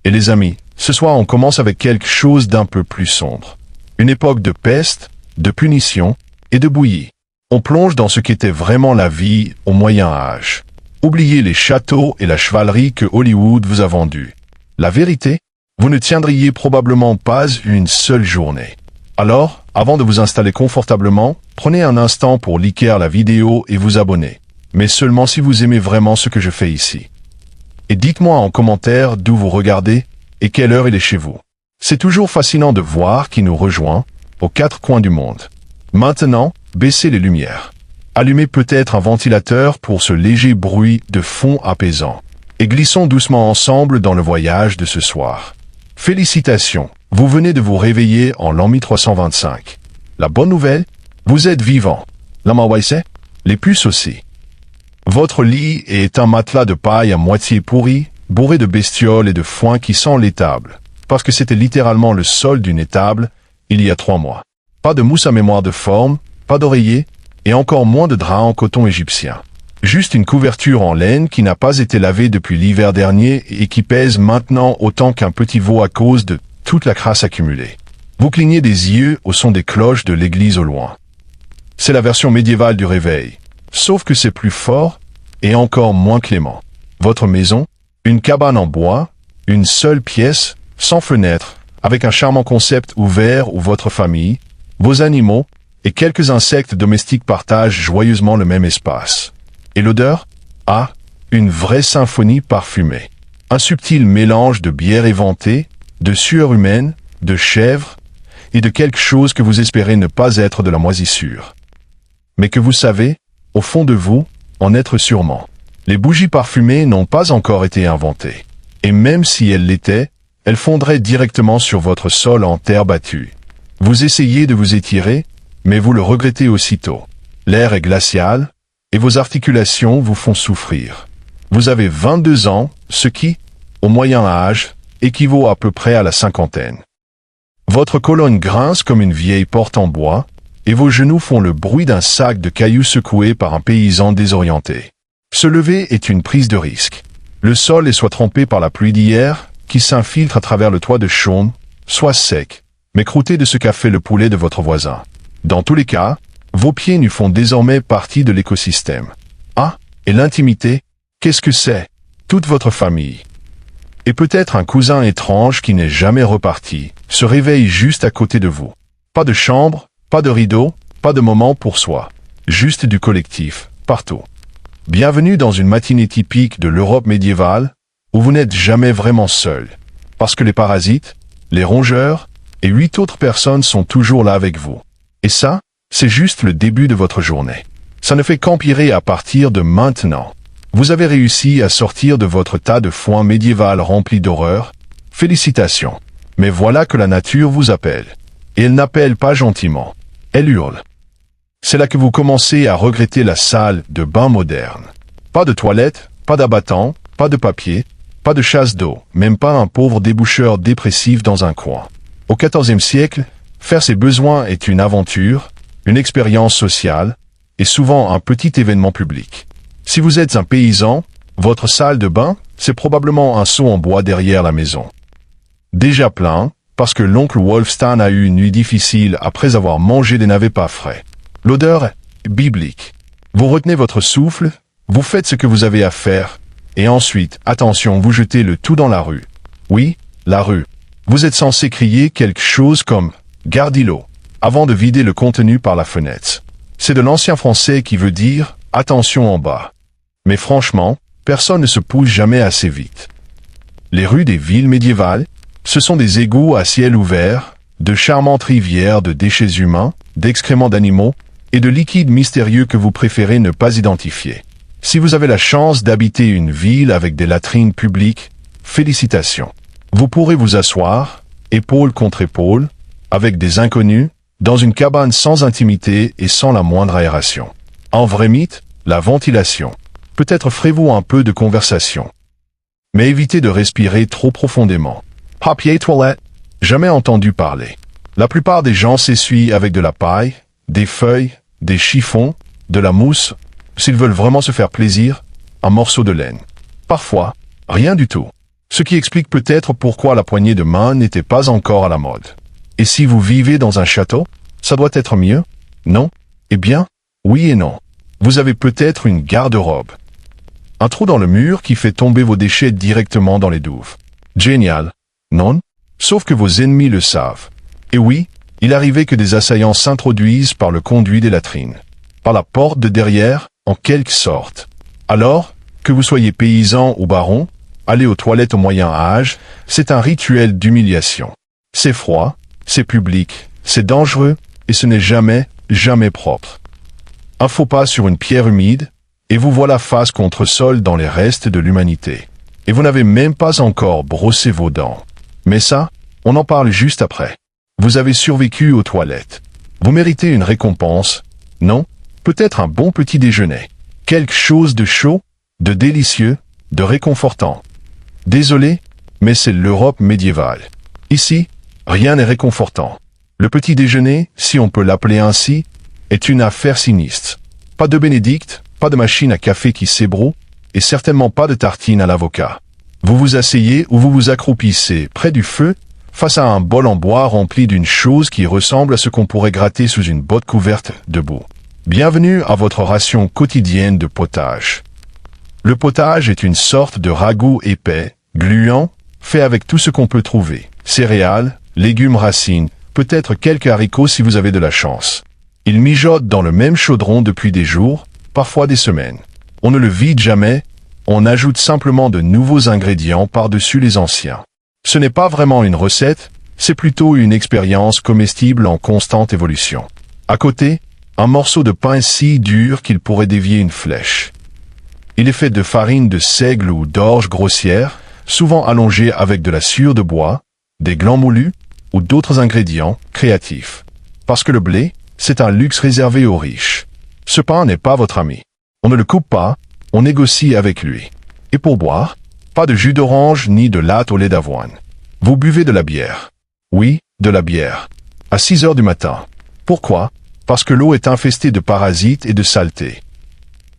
Et les amis, ce soir on commence avec quelque chose d'un peu plus sombre. Une époque de peste, de punition et de bouillie. On plonge dans ce qu'était vraiment la vie au Moyen Âge. Oubliez les châteaux et la chevalerie que Hollywood vous a vendus. La vérité, vous ne tiendriez probablement pas une seule journée. Alors, avant de vous installer confortablement, prenez un instant pour liker la vidéo et vous abonner. Mais seulement si vous aimez vraiment ce que je fais ici. Et dites-moi en commentaire d'où vous regardez et quelle heure il est chez vous. C'est toujours fascinant de voir qui nous rejoint aux quatre coins du monde. Maintenant, baissez les lumières. Allumez peut-être un ventilateur pour ce léger bruit de fond apaisant. Et glissons doucement ensemble dans le voyage de ce soir. Félicitations, vous venez de vous réveiller en l'an 1325. La bonne nouvelle, vous êtes vivant. La mauvaise, les puces aussi. Votre lit est un matelas de paille à moitié pourri, bourré de bestioles et de foin qui sent l'étable, parce que c'était littéralement le sol d'une étable il y a 3 mois. Pas de mousse à mémoire de forme, pas d'oreiller, et encore moins de drap en coton égyptien. Juste une couverture en laine qui n'a pas été lavée depuis l'hiver dernier et qui pèse maintenant autant qu'un petit veau à cause de toute la crasse accumulée. Vous clignez des yeux au son des cloches de l'église au loin. C'est la version médiévale du réveil, sauf que c'est plus fort et encore moins clément. Votre maison, une cabane en bois, une seule pièce, sans fenêtre, avec un charmant concept ouvert où votre famille, vos animaux et quelques insectes domestiques partagent joyeusement le même espace. Et l'odeur? Ah, une vraie symphonie parfumée. Un subtil mélange de bière éventée, de sueur humaine, de chèvre, et de quelque chose que vous espérez ne pas être de la moisissure. Mais que vous savez, au fond de vous, en être sûrement. Les bougies parfumées n'ont pas encore été inventées. Et même si elles l'étaient, elles fondraient directement sur votre sol en terre battue. Vous essayez de vous étirer, mais vous le regrettez aussitôt. L'air est glacial, et vos articulations vous font souffrir. Vous avez 22 ans, ce qui, au Moyen Âge, équivaut à peu près à la cinquantaine. Votre colonne grince comme une vieille porte en bois, et vos genoux font le bruit d'un sac de cailloux secoué par un paysan désorienté. Se lever est une prise de risque. Le sol est soit trempé par la pluie d'hier, qui s'infiltre à travers le toit de chaume, soit sec, mais croûté de ce qu'a fait le poulet de votre voisin. Dans tous les cas, vos pieds nous font désormais partie de l'écosystème. Ah, et l'intimité, qu'est-ce que c'est? Toute votre famille. Et peut-être un cousin étrange qui n'est jamais reparti, se réveille juste à côté de vous. Pas de chambre, pas de rideau, pas de moment pour soi. Juste du collectif, partout. Bienvenue dans une matinée typique de l'Europe médiévale, où vous n'êtes jamais vraiment seul. Parce que les parasites, les rongeurs, et 8 autres personnes sont toujours là avec vous. Et ça, c'est juste le début de votre journée. Ça ne fait qu'empirer à partir de maintenant. Vous avez réussi à sortir de votre tas de foin médiéval rempli d'horreur. Félicitations. Mais voilà que la nature vous appelle. Et elle n'appelle pas gentiment. Elle hurle. C'est là que vous commencez à regretter la salle de bain moderne. Pas de toilette, pas d'abattant, pas de papier, pas de chasse d'eau, même pas un pauvre déboucheur dépressif dans un coin. Au XIVe siècle, faire ses besoins est une aventure, une expérience sociale, et souvent un petit événement public. Si vous êtes un paysan, votre salle de bain, c'est probablement un seau en bois derrière la maison. Déjà plein, parce que l'oncle Wolfstan a eu une nuit difficile après avoir mangé des navets pas frais. L'odeur est biblique. Vous retenez votre souffle, vous faites ce que vous avez à faire, et ensuite, attention, vous jetez le tout dans la rue. Oui, la rue. Vous êtes censé crier quelque chose comme « Gardez-l'eau » avant de vider le contenu par la fenêtre. C'est de l'ancien français qui veut dire « Attention en bas ». Mais franchement, personne ne se pousse jamais assez vite. Les rues des villes médiévales, ce sont des égouts à ciel ouvert, de charmantes rivières de déchets humains, d'excréments d'animaux et de liquides mystérieux que vous préférez ne pas identifier. Si vous avez la chance d'habiter une ville avec des latrines publiques, félicitations. Vous pourrez vous asseoir, épaule contre épaule, avec des inconnus, dans une cabane sans intimité et sans la moindre aération. En vrai mythe, la ventilation. Peut-être ferez-vous un peu de conversation. Mais évitez de respirer trop profondément. Papier toilette, jamais entendu parler. La plupart des gens s'essuient avec de la paille, des feuilles, des chiffons, de la mousse, s'ils veulent vraiment se faire plaisir, un morceau de laine. Parfois, rien du tout. Ce qui explique peut-être pourquoi la poignée de main n'était pas encore à la mode. Et si vous vivez dans un château, ça doit être mieux? Non? Eh bien, oui et non. Vous avez peut-être une garde-robe. Un trou dans le mur qui fait tomber vos déchets directement dans les douves. Génial, non? Sauf que vos ennemis le savent. Et oui, il arrivait que des assaillants s'introduisent par le conduit des latrines. Par la porte de derrière, en quelque sorte. Alors, que vous soyez paysan ou baron, aller aux toilettes au Moyen-Âge, c'est un rituel d'humiliation. C'est froid, c'est public, c'est dangereux, et ce n'est jamais, jamais propre. Un faux pas sur une pierre humide, et vous voilà face contre sol dans les restes de l'humanité. Et vous n'avez même pas encore brossé vos dents. Mais ça, on en parle juste après. Vous avez survécu aux toilettes. Vous méritez une récompense, non? Peut-être un bon petit déjeuner. Quelque chose de chaud, de délicieux, de réconfortant. Désolé, mais c'est l'Europe médiévale. Ici, rien n'est réconfortant. Le petit déjeuner, si on peut l'appeler ainsi, est une affaire sinistre. Pas de bénédicte, pas de machine à café qui s'ébroue, et certainement pas de tartine à l'avocat. Vous vous asseyez ou vous vous accroupissez près du feu, face à un bol en bois rempli d'une chose qui ressemble à ce qu'on pourrait gratter sous une botte couverte de boue. Bienvenue à votre ration quotidienne de potage. Le potage est une sorte de ragoût épais, gluant, fait avec tout ce qu'on peut trouver. Céréales, légumes racines, peut-être quelques haricots si vous avez de la chance. Il mijote dans le même chaudron depuis des jours, parfois des semaines. On ne le vide jamais, on ajoute simplement de nouveaux ingrédients par-dessus les anciens. Ce n'est pas vraiment une recette, c'est plutôt une expérience comestible en constante évolution. À côté, un morceau de pain si dur qu'il pourrait dévier une flèche. Il est fait de farine de seigle ou d'orge grossière, souvent allongée avec de la sciure de bois, des glands moulus ou d'autres ingrédients créatifs. Parce que le blé, c'est un luxe réservé aux riches. Ce pain n'est pas votre ami. On ne le coupe pas, on négocie avec lui. Et pour boire, pas de jus d'orange ni de latte au lait d'avoine. Vous buvez de la bière. Oui, de la bière. À 6 heures du matin. Pourquoi? Parce que l'eau est infestée de parasites et de saleté.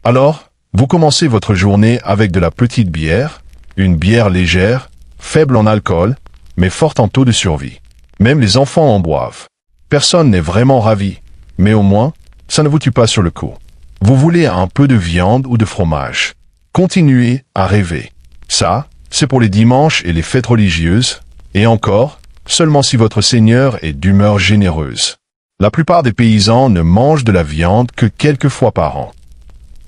Alors, vous commencez votre journée avec de la petite bière, une bière légère, faible en alcool, mais forte en taux de survie. Même les enfants en boivent. Personne n'est vraiment ravi, mais au moins, ça ne vous tue pas sur le coup. Vous voulez un peu de viande ou de fromage. Continuez à rêver. Ça, c'est pour les dimanches et les fêtes religieuses, et encore, seulement si votre Seigneur est d'humeur généreuse. La plupart des paysans ne mangent de la viande que quelques fois par an.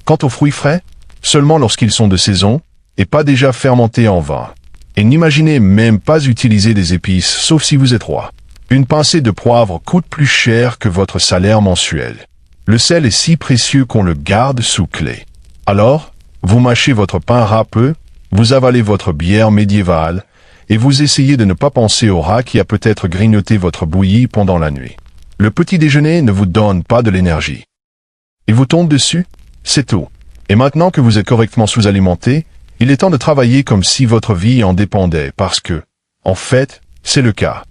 Quant aux fruits frais, seulement lorsqu'ils sont de saison, et pas déjà fermentés en vin. Et n'imaginez même pas utiliser des épices, sauf si vous êtes roi. Une pincée de poivre coûte plus cher que votre salaire mensuel. Le sel est si précieux qu'on le garde sous clé. Alors, vous mâchez votre pain râpeux, vous avalez votre bière médiévale, et vous essayez de ne pas penser au rat qui a peut-être grignoté votre bouillie pendant la nuit. Le petit déjeuner ne vous donne pas de l'énergie. Il vous tombe dessus? C'est tout. Et maintenant que vous êtes correctement sous-alimenté, il est temps de travailler comme si votre vie en dépendait parce que, en fait, c'est le cas.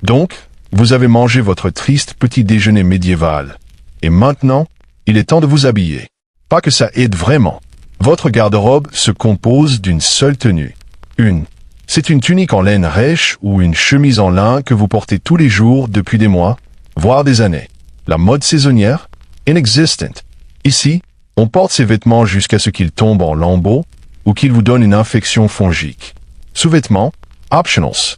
Donc, vous avez mangé votre triste petit déjeuner médiéval. Et maintenant, il est temps de vous habiller. Pas que ça aide vraiment. Votre garde-robe se compose d'une seule tenue. C'est une tunique en laine rêche ou une chemise en lin que vous portez tous les jours depuis des mois, voire des années. La mode saisonnière? Inexistent. Ici, on porte ces vêtements jusqu'à ce qu'ils tombent en lambeaux ou qu'ils vous donnent une infection fongique. Sous-vêtements? Optionals.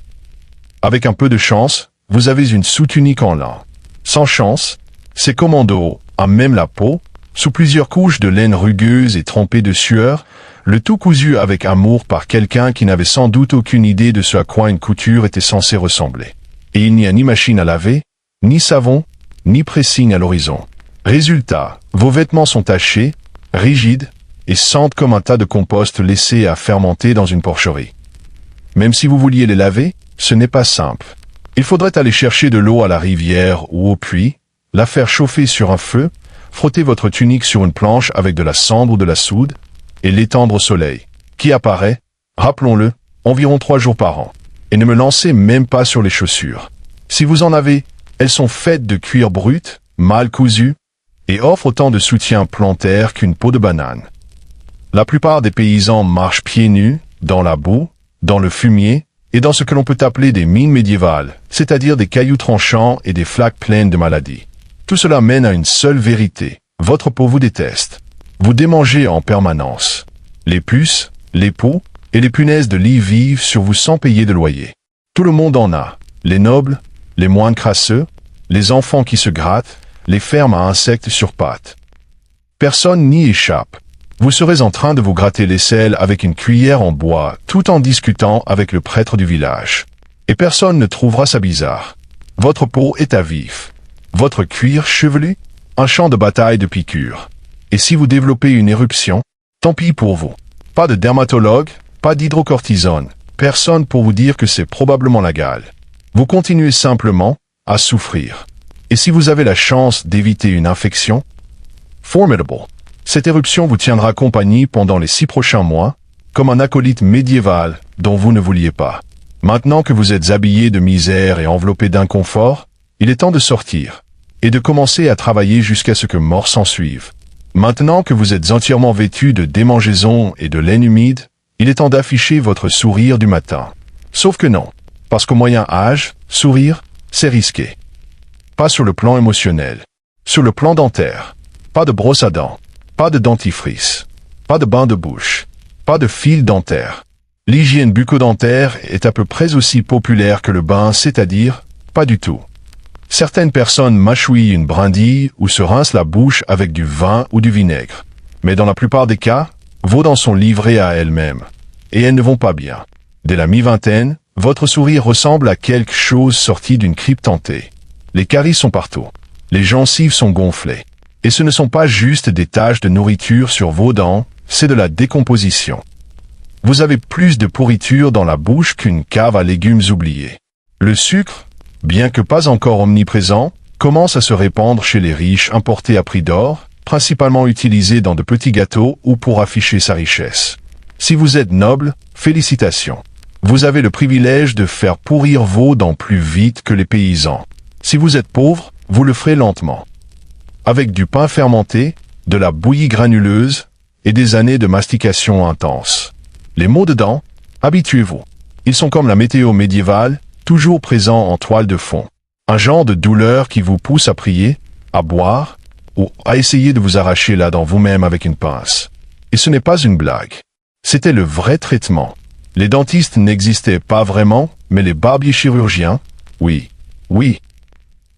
Avec un peu de chance, vous avez une sous-tunique en lin. Sans chance, c'est commando, à même la peau, sous plusieurs couches de laine rugueuse et trempée de sueur, le tout cousu avec amour par quelqu'un qui n'avait sans doute aucune idée de ce à quoi une couture était censée ressembler. Et il n'y a ni machine à laver, ni savon, ni pressing à l'horizon. Résultat, vos vêtements sont tachés, rigides, et sentent comme un tas de compost laissé à fermenter dans une porcherie. Même si vous vouliez les laver, ce n'est pas simple. Il faudrait aller chercher de l'eau à la rivière ou au puits, la faire chauffer sur un feu, frotter votre tunique sur une planche avec de la cendre ou de la soude, et l'étendre au soleil, qui apparaît, rappelons-le, environ 3 jours par an. Et ne me lancez même pas sur les chaussures. Si vous en avez, elles sont faites de cuir brut, mal cousu, et offrent autant de soutien plantaire qu'une peau de banane. La plupart des paysans marchent pieds nus, dans la boue, dans le fumier, et dans ce que l'on peut appeler des mines médiévales, c'est-à-dire des cailloux tranchants et des flaques pleines de maladies. Tout cela mène à une seule vérité. Votre peau vous déteste. Vous démangez en permanence. Les puces, les poux et les punaises de lit vivent sur vous sans payer de loyer. Tout le monde en a. Les nobles, les moines crasseux, les enfants qui se grattent, les fermes à insectes sur pattes. Personne n'y échappe. Vous serez en train de vous gratter l'aisselle avec une cuillère en bois, tout en discutant avec le prêtre du village. Et personne ne trouvera ça bizarre. Votre peau est à vif. Votre cuir chevelu, un champ de bataille de piqûres. Et si vous développez une éruption, tant pis pour vous. Pas de dermatologue, pas d'hydrocortisone, personne pour vous dire que c'est probablement la gale. Vous continuez simplement à souffrir. Et si vous avez la chance d'éviter une infection, formidable. Cette éruption vous tiendra compagnie pendant les 6 prochains mois, comme un acolyte médiéval dont vous ne vouliez pas. Maintenant que vous êtes habillé de misère et enveloppé d'inconfort, il est temps de sortir, et de commencer à travailler jusqu'à ce que mort s'ensuive. Maintenant que vous êtes entièrement vêtu de démangeaisons et de laine humide, il est temps d'afficher votre sourire du matin. Sauf que non, parce qu'au moyen âge, sourire, c'est risqué. Pas sur le plan émotionnel. Sur le plan dentaire, pas de brosse à dents. Pas de dentifrice, pas de bain de bouche, pas de fil dentaire. L'hygiène bucco-dentaire est à peu près aussi populaire que le bain, c'est-à-dire pas du tout. Certaines personnes mâchouillent une brindille ou se rincent la bouche avec du vin ou du vinaigre. Mais dans la plupart des cas, vos dents sont livrées à elles-mêmes. Et elles ne vont pas bien. Dès la mi-vingtaine, votre sourire ressemble à quelque chose sorti d'une crypte hantée. Les caries sont partout. Les gencives sont gonflées. Et ce ne sont pas juste des taches de nourriture sur vos dents, c'est de la décomposition. Vous avez plus de pourriture dans la bouche qu'une cave à légumes oubliée. Le sucre, bien que pas encore omniprésent, commence à se répandre chez les riches importés à prix d'or, principalement utilisés dans de petits gâteaux ou pour afficher sa richesse. Si vous êtes noble, félicitations. Vous avez le privilège de faire pourrir vos dents plus vite que les paysans. Si vous êtes pauvre, vous le ferez lentement. Avec du pain fermenté, de la bouillie granuleuse et des années de mastication intense. Les maux de dents, habituez-vous. Ils sont comme la météo médiévale, toujours présents en toile de fond. Un genre de douleur qui vous pousse à prier, à boire, ou à essayer de vous arracher la dent vous-même avec une pince. Et ce n'est pas une blague. C'était le vrai traitement. Les dentistes n'existaient pas vraiment, mais les barbiers chirurgiens, oui.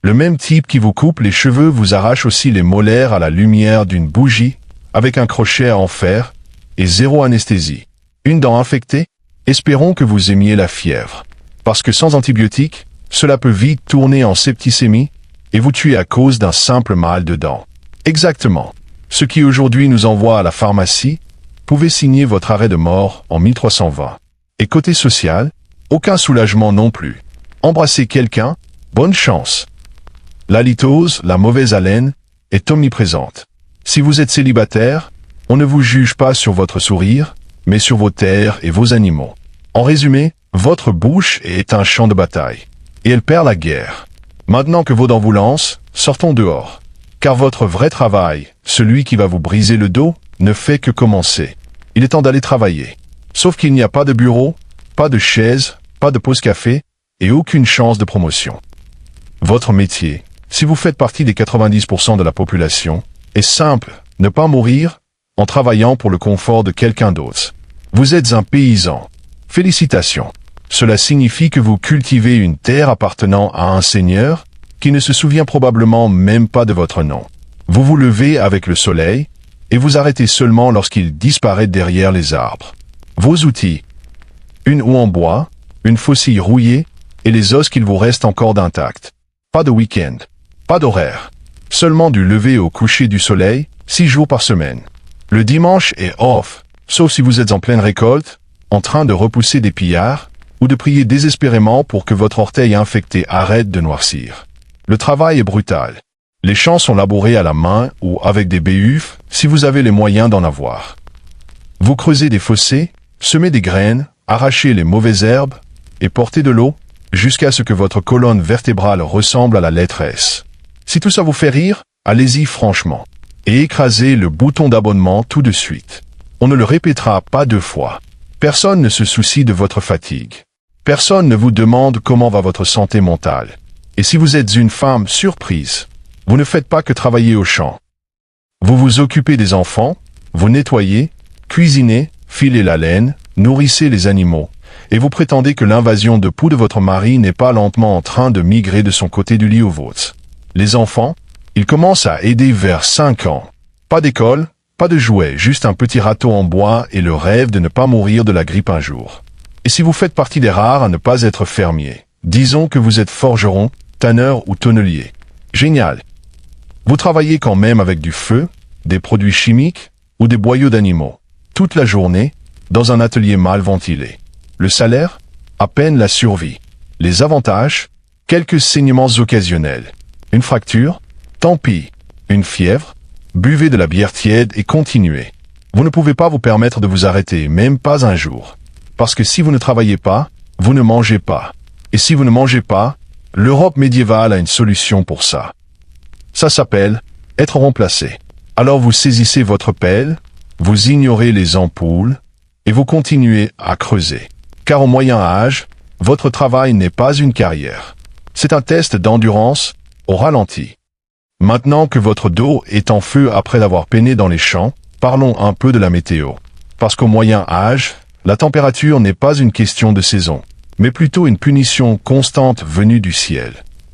Le même type qui vous coupe les cheveux vous arrache aussi les molaires à la lumière d'une bougie, avec un crochet en fer, et zéro anesthésie. Une dent infectée? Espérons que vous aimiez la fièvre. Parce que sans antibiotiques, cela peut vite tourner en septicémie, et vous tuer à cause d'un simple mal de dents. Exactement. Ce qui aujourd'hui nous envoie à la pharmacie, pouvait signer votre arrêt de mort en 1320. Et côté social, aucun soulagement non plus. Embrasser quelqu'un, bonne chance. La litose, la mauvaise haleine, est omniprésente. Si vous êtes célibataire, on ne vous juge pas sur votre sourire, mais sur vos terres et vos animaux. En résumé, votre bouche est un champ de bataille. Et elle perd la guerre. Maintenant que vos dents vous lancent, sortons dehors. Car votre vrai travail, celui qui va vous briser le dos, ne fait que commencer. Il est temps d'aller travailler. Sauf qu'il n'y a pas de bureau, pas de chaise, pas de pause café, et aucune chance de promotion. Votre métier, si vous faites partie des 90% de la population, est simple, ne pas mourir en travaillant pour le confort de quelqu'un d'autre. Vous êtes un paysan. Félicitations. Cela signifie que vous cultivez une terre appartenant à un seigneur qui ne se souvient probablement même pas de votre nom. Vous vous levez avec le soleil et vous arrêtez seulement lorsqu'il disparaît derrière les arbres. Vos outils. Une houe en bois, une faucille rouillée et les os qu'il vous reste encore d'intacts. Pas de week-end. Pas d'horaire. Seulement du lever au coucher du soleil, 6 jours par semaine. Le dimanche est off, sauf si vous êtes en pleine récolte, en train de repousser des pillards, ou de prier désespérément pour que votre orteil infecté arrête de noircir. Le travail est brutal. Les champs sont labourés à la main ou avec des béhuffes, si vous avez les moyens d'en avoir. Vous creusez des fossés, semez des graines, arrachez les mauvaises herbes, et portez de l'eau, jusqu'à ce que votre colonne vertébrale ressemble à la lettre S. Si tout ça vous fait rire, allez-y franchement. Et écrasez le bouton d'abonnement tout de suite. On ne le répétera pas 2 fois. Personne ne se soucie de votre fatigue. Personne ne vous demande comment va votre santé mentale. Et si vous êtes une femme surprise, vous ne faites pas que travailler au champ. Vous vous occupez des enfants, vous nettoyez, cuisinez, filez la laine, nourrissez les animaux, et vous prétendez que l'invasion de poux de votre mari n'est pas lentement en train de migrer de son côté du lit au vôtre. Les enfants, ils commencent à aider vers 5 ans. Pas d'école, pas de jouets, juste un petit râteau en bois et le rêve de ne pas mourir de la grippe un jour. Et si vous faites partie des rares à ne pas être fermier, disons que vous êtes forgeron, tanneur ou tonnelier. Génial. Vous travaillez quand même avec du feu, des produits chimiques ou des boyaux d'animaux, toute la journée, dans un atelier mal ventilé. Le salaire? À peine la survie. Les avantages? Quelques saignements occasionnels. Une fracture? Tant pis. Une fièvre? Buvez de la bière tiède et continuez. Vous ne pouvez pas vous permettre de vous arrêter, même pas un jour. Parce que si vous ne travaillez pas, vous ne mangez pas. Et si vous ne mangez pas, l'Europe médiévale a une solution pour ça. Ça s'appelle être remplacé. Alors vous saisissez votre pelle, vous ignorez les ampoules, et vous continuez à creuser. Car au Moyen Âge, votre travail n'est pas une carrière. C'est un test d'endurance au ralenti. Maintenant que votre dos est en feu après l'avoir peiné dans les champs, parlons un peu de la météo. Parce qu'au Moyen Âge, la température n'est pas une question de saison, mais plutôt une punition constante venue du ciel.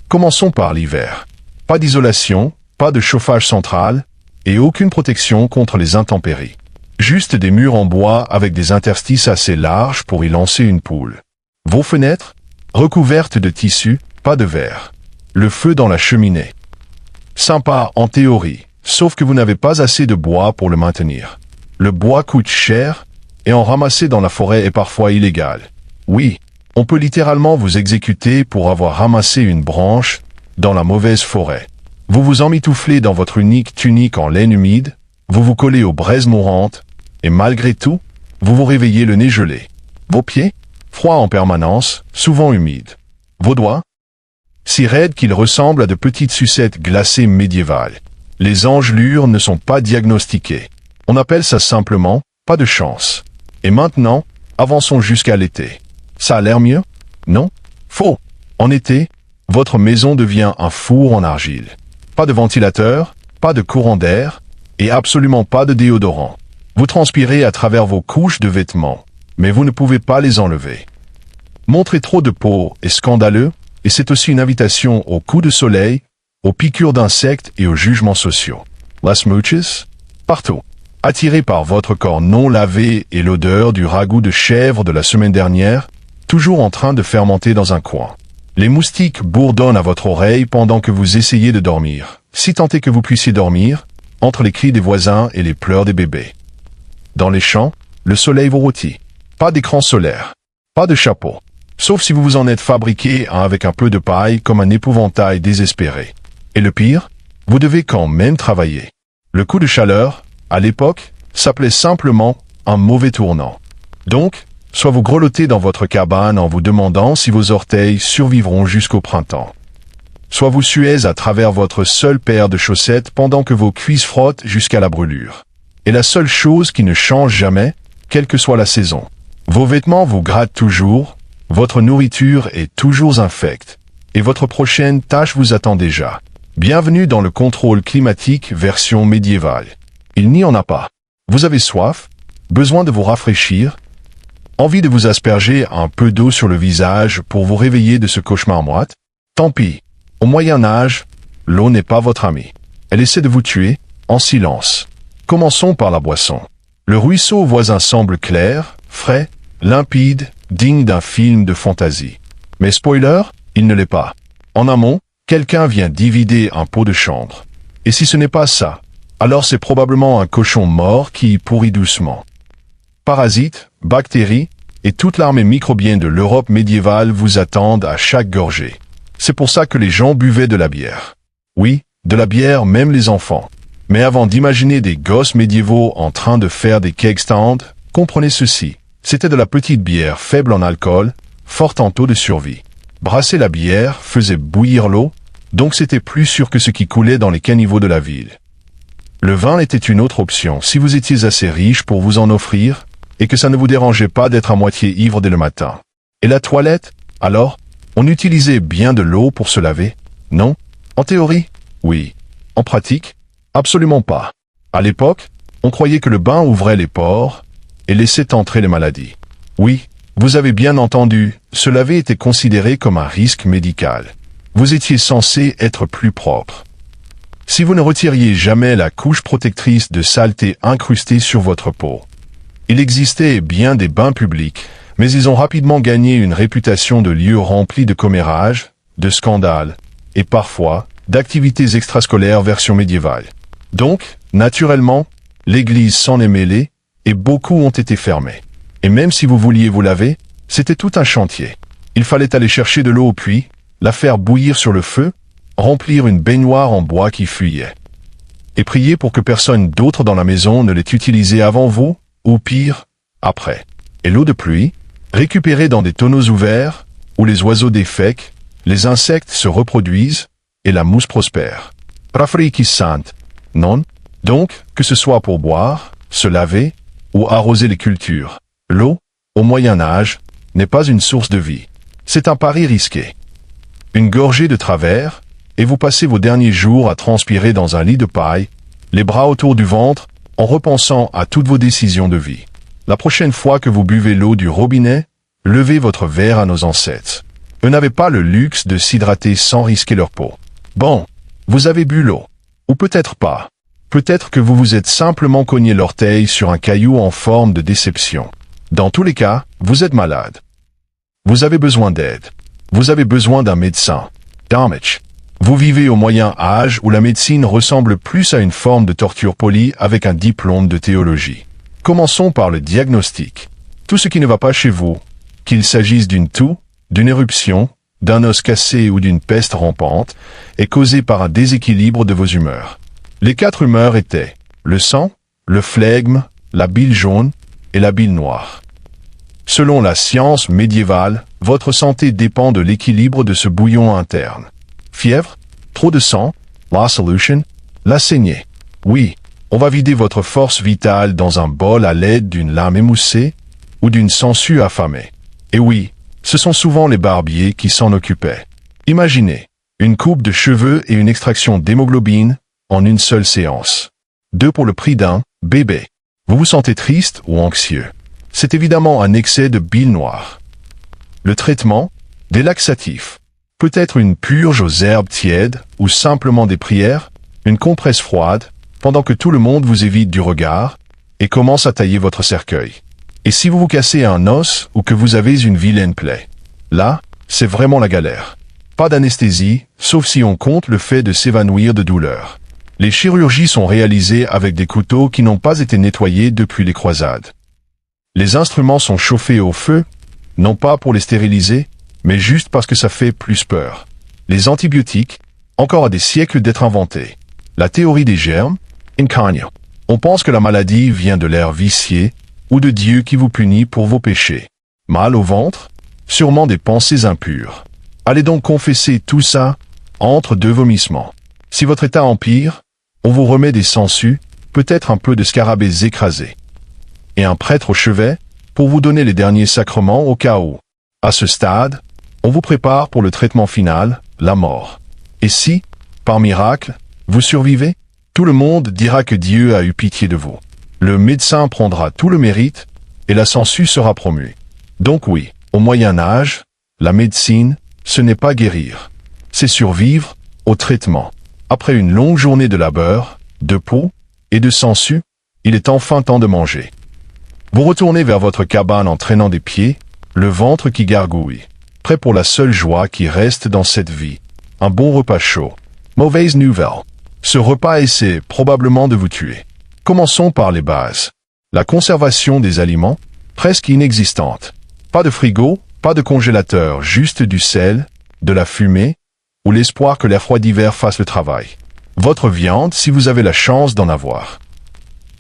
Commençons par l'hiver. Pas d'isolation, pas de chauffage central, et aucune protection contre les intempéries. Juste des murs en bois avec des interstices assez larges pour y lancer une poule. Vos fenêtres? Recouvertes de tissu, pas de verre. Le feu dans la cheminée. Sympa en théorie, sauf que vous n'avez pas assez de bois pour le maintenir. Le bois coûte cher, et en ramasser dans la forêt est parfois illégal. Oui, on peut littéralement vous exécuter pour avoir ramassé une branche dans la mauvaise forêt. Vous vous emmitouflez dans votre unique tunique en laine humide, vous vous collez aux braises mourantes, et malgré tout, vous vous réveillez le nez gelé. Vos pieds? Froids en permanence, souvent humides. Vos doigts? Si raides qu'ils ressemblent à de petites sucettes glacées médiévales. Les engelures ne sont pas diagnostiquées. On appelle ça simplement pas de chance. Et maintenant, avançons jusqu'à l'été. Ça a l'air mieux? Non? Faux. En été, votre maison devient un four en argile. Pas de ventilateur, pas de courant d'air, et absolument pas de déodorant. Vous transpirez à travers vos couches de vêtements, mais vous ne pouvez pas les enlever. Montrer trop de peau est scandaleux, et c'est aussi une invitation aux coups de soleil, aux piqûres d'insectes et aux jugements sociaux. Les smooches? Partout. Attiré par votre corps non lavé et l'odeur du ragoût de chèvre de la semaine dernière, toujours en train de fermenter dans un coin. Les moustiques bourdonnent à votre oreille pendant que vous essayez de dormir, si tant est que vous puissiez dormir, entre les cris des voisins et les pleurs des bébés. Dans les champs, le soleil vous rôtit. Pas d'écran solaire. Pas de chapeau. Sauf si vous vous en êtes fabriqué un avec un peu de paille comme un épouvantail désespéré. Et le pire, vous devez quand même travailler. Le coup de chaleur, à l'époque, s'appelait simplement un mauvais tournant. Donc, soit vous grelottez dans votre cabane en vous demandant si vos orteils survivront jusqu'au printemps. Soit vous suez à travers votre seule paire de chaussettes pendant que vos cuisses frottent jusqu'à la brûlure. Et la seule chose qui ne change jamais, quelle que soit la saison. Vos vêtements vous grattent toujours, votre nourriture est toujours infecte, et votre prochaine tâche vous attend déjà. Bienvenue dans le contrôle climatique version médiévale. Il n'y en a pas. Vous avez soif, besoin de vous rafraîchir, envie de vous asperger un peu d'eau sur le visage pour vous réveiller de ce cauchemar moite? Tant pis. Au Moyen Âge, l'eau n'est pas votre amie. Elle essaie de vous tuer, en silence. Commençons par la boisson. Le ruisseau voisin semble clair, frais, limpide, digne d'un film de fantaisie. Mais spoiler, il ne l'est pas. En amont, quelqu'un vient divider un pot de chambre. Et si ce n'est pas ça, alors c'est probablement un cochon mort qui y pourrit doucement. Parasites, bactéries et toute l'armée microbienne de l'Europe médiévale vous attendent à chaque gorgée. C'est pour ça que les gens buvaient de la bière. Oui, de la bière, même les enfants. Mais avant d'imaginer des gosses médiévaux en train de faire des keg stands, comprenez ceci. C'était de la petite bière faible en alcool, forte en taux de survie. Brasser la bière faisait bouillir l'eau, donc c'était plus sûr que ce qui coulait dans les caniveaux de la ville. Le vin était une autre option si vous étiez assez riche pour vous en offrir, et que ça ne vous dérangeait pas d'être à moitié ivre dès le matin. Et la toilette, alors? On utilisait bien de l'eau pour se laver? Non? En théorie? Oui. En pratique? Absolument pas. À l'époque, on croyait que le bain ouvrait les pores et laissait entrer les maladies. Oui, vous avez bien entendu, se laver était considéré comme un risque médical. Vous étiez censé être plus propre. Si vous ne retiriez jamais la couche protectrice de saleté incrustée sur votre peau. Il existait bien des bains publics, mais ils ont rapidement gagné une réputation de lieux remplis de commérages, de scandales, et parfois, d'activités extrascolaires version médiévale. Donc, naturellement, l'église s'en est mêlée, et beaucoup ont été fermés. Et même si vous vouliez vous laver, c'était tout un chantier. Il fallait aller chercher de l'eau au puits, la faire bouillir sur le feu, remplir une baignoire en bois qui fuyait. Et prier pour que personne d'autre dans la maison ne l'ait utilisée avant vous, ou pire, après. Et l'eau de pluie, récupérée dans des tonneaux ouverts, où les oiseaux défèquent, les insectes se reproduisent, et la mousse prospère. Rafraîchissante, non? Donc, que ce soit pour boire, se laver, ou arroser les cultures, l'eau, au Moyen Âge, n'est pas une source de vie. C'est un pari risqué. Une gorgée de travers, et vous passez vos derniers jours à transpirer dans un lit de paille, les bras autour du ventre, en repensant à toutes vos décisions de vie. La prochaine fois que vous buvez l'eau du robinet, levez votre verre à nos ancêtres. Eux n'avaient pas le luxe de s'hydrater sans risquer leur peau. Bon, vous avez bu l'eau. Ou peut-être pas. Peut-être que vous vous êtes simplement cogné l'orteil sur un caillou en forme de déception. Dans tous les cas, vous êtes malade. Vous avez besoin d'aide. Vous avez besoin d'un médecin. Damage. Vous vivez au Moyen Âge où la médecine ressemble plus à une forme de torture polie avec un diplôme de théologie. Commençons par le diagnostic. Tout ce qui ne va pas chez vous, qu'il s'agisse d'une toux, d'une éruption, d'un os cassé ou d'une peste rampante, est causé par un déséquilibre de vos humeurs. Les 4 humeurs étaient le sang, le flegme, la bile jaune et la bile noire. Selon la science médiévale, votre santé dépend de l'équilibre de ce bouillon interne. Fièvre, trop de sang, la solution, la saignée. Oui, on va vider votre force vitale dans un bol à l'aide d'une lame émoussée ou d'une sangsue affamée. Et oui, ce sont souvent les barbiers qui s'en occupaient. Imaginez, une coupe de cheveux et une extraction d'hémoglobine en une seule séance. 2 pour le prix d'un bébé. Vous vous sentez triste ou anxieux? C'est évidemment un excès de bile noire. Le traitement, des laxatifs. Peut-être une purge aux herbes tièdes ou simplement des prières, une compresse froide, pendant que tout le monde vous évite du regard et commence à tailler votre cercueil. Et si vous vous cassez un os ou que vous avez une vilaine plaie, là, c'est vraiment la galère. Pas d'anesthésie, sauf si on compte le fait de s'évanouir de douleur. Les chirurgies sont réalisées avec des couteaux qui n'ont pas été nettoyés depuis les croisades. Les instruments sont chauffés au feu, non pas pour les stériliser, mais juste parce que ça fait plus peur. Les antibiotiques, encore à des siècles d'être inventés. La théorie des germes, incarnio. On pense que la maladie vient de l'air vicié ou de Dieu qui vous punit pour vos péchés. Mal au ventre, sûrement des pensées impures. Allez donc confesser tout ça entre 2 vomissements. Si votre état empire, on vous remet des sangsues, peut-être un peu de scarabées écrasés. Et un prêtre au chevet pour vous donner les derniers sacrements au cas où. À ce stade, on vous prépare pour le traitement final, la mort. Et si, par miracle, vous survivez, tout le monde dira que Dieu a eu pitié de vous. Le médecin prendra tout le mérite et la sangsue sera promue. Donc oui, au Moyen Âge, la médecine, ce n'est pas guérir. C'est survivre au traitement. Après une longue journée de labeur, de peau et de sangsue, il est enfin temps de manger. Vous retournez vers votre cabane en traînant des pieds, le ventre qui gargouille. Prêt pour la seule joie qui reste dans cette vie. Un bon repas chaud. Mauvaise nouvelle. Ce repas essaie probablement de vous tuer. Commençons par les bases. La conservation des aliments, presque inexistante. Pas de frigo, pas de congélateur, juste du sel, de la fumée, ou l'espoir que l'air froid d'hiver fasse le travail. Votre viande, si vous avez la chance d'en avoir.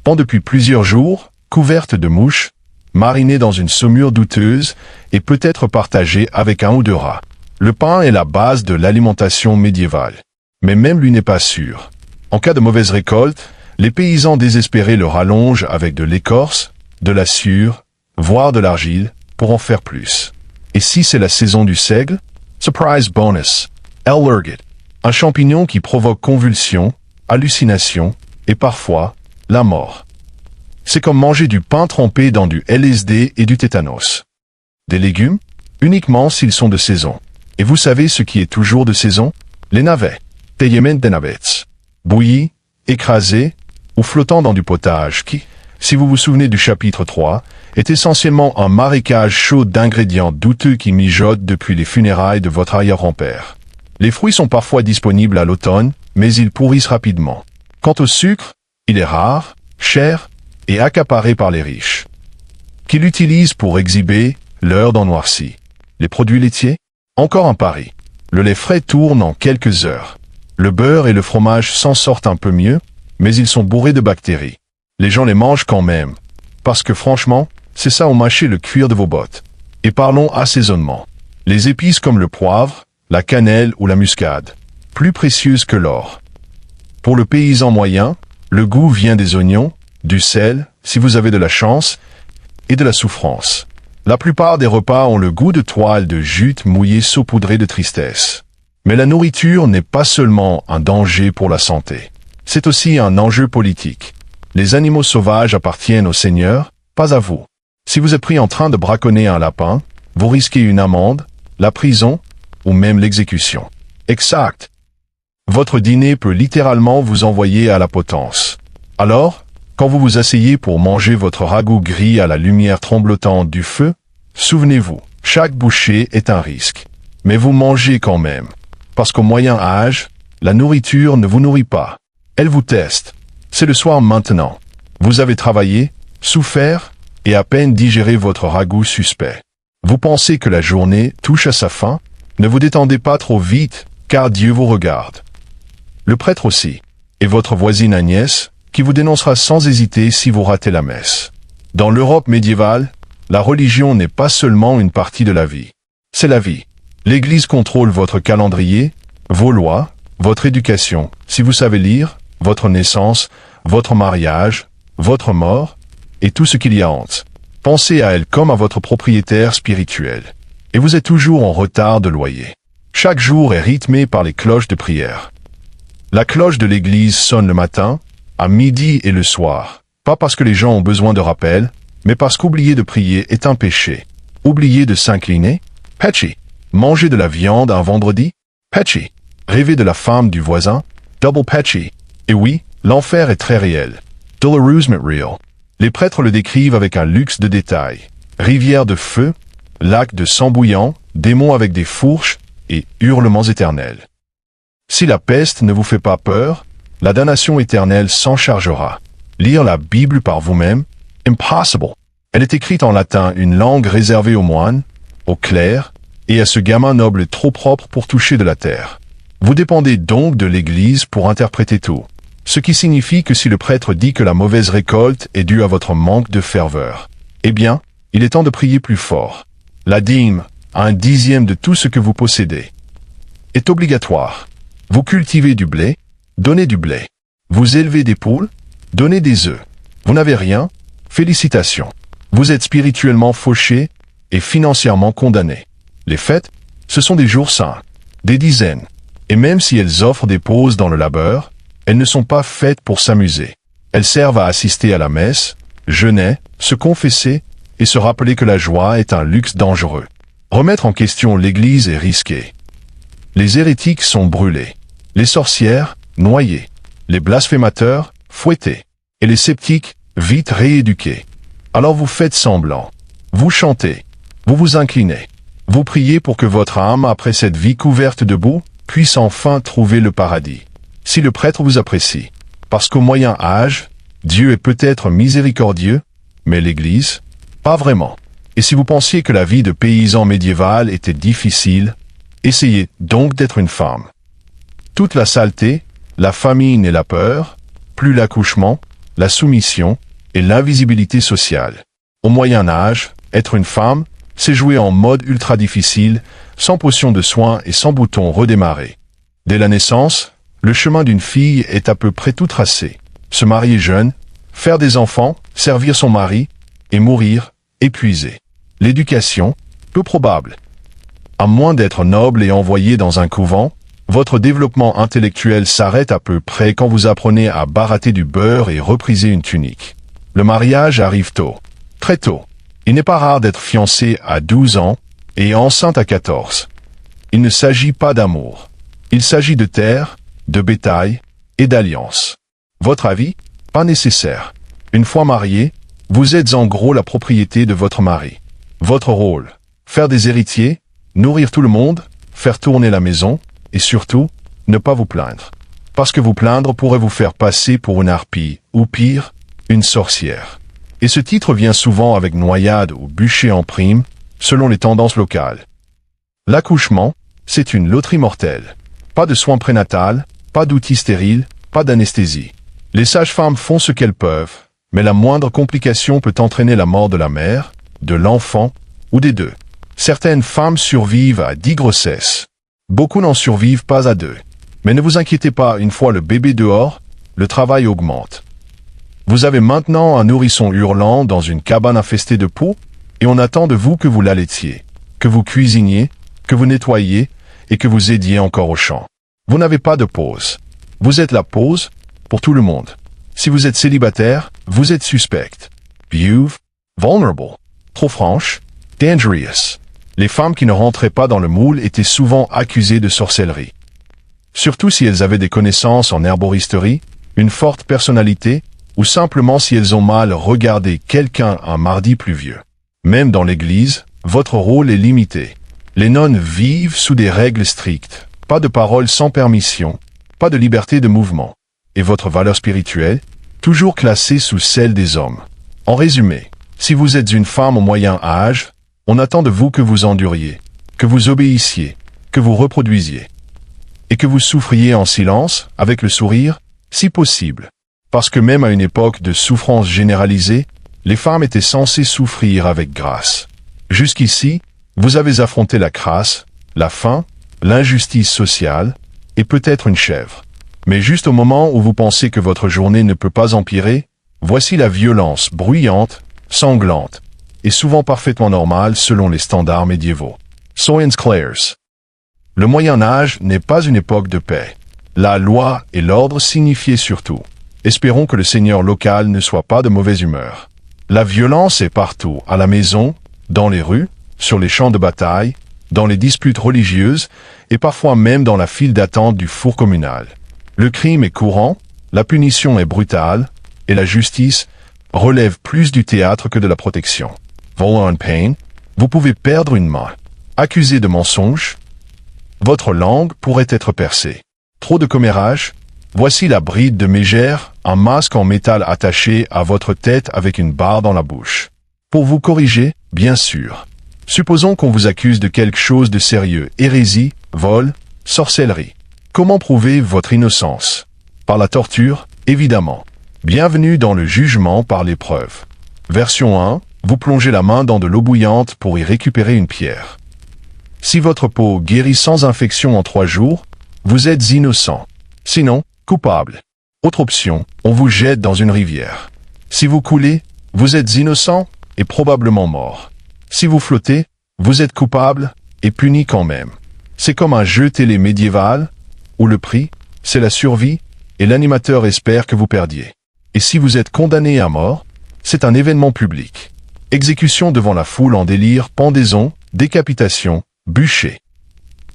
Pend depuis plusieurs jours, couverte de mouches, marinée dans une saumure douteuse et peut-être partagée avec 1 ou 2 rats. Le pain est la base de l'alimentation médiévale. Mais même lui n'est pas sûr. En cas de mauvaise récolte, les paysans désespérés le rallongent avec de l'écorce, de la sciure voire de l'argile, pour en faire plus. Et si c'est la saison du seigle? Surprise bonus. L-Lurgid. Un champignon qui provoque convulsions, hallucinations, et parfois, la mort. C'est comme manger du pain trempé dans du LSD et du tétanos. Des légumes? Uniquement s'ils sont de saison. Et vous savez ce qui est toujours de saison? Les navets. Teyemen des navets. Bouillis, écrasés, ou flottant dans du potage qui, si vous vous souvenez du chapitre 3, est essentiellement un marécage chaud d'ingrédients douteux qui mijotent depuis les funérailles de votre arrière-grand-père. Les fruits sont parfois disponibles à l'automne, mais ils pourrissent rapidement. Quant au sucre, il est rare, cher et accaparé par les riches, qui l'utilisent pour exhiber leur dents noircies. Les produits laitiers? Encore un pari. Le lait frais tourne en quelques heures. Le beurre et le fromage s'en sortent un peu mieux, mais ils sont bourrés de bactéries. Les gens les mangent quand même, parce que franchement, c'est ça au mâcher le cuir de vos bottes. Et parlons assaisonnement. Les épices comme le poivre, la cannelle ou la muscade, plus précieuses que l'or. Pour le paysan moyen, le goût vient des oignons, du sel, si vous avez de la chance, et de la souffrance. La plupart des repas ont le goût de toile de jute mouillée saupoudrée de tristesse. Mais la nourriture n'est pas seulement un danger pour la santé. C'est aussi un enjeu politique. Les animaux sauvages appartiennent au Seigneur, pas à vous. Si vous êtes pris en train de braconner un lapin, vous risquez une amende, la prison, ou même l'exécution. Exact. Votre dîner peut littéralement vous envoyer à la potence. Alors, quand vous vous asseyez pour manger votre ragoût gris à la lumière tremblotante du feu, souvenez-vous, chaque bouchée est un risque. Mais vous mangez quand même. Parce qu'au Moyen Âge, la nourriture ne vous nourrit pas. Elle vous teste. C'est le soir maintenant. Vous avez travaillé, souffert, et à peine digéré votre ragoût suspect. Vous pensez que la journée touche à sa fin? Ne vous détendez pas trop vite, car Dieu vous regarde. Le prêtre aussi. Et votre voisine Agnès, qui vous dénoncera sans hésiter si vous ratez la messe. Dans l'Europe médiévale, la religion n'est pas seulement une partie de la vie. C'est la vie. L'Église contrôle votre calendrier, vos lois, votre éducation, si vous savez lire, votre naissance, votre mariage, votre mort, et tout ce qu'il y a entre. Pensez à elle comme à votre propriétaire spirituel. Et vous êtes toujours en retard de loyer. Chaque jour est rythmé par les cloches de prière. La cloche de l'église sonne le matin, à midi et le soir. Pas parce que les gens ont besoin de rappel, mais parce qu'oublier de prier est un péché. Oublier de s'incliner? Patchy. Manger de la viande un vendredi? Patchy. Rêver de la femme du voisin? Double patchy. Et oui, l'enfer est très réel. Dolorousement real. Les prêtres le décrivent avec un luxe de détails. Rivière de feu, lac de sang bouillant, démons avec des fourches et hurlements éternels. Si la peste ne vous fait pas peur, la damnation éternelle s'en chargera. Lire la Bible par vous-même? Impossible. Elle est écrite en latin, une langue réservée aux moines, aux clercs et à ce gamin noble trop propre pour toucher de la terre. Vous dépendez donc de l'Église pour interpréter tout. Ce qui signifie que si le prêtre dit que la mauvaise récolte est due à votre manque de ferveur, eh bien, il est temps de prier plus fort. La dîme, à 1/10 de tout ce que vous possédez, est obligatoire. Vous cultivez du blé, donnez du blé. Vous élevez des poules, donnez des œufs. Vous n'avez rien? Félicitations. Vous êtes spirituellement fauché et financièrement condamné. Les fêtes, ce sont des jours saints, des dizaines. Et même si elles offrent des pauses dans le labeur, elles ne sont pas faites pour s'amuser. Elles servent à assister à la messe, jeûner, se confesser et se rappeler que la joie est un luxe dangereux. Remettre en question l'Église est risqué. Les hérétiques sont brûlés, les sorcières, noyées, les blasphémateurs, fouettés, et les sceptiques, vite rééduqués. Alors vous faites semblant, vous chantez, vous vous inclinez, vous priez pour que votre âme, après cette vie couverte de boue, puisse enfin trouver le paradis. Si le prêtre vous apprécie, parce qu'au Moyen Âge, Dieu est peut-être miséricordieux, mais l'Église, pas vraiment. Et si vous pensiez que la vie de paysan médiéval était difficile, essayez donc d'être une femme. Toute la saleté, la famine et la peur, plus l'accouchement, la soumission et l'invisibilité sociale. Au Moyen Âge, être une femme, c'est jouer en mode ultra difficile, sans potion de soin et sans bouton redémarrer. Dès la naissance, le chemin d'une fille est à peu près tout tracé. Se marier jeune, faire des enfants, servir son mari, et mourir, épuisé. L'éducation, peu probable. À moins d'être noble et envoyé dans un couvent, votre développement intellectuel s'arrête à peu près quand vous apprenez à barater du beurre et repriser une tunique. Le mariage arrive tôt, très tôt. Il n'est pas rare d'être fiancé à 12 ans et enceinte à 14. Il ne s'agit pas d'amour. Il s'agit de terre, de bétail et d'alliance. Votre avis? Pas nécessaire. Une fois marié, vous êtes en gros la propriété de votre mari. Votre rôle? Faire des héritiers, nourrir tout le monde, faire tourner la maison, et surtout, ne pas vous plaindre. Parce que vous plaindre pourrait vous faire passer pour une harpie, ou pire, une sorcière. Et ce titre vient souvent avec noyade ou bûcher en prime, selon les tendances locales. L'accouchement, c'est une loterie mortelle. Pas de soins prénatals, pas d'outils stériles, pas d'anesthésie. Les sages-femmes font ce qu'elles peuvent, mais la moindre complication peut entraîner la mort de la mère, de l'enfant, ou des deux. Certaines femmes survivent à 10 grossesses. Beaucoup n'en survivent pas à 2. Mais ne vous inquiétez pas, une fois le bébé dehors, le travail augmente. Vous avez maintenant un nourrisson hurlant dans une cabane infestée de poux, et on attend de vous que vous l'allaitiez, que vous cuisiniez, que vous nettoyiez, et que vous aidiez encore au champ. Vous n'avez pas de pause. Vous êtes la pause pour tout le monde. Si vous êtes célibataire, vous êtes suspect. Vieuve, vulnerable, trop franche, dangerous. Les femmes qui ne rentraient pas dans le moule étaient souvent accusées de sorcellerie. Surtout si elles avaient des connaissances en herboristerie, une forte personnalité, ou simplement si elles ont mal regardé quelqu'un un mardi pluvieux. Même dans l'église, votre rôle est limité. Les nonnes vivent sous des règles strictes, pas de paroles sans permission, pas de liberté de mouvement. Et votre valeur spirituelle, toujours classée sous celle des hommes. En résumé, si vous êtes une femme au moyen âge, on attend de vous que vous enduriez, que vous obéissiez, que vous reproduisiez. Et que vous souffriez en silence, avec le sourire, si possible. Parce que même à une époque de souffrance généralisée, les femmes étaient censées souffrir avec grâce. Jusqu'ici, vous avez affronté la crasse, la faim, l'injustice sociale, et peut-être une chèvre. Mais juste au moment où vous pensez que votre journée ne peut pas empirer, voici la violence bruyante, sanglante, et souvent parfaitement normale selon les standards médiévaux. Soyons clairs. Le Moyen-Âge n'est pas une époque de paix. La loi et l'ordre signifiaient surtout. Espérons que le seigneur local ne soit pas de mauvaise humeur. La violence est partout, à la maison, dans les rues, sur les champs de bataille, dans les disputes religieuses, et parfois même dans la file d'attente du four communal. Le crime est courant, la punition est brutale, et la justice relève plus du théâtre que de la protection. Volant en pain, vous pouvez perdre une main. Accusé de mensonge, votre langue pourrait être percée. Trop de commérage, voici la bride de mégère, un masque en métal attaché à votre tête avec une barre dans la bouche. Pour vous corriger, bien sûr. Supposons qu'on vous accuse de quelque chose de sérieux, hérésie, vol, sorcellerie. Comment prouver votre innocence? Par la torture, évidemment. Bienvenue dans le jugement par l'épreuve. Version 1, vous plongez la main dans de l'eau bouillante pour y récupérer une pierre. Si votre peau guérit sans infection en 3 jours, vous êtes innocent. Sinon, coupable. Autre option, on vous jette dans une rivière. Si vous coulez, vous êtes innocent et probablement mort. Si vous flottez, vous êtes coupable et puni quand même. C'est comme un jeu télé médiéval, où le prix, c'est la survie, et l'animateur espère que vous perdiez. Et si vous êtes condamné à mort, c'est un événement public. Exécution devant la foule en délire, pendaison, décapitation, bûcher.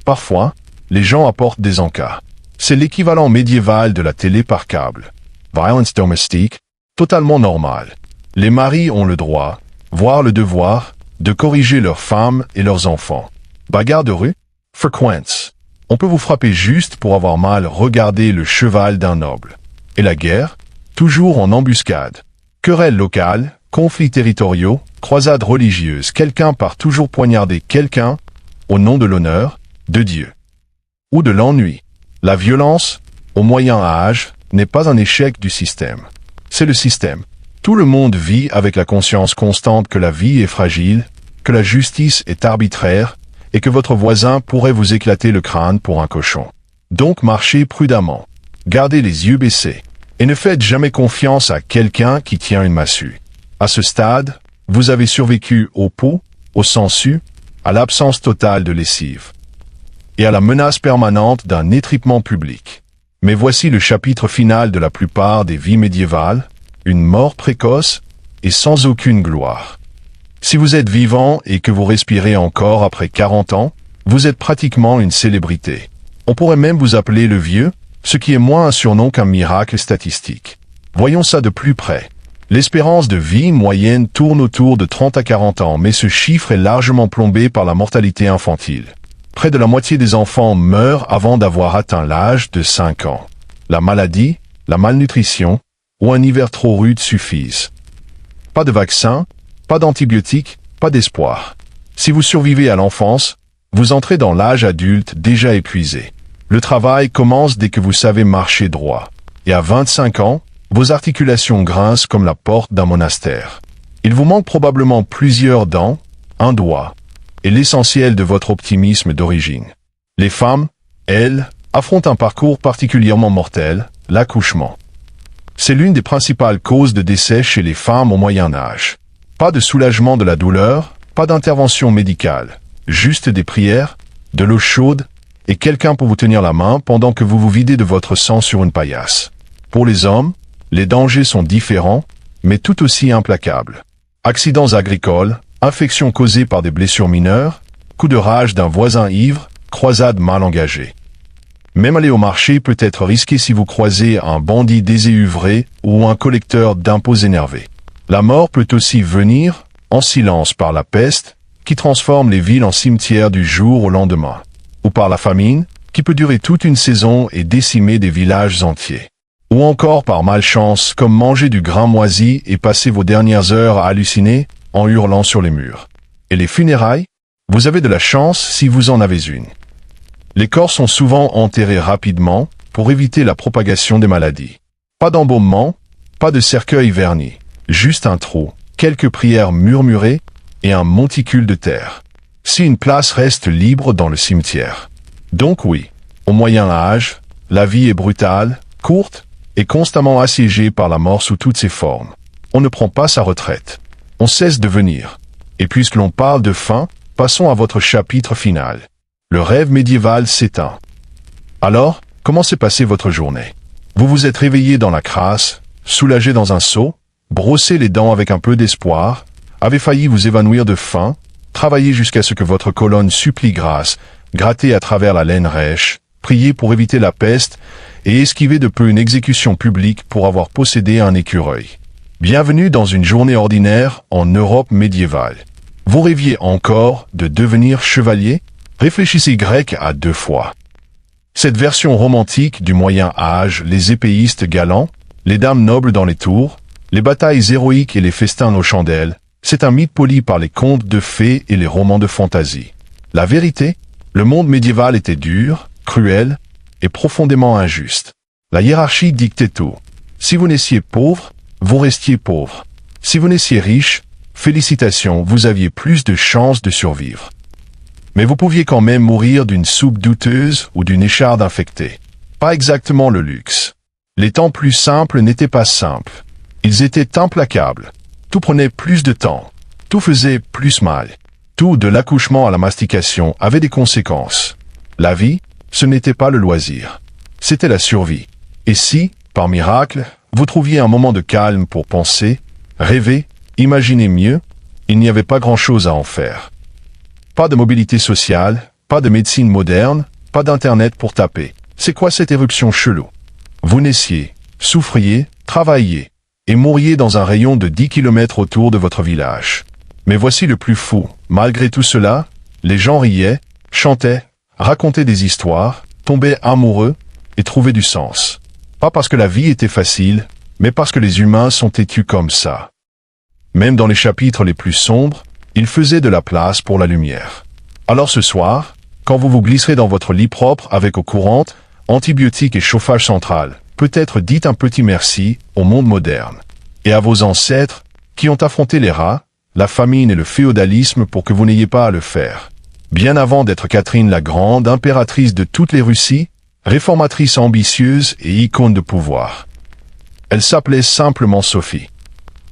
Parfois, les gens apportent des encas. C'est l'équivalent médiéval de la télé par câble. Violence domestique, totalement normal. Les maris ont le droit, voire le devoir, de corriger leurs femmes et leurs enfants. Bagarre de rue, frequence. On peut vous frapper juste pour avoir mal regardé le cheval d'un noble. Et la guerre, toujours en embuscade. Querelles locales, conflits territoriaux, croisades religieuses, quelqu'un part toujours poignarder quelqu'un, au nom de l'honneur, de Dieu. Ou de l'ennui. La violence, au moyen âge, n'est pas un échec du système. C'est le système. Tout le monde vit avec la conscience constante que la vie est fragile, que la justice est arbitraire, et que votre voisin pourrait vous éclater le crâne pour un cochon. Donc marchez prudemment. Gardez les yeux baissés. Et ne faites jamais confiance à quelqu'un qui tient une massue. À ce stade, vous avez survécu aux poux, aux sangsues, à l'absence totale de lessive et à la menace permanente d'un étripement public. Mais voici le chapitre final de la plupart des vies médiévales, une mort précoce et sans aucune gloire. Si vous êtes vivant et que vous respirez encore après 40 ans, vous êtes pratiquement une célébrité. On pourrait même vous appeler le vieux, ce qui est moins un surnom qu'un miracle statistique. Voyons ça de plus près. L'espérance de vie moyenne tourne autour de 30 à 40 ans, mais ce chiffre est largement plombé par la mortalité infantile. Près de la moitié des enfants meurent avant d'avoir atteint l'âge de 5 ans. La maladie, la malnutrition ou un hiver trop rude suffisent. Pas de vaccin, pas d'antibiotiques, pas d'espoir. Si vous survivez à l'enfance, vous entrez dans l'âge adulte déjà épuisé. Le travail commence dès que vous savez marcher droit. Et à 25 ans, vos articulations grincent comme la porte d'un monastère. Il vous manque probablement plusieurs dents, un doigt, et l'essentiel de votre optimisme d'origine. Les femmes, elles, affrontent un parcours particulièrement mortel, l'accouchement. C'est l'une des principales causes de décès chez les femmes au Moyen Âge. Pas de soulagement de la douleur, pas d'intervention médicale, juste des prières, de l'eau chaude et quelqu'un pour vous tenir la main pendant que vous vous videz de votre sang sur une paillasse. Pour les hommes, les dangers sont différents, mais tout aussi implacables. Accidents agricoles, infections causées par des blessures mineures, coup de rage d'un voisin ivre, croisade mal engagée. Même aller au marché peut être risqué si vous croisez un bandit déséuvré ou un collecteur d'impôts énervé. La mort peut aussi venir, en silence par la peste, qui transforme les villes en cimetières du jour au lendemain, ou par la famine, qui peut durer toute une saison et décimer des villages entiers. Ou encore par malchance, comme manger du grain moisi et passer vos dernières heures à halluciner en hurlant sur les murs. Et les funérailles? Vous avez de la chance si vous en avez une. Les corps sont souvent enterrés rapidement pour éviter la propagation des maladies. Pas d'embaumement, pas de cercueil verni, juste un trou, quelques prières murmurées et un monticule de terre. Si une place reste libre dans le cimetière. Donc oui, au Moyen Âge, la vie est brutale, courte et constamment assiégée par la mort sous toutes ses formes. On ne prend pas sa retraite. On cesse de venir. Et puisque l'on parle de fin, passons à votre chapitre final. Le rêve médiéval s'éteint. Alors, comment s'est passée votre journée? Vous vous êtes réveillé dans la crasse, soulagé dans un seau, brossé les dents avec un peu d'espoir, avez failli vous évanouir de faim, travaillé jusqu'à ce que votre colonne supplie grâce, gratté à travers la laine rêche, prié pour éviter la peste et esquivé de peu une exécution publique pour avoir possédé un écureuil. Bienvenue dans une journée ordinaire en Europe médiévale. Vous rêviez encore de devenir chevalier? Réfléchissez grec à 2 fois. Cette version romantique du Moyen Âge, les épéistes galants, les dames nobles dans les tours, les batailles héroïques et les festins aux chandelles, c'est un mythe poli par les contes de fées et les romans de fantaisie. La vérité, le monde médiéval était dur, cruel et profondément injuste. La hiérarchie dictait tout. Si vous naissiez pauvre, vous restiez pauvre. Si vous naissiez riche, félicitations, vous aviez plus de chances de survivre. Mais vous pouviez quand même mourir d'une soupe douteuse ou d'une écharde infectée. Pas exactement le luxe. Les temps plus simples n'étaient pas simples. Ils étaient implacables. Tout prenait plus de temps. Tout faisait plus mal. Tout, de l'accouchement à la mastication, avait des conséquences. La vie, ce n'était pas le loisir. C'était la survie. Et si, par miracle, vous trouviez un moment de calme pour penser, rêver, imaginer mieux, il n'y avait pas grand-chose à en faire. Pas de mobilité sociale, pas de médecine moderne, pas d'internet pour taper. C'est quoi cette éruption chelou? Vous naissiez, souffriez, travailliez, et mouriez dans un rayon de 10 km autour de votre village. Mais voici le plus fou. Malgré tout cela, les gens riaient, chantaient, racontaient des histoires, tombaient amoureux et trouvaient du sens. Pas parce que la vie était facile, mais parce que les humains sont têtus comme ça. Même dans les chapitres les plus sombres, il faisait de la place pour la lumière. Alors ce soir, quand vous vous glisserez dans votre lit propre avec eau courante, antibiotiques et chauffage central, peut-être dites un petit merci au monde moderne et à vos ancêtres qui ont affronté les rats, la famine et le féodalisme pour que vous n'ayez pas à le faire. Bien avant d'être Catherine la Grande, impératrice de toutes les Russies, réformatrice ambitieuse et icône de pouvoir. Elle s'appelait simplement Sophie.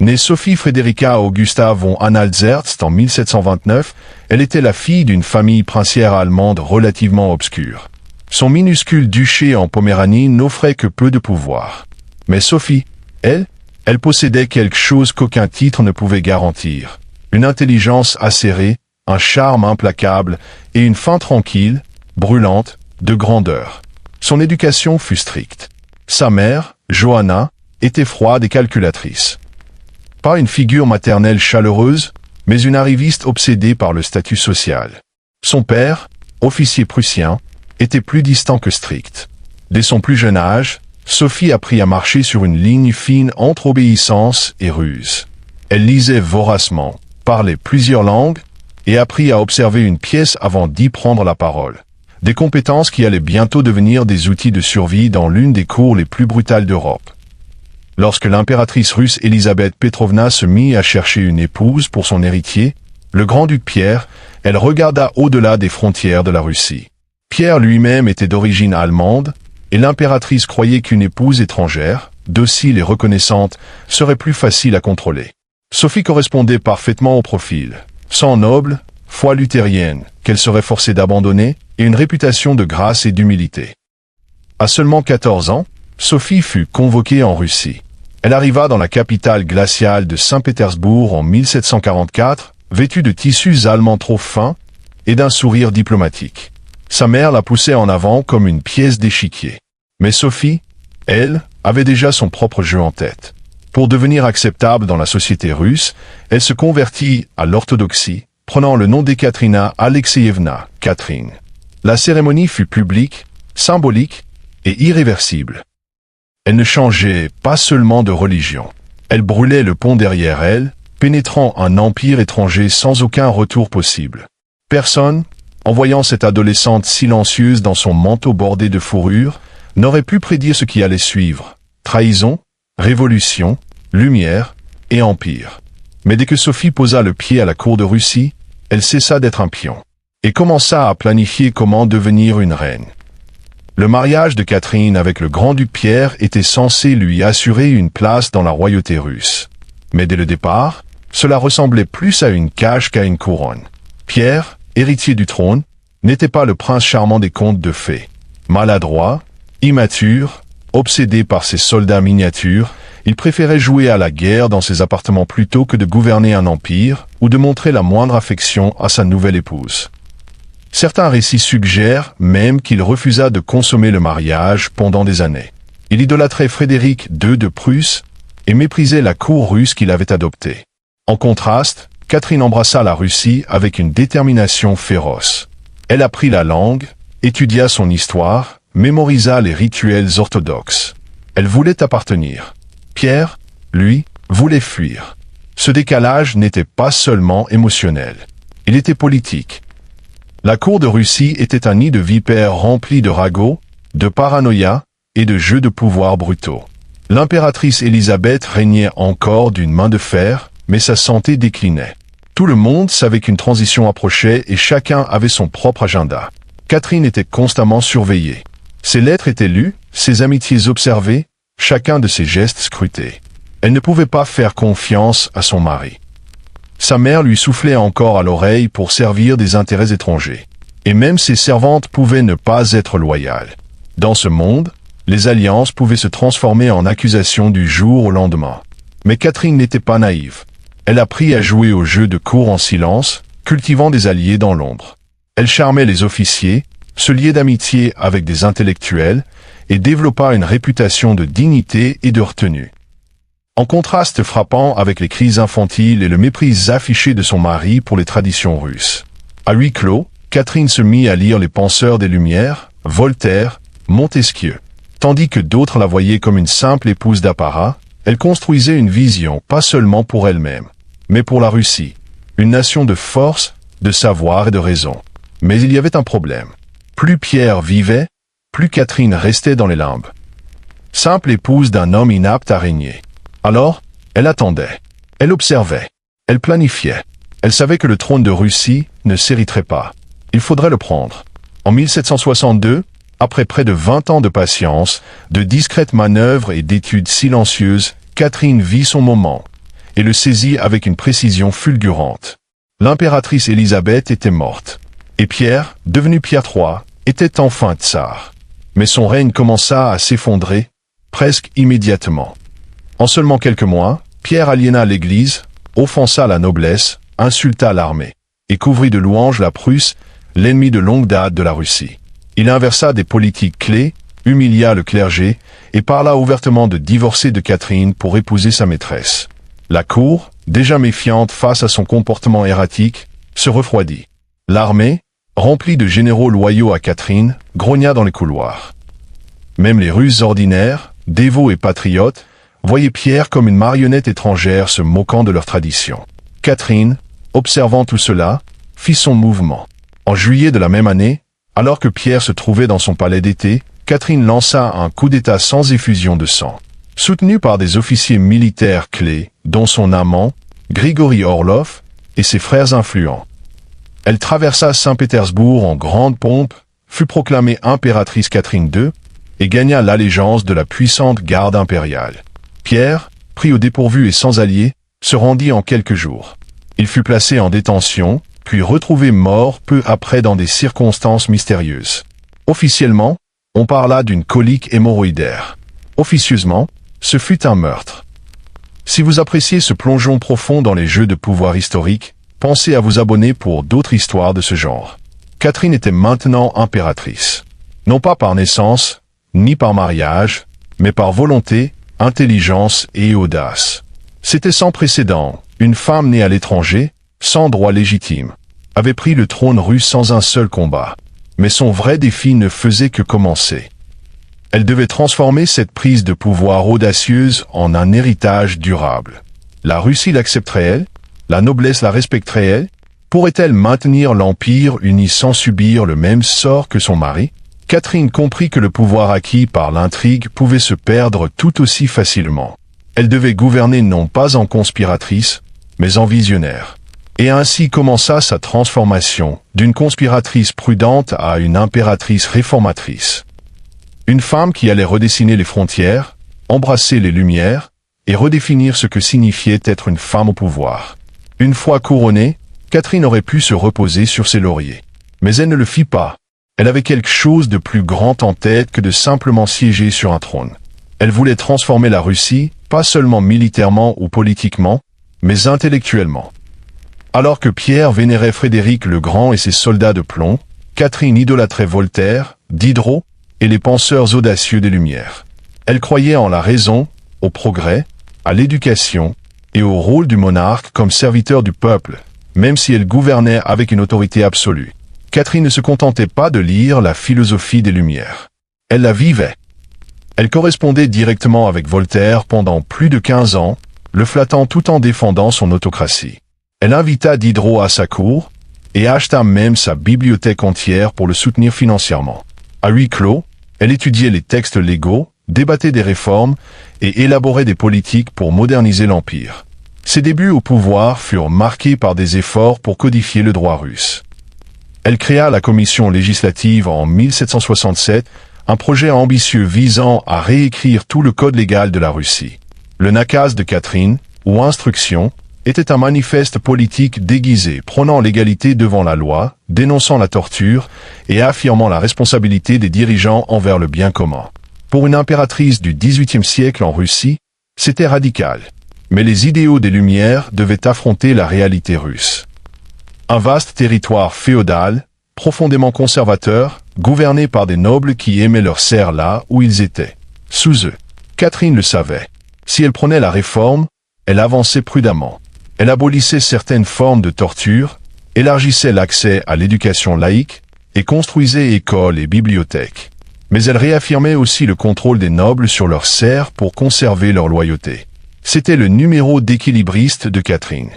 Née Sophie Frederica Augusta von Anhalt-Zerbst en 1729, elle était la fille d'une famille princière allemande relativement obscure. Son minuscule duché en Poméranie n'offrait que peu de pouvoir. Mais Sophie, elle possédait quelque chose qu'aucun titre ne pouvait garantir. Une intelligence acérée, un charme implacable et une faim tranquille, brûlante, de grandeur. Son éducation fut stricte. Sa mère, Johanna, était froide et calculatrice. Pas une figure maternelle chaleureuse, mais une arriviste obsédée par le statut social. Son père, officier prussien, était plus distant que strict. Dès son plus jeune âge, Sophie apprit à marcher sur une ligne fine entre obéissance et ruse. Elle lisait voracement, parlait plusieurs langues et apprit à observer une pièce avant d'y prendre la parole. Des compétences qui allaient bientôt devenir des outils de survie dans l'une des cours les plus brutales d'Europe. Lorsque l'impératrice russe Elisabeth Petrovna se mit à chercher une épouse pour son héritier, le grand-duc Pierre, elle regarda au-delà des frontières de la Russie. Pierre lui-même était d'origine allemande, et l'impératrice croyait qu'une épouse étrangère, docile et reconnaissante, serait plus facile à contrôler. Sophie correspondait parfaitement au profil. Sang noble, foi luthérienne, qu'elle serait forcée d'abandonner, et une réputation de grâce et d'humilité. À seulement 14 ans, Sophie fut convoquée en Russie. Elle arriva dans la capitale glaciale de Saint-Pétersbourg en 1744, vêtue de tissus allemands trop fins et d'un sourire diplomatique. Sa mère la poussait en avant comme une pièce d'échiquier. Mais Sophie, elle, avait déjà son propre jeu en tête. Pour devenir acceptable dans la société russe, elle se convertit à l'orthodoxie, prenant le nom d'Ekaterina Alexeyevna, Catherine. La cérémonie fut publique, symbolique et irréversible. Elle ne changeait pas seulement de religion. Elle brûlait le pont derrière elle, pénétrant un empire étranger sans aucun retour possible. Personne, en voyant cette adolescente silencieuse dans son manteau bordé de fourrure, n'aurait pu prédire ce qui allait suivre. Trahison, révolution, lumière et empire. Mais dès que Sophie posa le pied à la cour de Russie, elle cessa d'être un pion et commença à planifier comment devenir une reine. Le mariage de Catherine avec le grand-duc Pierre était censé lui assurer une place dans la royauté russe. Mais dès le départ, cela ressemblait plus à une cage qu'à une couronne. Pierre, héritier du trône, n'était pas le prince charmant des contes de fées. Maladroit, immature, obsédé par ses soldats miniatures, il préférait jouer à la guerre dans ses appartements plutôt que de gouverner un empire ou de montrer la moindre affection à sa nouvelle épouse. Certains récits suggèrent même qu'il refusa de consommer le mariage pendant des années. Il idolâtrait Frédéric II de Prusse et méprisait la cour russe qu'il avait adoptée. En contraste, Catherine embrassa la Russie avec une détermination féroce. Elle apprit la langue, étudia son histoire, mémorisa les rituels orthodoxes. Elle voulait appartenir. Pierre, lui, voulait fuir. Ce décalage n'était pas seulement émotionnel. Il était politique. La cour de Russie était un nid de vipères rempli de ragots, de paranoïa et de jeux de pouvoir brutaux. L'impératrice Élisabeth régnait encore d'une main de fer, mais sa santé déclinait. Tout le monde savait qu'une transition approchait et chacun avait son propre agenda. Catherine était constamment surveillée. Ses lettres étaient lues, ses amitiés observées, chacun de ses gestes scrutés. Elle ne pouvait pas faire confiance à son mari. Sa mère lui soufflait encore à l'oreille pour servir des intérêts étrangers. Et même ses servantes pouvaient ne pas être loyales. Dans ce monde, les alliances pouvaient se transformer en accusations du jour au lendemain. Mais Catherine n'était pas naïve. Elle apprit à jouer au jeu de cour en silence, cultivant des alliés dans l'ombre. Elle charmait les officiers, se liait d'amitié avec des intellectuels et développa une réputation de dignité et de retenue. En contraste frappant avec les crises infantiles et le mépris affiché de son mari pour les traditions russes. À huis clos, Catherine se mit à lire les penseurs des Lumières, Voltaire, Montesquieu. Tandis que d'autres la voyaient comme une simple épouse d'apparat, elle construisait une vision pas seulement pour elle-même, mais pour la Russie, une nation de force, de savoir et de raison. Mais il y avait un problème. Plus Pierre vivait, plus Catherine restait dans les limbes. Simple épouse d'un homme inapte à régner. Alors, elle attendait. Elle observait. Elle planifiait. Elle savait que le trône de Russie ne s'hériterait pas. Il faudrait le prendre. En 1762, après près de 20 ans de patience, de discrètes manœuvres et d'études silencieuses, Catherine vit son moment. et le saisit avec une précision fulgurante. L'impératrice Élisabeth était morte. Et Pierre, devenu Pierre III, était enfin tsar. Mais son règne commença à s'effondrer, presque immédiatement. En seulement quelques mois, Pierre aliéna l'Église, offensa la noblesse, insulta l'armée, et couvrit de louanges la Prusse, l'ennemi de longue date de la Russie. Il inversa des politiques clés, humilia le clergé, et parla ouvertement de divorcer de Catherine pour épouser sa maîtresse. La cour, déjà méfiante face à son comportement erratique, se refroidit. L'armée, remplie de généraux loyaux à Catherine, grogna dans les couloirs. Même les Russes ordinaires, dévots et patriotes, voyaient Pierre comme une marionnette étrangère se moquant de leur tradition. Catherine, observant tout cela, fit son mouvement. En juillet de la même année, alors que Pierre se trouvait dans son palais d'été, Catherine lança un coup d'État sans effusion de sang. Soutenue par des officiers militaires clés, dont son amant, Grigori Orlov, et ses frères influents. Elle traversa Saint-Pétersbourg en grande pompe, fut proclamée impératrice Catherine II, et gagna l'allégeance de la puissante garde impériale. Pierre, pris au dépourvu et sans alliés, se rendit en quelques jours. Il fut placé en détention, puis retrouvé mort peu après dans des circonstances mystérieuses. Officiellement, on parla d'une colique hémorroïdaire. Officieusement, ce fut un meurtre. Si vous appréciez ce plongeon profond dans les jeux de pouvoir historiques, pensez à vous abonner pour d'autres histoires de ce genre. Catherine était maintenant impératrice. Non pas par naissance, ni par mariage, mais par volonté, intelligence et audace. C'était sans précédent, une femme née à l'étranger, sans droit légitime, avait pris le trône russe sans un seul combat. Mais son vrai défi ne faisait que commencer. Elle devait transformer cette prise de pouvoir audacieuse en un héritage durable. La Russie l'accepterait-elle? La noblesse la respecterait-elle? Pourrait-elle maintenir l'Empire uni sans subir le même sort que son mari? Catherine comprit que le pouvoir acquis par l'intrigue pouvait se perdre tout aussi facilement. Elle devait gouverner non pas en conspiratrice, mais en visionnaire. Et ainsi commença sa transformation, d'une conspiratrice prudente à une impératrice réformatrice. Une femme qui allait redessiner les frontières, embrasser les Lumières, et redéfinir ce que signifiait être une femme au pouvoir. Une fois couronnée, Catherine aurait pu se reposer sur ses lauriers. Mais elle ne le fit pas. Elle avait quelque chose de plus grand en tête que de simplement siéger sur un trône. Elle voulait transformer la Russie, pas seulement militairement ou politiquement, mais intellectuellement. Alors que Pierre vénérait Frédéric le Grand et ses soldats de plomb, Catherine idolâtrait Voltaire, Diderot et les penseurs audacieux des Lumières. Elle croyait en la raison, au progrès, à l'éducation et au rôle du monarque comme serviteur du peuple, même si elle gouvernait avec une autorité absolue. Catherine ne se contentait pas de lire la philosophie des Lumières. Elle la vivait. Elle correspondait directement avec Voltaire pendant plus de 15 ans, le flattant tout en défendant son autocratie. Elle invita Diderot à sa cour, et acheta même sa bibliothèque entière pour le soutenir financièrement. À huis clos, elle étudiait les textes légaux, débattait des réformes, et élaborait des politiques pour moderniser l'Empire. Ses débuts au pouvoir furent marqués par des efforts pour codifier le droit russe. Elle créa la commission législative en 1767, un projet ambitieux visant à réécrire tout le code légal de la Russie. Le nakaz de Catherine, ou instruction, était un manifeste politique déguisé prônant l'égalité devant la loi, dénonçant la torture et affirmant la responsabilité des dirigeants envers le bien commun. Pour une impératrice du XVIIIe siècle en Russie, c'était radical. Mais les idéaux des Lumières devaient affronter la réalité russe. Un vaste territoire féodal, profondément conservateur, gouverné par des nobles qui aimaient leurs serfs là où ils étaient, sous eux. Catherine le savait. Si elle prenait la réforme, elle avançait prudemment. Elle abolissait certaines formes de torture, élargissait l'accès à l'éducation laïque et construisait écoles et bibliothèques. Mais elle réaffirmait aussi le contrôle des nobles sur leurs serfs pour conserver leur loyauté. C'était le numéro d'équilibriste de Catherine.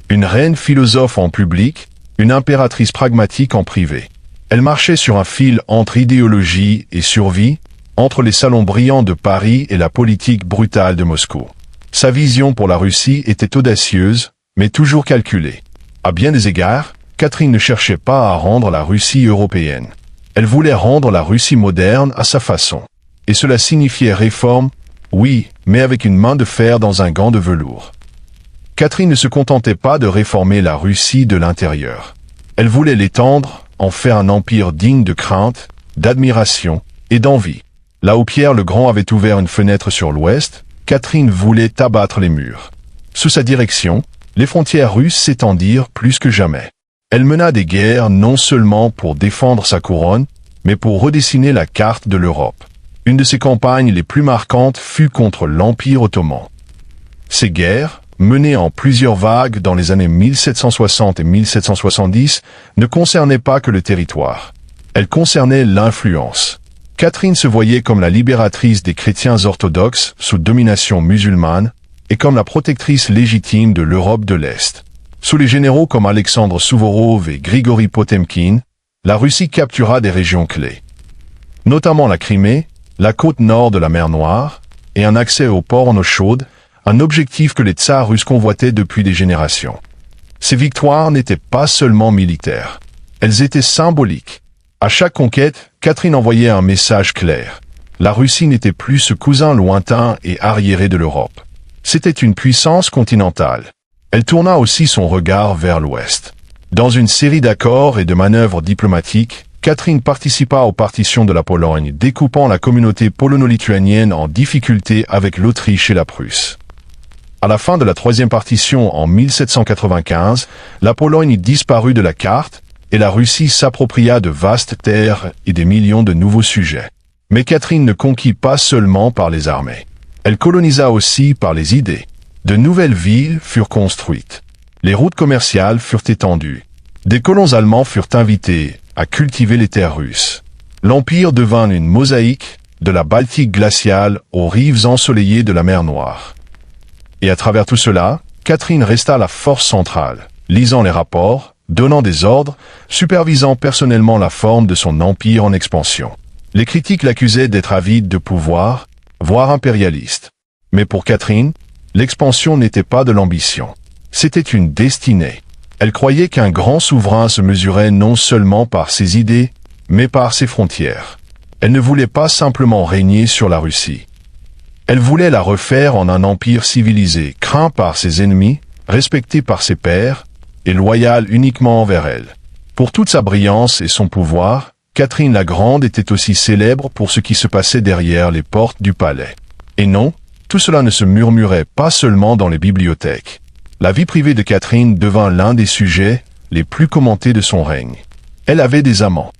Une reine philosophe en public, une impératrice pragmatique en privé. Elle marchait sur un fil entre idéologie et survie, entre les salons brillants de Paris et la politique brutale de Moscou. Sa vision pour la Russie était audacieuse, mais toujours calculée. À bien des égards, Catherine ne cherchait pas à rendre la Russie européenne. Elle voulait rendre la Russie moderne à sa façon. Et cela signifiait réforme, oui, mais avec une main de fer dans un gant de velours. Catherine ne se contentait pas de réformer la Russie de l'intérieur. Elle voulait l'étendre, en faire un empire digne de crainte, d'admiration et d'envie. Là où Pierre le Grand avait ouvert une fenêtre sur l'ouest, Catherine voulait abattre les murs. Sous sa direction, les frontières russes s'étendirent plus que jamais. Elle mena des guerres non seulement pour défendre sa couronne, mais pour redessiner la carte de l'Europe. Une de ses campagnes les plus marquantes fut contre l'Empire ottoman. Ces guerres, menées en plusieurs vagues dans les années 1760 et 1770, ne concernaient pas que le territoire. Elles concernaient l'influence. Catherine se voyait comme la libératrice des chrétiens orthodoxes sous domination musulmane et comme la protectrice légitime de l'Europe de l'Est. Sous les généraux comme Alexandre Souvorov et Grigori Potemkin, la Russie captura des régions clés, notamment la Crimée, la côte nord de la mer Noire et un accès au port en eau chaude, un objectif que les tsars russes convoitaient depuis des générations. Ces victoires n'étaient pas seulement militaires, elles étaient symboliques. À chaque conquête, Catherine envoyait un message clair. La Russie n'était plus ce cousin lointain et arriéré de l'Europe. C'était une puissance continentale. Elle tourna aussi son regard vers l'Ouest. Dans une série d'accords et de manœuvres diplomatiques, Catherine participa aux partitions de la Pologne, découpant la communauté polono-lituanienne en difficulté avec l'Autriche et la Prusse. À la fin de la troisième partition en 1795, la Pologne disparut de la carte et la Russie s'appropria de vastes terres et des millions de nouveaux sujets. Mais Catherine ne conquit pas seulement par les armées. Elle colonisa aussi par les idées. De nouvelles villes furent construites. Les routes commerciales furent étendues. Des colons allemands furent invités à cultiver les terres russes. L'Empire devint une mosaïque, de la Baltique glaciale aux rives ensoleillées de la mer Noire. Et à travers tout cela, Catherine resta la force centrale, lisant les rapports, donnant des ordres, supervisant personnellement la forme de son empire en expansion. Les critiques l'accusaient d'être avide de pouvoir, voire impérialiste. Mais pour Catherine, l'expansion n'était pas de l'ambition. C'était une destinée. Elle croyait qu'un grand souverain se mesurait non seulement par ses idées, mais par ses frontières. Elle ne voulait pas simplement régner sur la Russie. Elle voulait la refaire en un empire civilisé, craint par ses ennemis, respecté par ses pairs, et loyal uniquement envers elle. Pour toute sa brillance et son pouvoir, Catherine la Grande était aussi célèbre pour ce qui se passait derrière les portes du palais. Et non, tout cela ne se murmurait pas seulement dans les bibliothèques. La vie privée de Catherine devint l'un des sujets les plus commentés de son règne. Elle avait des amants.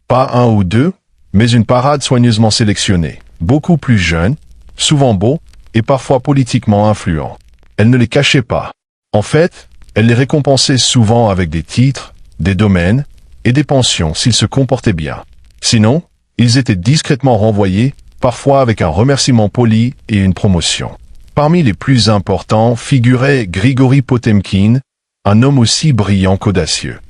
Pas un ou deux, mais une parade soigneusement sélectionnée, beaucoup plus jeunes, souvent beaux et parfois politiquement influents. Elle ne les cachait pas. En fait, elle les récompensait souvent avec des titres, des domaines et des pensions s'ils se comportaient bien. Sinon, ils étaient discrètement renvoyés, parfois avec un remerciement poli et une promotion. Parmi les plus importants figurait Grigori Potemkin, un homme aussi brillant qu'audacieux.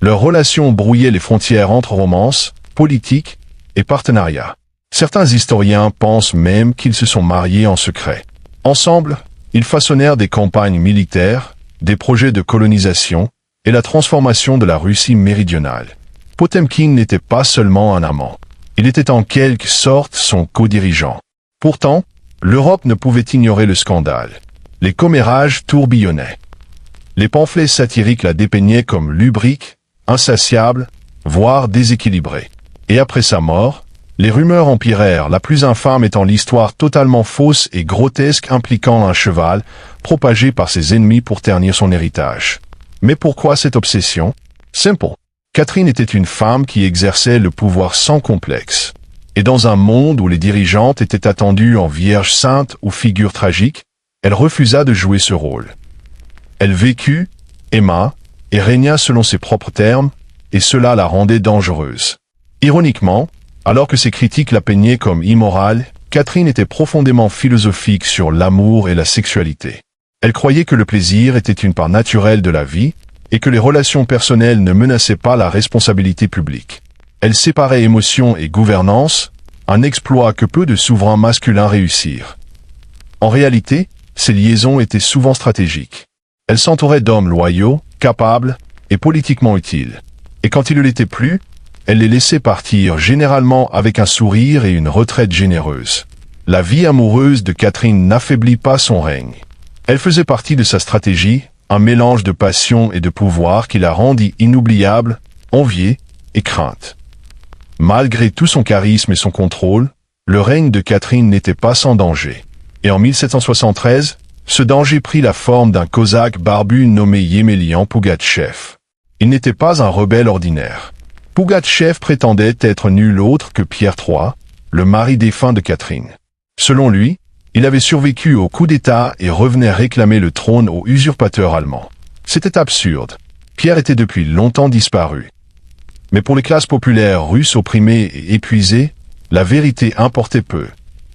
Leur relation brouillait les frontières entre romance, politique et partenariat. Certains historiens pensent même qu'ils se sont mariés en secret. Ensemble, ils façonnèrent des campagnes militaires, des projets de colonisation et la transformation de la Russie méridionale. Potemkin n'était pas seulement un amant. Il était en quelque sorte son co-dirigeant. Pourtant, l'Europe ne pouvait ignorer le scandale. Les commérages tourbillonnaient. Les pamphlets satiriques la dépeignaient comme lubrique, insatiable, voire déséquilibrée. Et après sa mort, les rumeurs empirèrent, la plus infâme étant l'histoire totalement fausse et grotesque impliquant un cheval, propagé par ses ennemis pour ternir son héritage. Mais pourquoi cette obsession? Simple. Catherine était une femme qui exerçait le pouvoir sans complexe. Et dans un monde où les dirigeantes étaient attendues en vierge sainte ou figure tragique, elle refusa de jouer ce rôle. Elle vécut, aima, et régna selon ses propres termes, et cela la rendait dangereuse. Ironiquement, alors que ses critiques la peignaient comme immorale, Catherine était profondément philosophique sur l'amour et la sexualité. Elle croyait que le plaisir était une part naturelle de la vie, et que les relations personnelles ne menaçaient pas la responsabilité publique. Elle séparait émotion et gouvernance, un exploit que peu de souverains masculins réussirent. En réalité, ces liaisons étaient souvent stratégiques. Elle s'entourait d'hommes loyaux, capables et politiquement utiles. Et quand il ne l'était plus, elle les laissait partir généralement avec un sourire et une retraite généreuse. La vie amoureuse de Catherine n'affaiblit pas son règne. Elle faisait partie de sa stratégie, un mélange de passion et de pouvoir qui la rendit inoubliable, enviée et crainte. Malgré tout son charisme et son contrôle, le règne de Catherine n'était pas sans danger. Et en 1773, ce danger prit la forme d'un cosaque barbu nommé Yemelyan Pougatchev. Il n'était pas un rebelle ordinaire. Pougatchev prétendait être nul autre que Pierre III, le mari défunt de Catherine. Selon lui, il avait survécu au coup d'État et revenait réclamer le trône aux usurpateurs allemands. C'était absurde. Pierre était depuis longtemps disparu. Mais pour les classes populaires russes opprimées et épuisées, la vérité importait peu.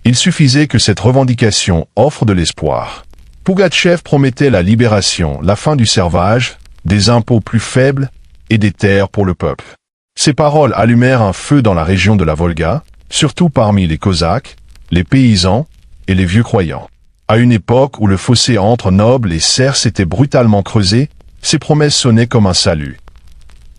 Il suffisait que cette revendication offre de l'espoir. Pougatchev promettait la libération, la fin du servage, des impôts plus faibles et des terres pour le peuple. Ces paroles allumèrent un feu dans la région de la Volga, surtout parmi les Cosaques, les paysans et les vieux croyants. À une époque où le fossé entre nobles et serfs s'était brutalement creusé, ces promesses sonnaient comme un salut.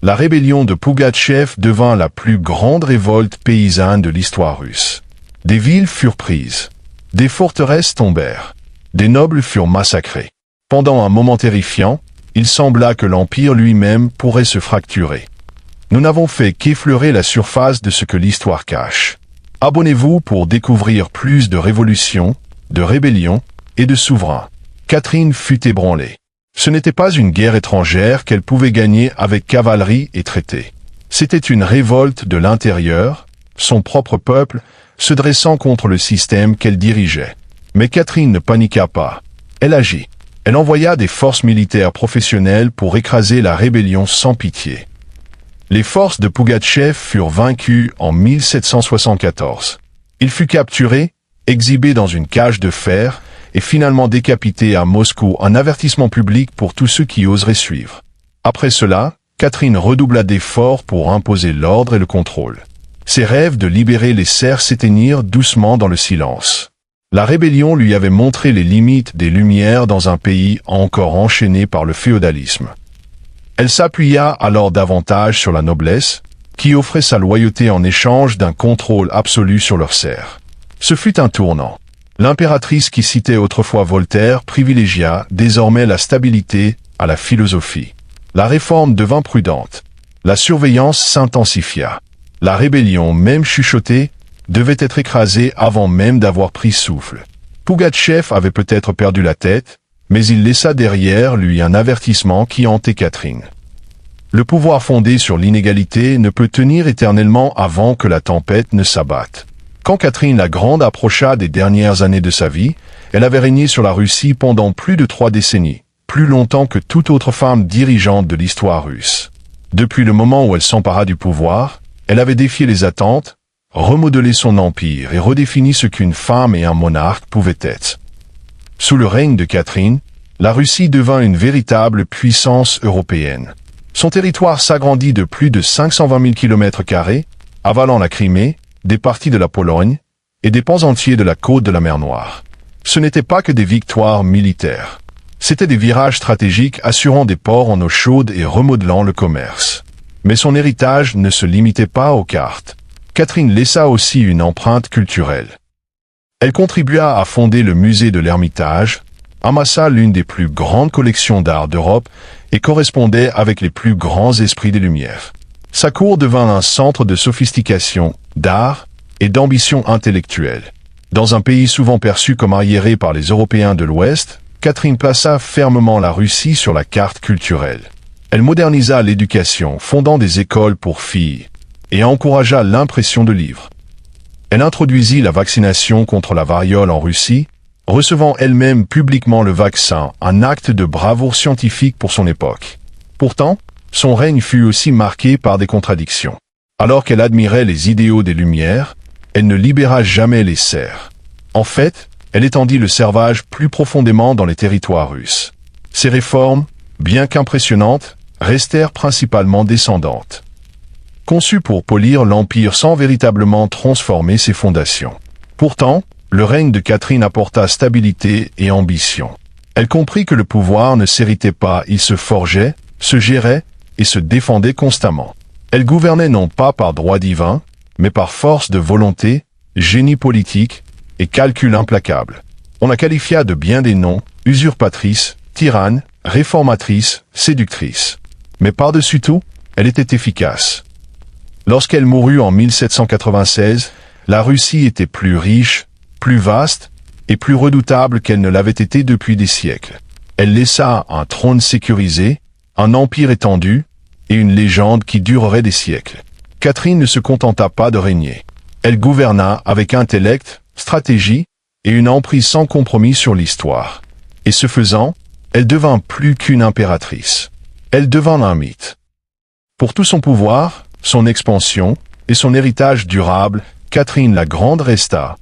La rébellion de Pougatchev devint la plus grande révolte paysanne de l'histoire russe. Des villes furent prises. Des forteresses tombèrent. Des nobles furent massacrés. Pendant un moment terrifiant, il sembla que l'Empire lui-même pourrait se fracturer. Nous n'avons fait qu'effleurer la surface de ce que l'histoire cache. Abonnez-vous pour découvrir plus de révolutions, de rébellions et de souverains. Catherine fut ébranlée. Ce n'était pas une guerre étrangère qu'elle pouvait gagner avec cavalerie et traité. C'était une révolte de l'intérieur, son propre peuple, se dressant contre le système qu'elle dirigeait. Mais Catherine ne paniqua pas. Elle agit. Elle envoya des forces militaires professionnelles pour écraser la rébellion sans pitié. Les forces de Pougatchev furent vaincues en 1774. Il fut capturé, exhibé dans une cage de fer, et finalement décapité à Moscou, un avertissement public pour tous ceux qui oseraient suivre. Après cela, Catherine redoubla d'efforts pour imposer l'ordre et le contrôle. Ses rêves de libérer les serfs s'éteignirent doucement dans le silence. La rébellion lui avait montré les limites des Lumières dans un pays encore enchaîné par le féodalisme. Elle s'appuya alors davantage sur la noblesse, qui offrait sa loyauté en échange d'un contrôle absolu sur leurs serfs. Ce fut un tournant. L'impératrice qui citait autrefois Voltaire privilégia désormais la stabilité à la philosophie. La réforme devint prudente. La surveillance s'intensifia. La rébellion, même chuchotée, devait être écrasée avant même d'avoir pris souffle. Pougatchev avait peut-être perdu la tête, mais il laissa derrière lui un avertissement qui hantait Catherine. Le pouvoir fondé sur l'inégalité ne peut tenir éternellement avant que la tempête ne s'abatte. Quand Catherine la Grande approcha des dernières années de sa vie, elle avait régné sur la Russie pendant plus de 3 décennies, plus longtemps que toute autre femme dirigeante de l'histoire russe. Depuis le moment où elle s'empara du pouvoir, elle avait défié les attentes, remodelé son empire et redéfini ce qu'une femme et un monarque pouvaient être. Sous le règne de Catherine, la Russie devint une véritable puissance européenne. Son territoire s'agrandit de plus de 520 000 km², avalant la Crimée, des parties de la Pologne et des pans entiers de la côte de la mer Noire. Ce n'étaient pas que des victoires militaires. C'étaient des virages stratégiques assurant des ports en eau chaude et remodelant le commerce. Mais son héritage ne se limitait pas aux cartes. Catherine laissa aussi une empreinte culturelle. Elle contribua à fonder le musée de l'Ermitage, amassa l'une des plus grandes collections d'art d'Europe et correspondait avec les plus grands esprits des Lumières. Sa cour devint un centre de sophistication, d'art et d'ambition intellectuelle. Dans un pays souvent perçu comme arriéré par les Européens de l'Ouest, Catherine plaça fermement la Russie sur la carte culturelle. Elle modernisa l'éducation, fondant des écoles pour filles, et encouragea l'impression de livres. Elle introduisit la vaccination contre la variole en Russie, recevant elle-même publiquement le vaccin, un acte de bravoure scientifique pour son époque. Pourtant, son règne fut aussi marqué par des contradictions. Alors qu'elle admirait les idéaux des Lumières, elle ne libéra jamais les serfs. En fait, elle étendit le servage plus profondément dans les territoires russes. Ces réformes, bien qu'impressionnantes, restèrent principalement descendantes. Conçues pour polir l'Empire sans véritablement transformer ses fondations. Pourtant, le règne de Catherine apporta stabilité et ambition. Elle comprit que le pouvoir ne s'héritait pas, il se forgeait, se gérait et se défendait constamment. Elle gouvernait non pas par droit divin, mais par force de volonté, génie politique et calcul implacable. On la qualifia de bien des noms, usurpatrice, tyranne, réformatrice, séductrice. Mais par-dessus tout, elle était efficace. Lorsqu'elle mourut en 1796, la Russie était plus riche, plus vaste et plus redoutable qu'elle ne l'avait été depuis des siècles. Elle laissa un trône sécurisé, un empire étendu et une légende qui durerait des siècles. Catherine ne se contenta pas de régner. Elle gouverna avec intellect, stratégie et une emprise sans compromis sur l'histoire. Et ce faisant, elle devint plus qu'une impératrice. Elle devint un mythe. Pour tout son pouvoir, son expansion et son héritage durable, Catherine la Grande resta,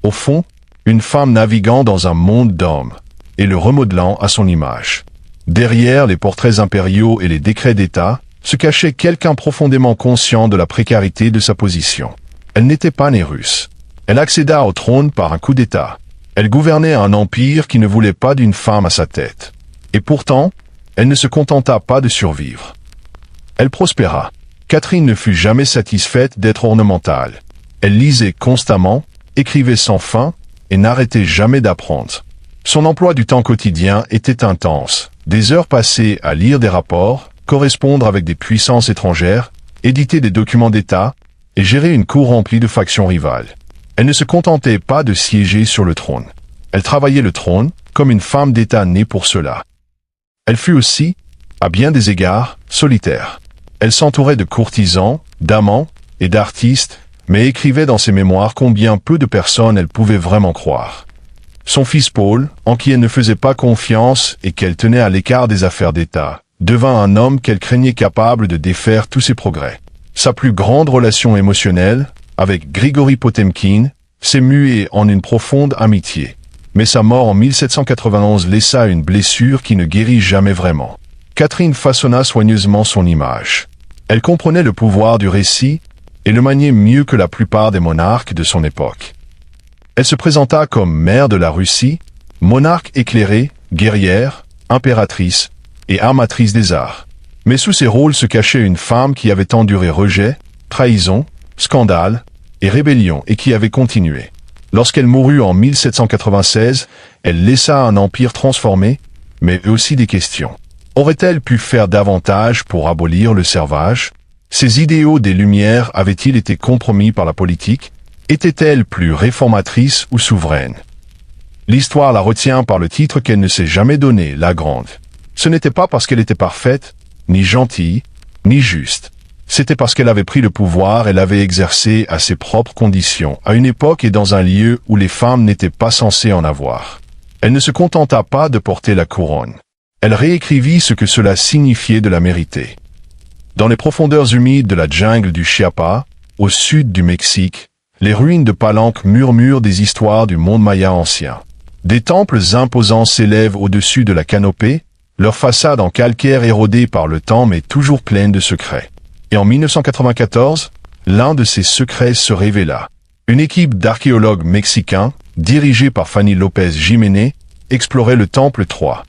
au fond, une femme naviguant dans un monde d'hommes et le remodelant à son image. Derrière les portraits impériaux et les décrets d'État, se cachait quelqu'un profondément conscient de la précarité de sa position. Elle n'était pas née russe. Elle accéda au trône par un coup d'État. Elle gouvernait un empire qui ne voulait pas d'une femme à sa tête. Et pourtant, elle ne se contenta pas de survivre. Elle prospéra. Catherine ne fut jamais satisfaite d'être ornementale. Elle lisait constamment, écrivait sans fin, et n'arrêtait jamais d'apprendre. Son emploi du temps quotidien était intense. Des heures passées à lire des rapports, correspondre avec des puissances étrangères, éditer des documents d'État, et gérer une cour remplie de factions rivales. Elle ne se contentait pas de siéger sur le trône. Elle travaillait le trône comme une femme d'État née pour cela. Elle fut aussi, à bien des égards, solitaire. Elle s'entourait de courtisans, d'amants et d'artistes, mais écrivait dans ses mémoires combien peu de personnes elle pouvait vraiment croire. Son fils Paul, en qui elle ne faisait pas confiance et qu'elle tenait à l'écart des affaires d'État, devint un homme qu'elle craignait capable de défaire tous ses progrès. Sa plus grande relation émotionnelle, avec Grigory Potemkin, s'est muée en une profonde amitié. Mais sa mort en 1791 laissa une blessure qui ne guérit jamais vraiment. Catherine façonna soigneusement son image. Elle comprenait le pouvoir du récit et le maniait mieux que la plupart des monarques de son époque. Elle se présenta comme mère de la Russie, monarque éclairée, guerrière, impératrice et armatrice des arts. Mais sous ces rôles se cachait une femme qui avait enduré rejet, trahison, scandale et rébellion et qui avait continué. Lorsqu'elle mourut en 1796, elle laissa un empire transformé, mais aussi des questions. Aurait-elle pu faire davantage pour abolir le servage? Ses idéaux des Lumières avaient-ils été compromis par la politique? Était-elle plus réformatrice ou souveraine? L'histoire la retient par le titre qu'elle ne s'est jamais donné, la Grande. Ce n'était pas parce qu'elle était parfaite, ni gentille, ni juste. C'était parce qu'elle avait pris le pouvoir et l'avait exercé à ses propres conditions, à une époque et dans un lieu où les femmes n'étaient pas censées en avoir. Elle ne se contenta pas de porter la couronne. Elle réécrivit ce que cela signifiait de la mériter. Dans les profondeurs humides de la jungle du Chiapas, au sud du Mexique, les ruines de Palenque murmurent des histoires du monde maya ancien. Des temples imposants s'élèvent au-dessus de la canopée, leur façade en calcaire érodée par le temps mais toujours pleine de secrets. Et en 1994, l'un de ces secrets se révéla. Une équipe d'archéologues mexicains, dirigée par Fanny Lopez Jiménez, explorait le temple 3.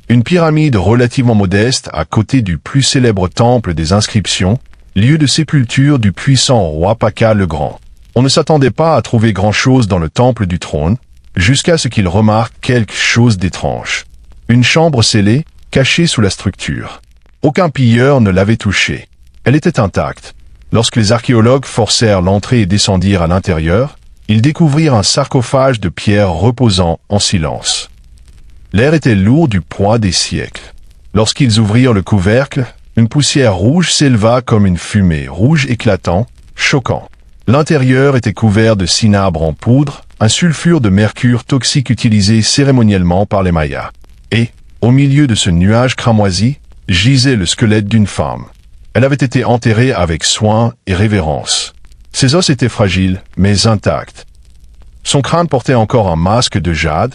Une pyramide relativement modeste à côté du plus célèbre temple des inscriptions, lieu de sépulture du puissant roi Paca le Grand. On ne s'attendait pas à trouver grand-chose dans le temple du trône, jusqu'à ce qu'il remarque quelque chose d'étrange. Une chambre scellée, cachée sous la structure. Aucun pilleur ne l'avait touchée. Elle était intacte. Lorsque les archéologues forcèrent l'entrée et descendirent à l'intérieur, ils découvrirent un sarcophage de pierre reposant en silence. L'air était lourd du poids des siècles. Lorsqu'ils ouvrirent le couvercle, une poussière rouge s'éleva comme une fumée, rouge éclatant, choquant. L'intérieur était couvert de cinabre en poudre, un sulfure de mercure toxique utilisé cérémoniellement par les Mayas. Et, au milieu de ce nuage cramoisi, gisait le squelette d'une femme. Elle avait été enterrée avec soin et révérence. Ses os étaient fragiles, mais intacts. Son crâne portait encore un masque de jade,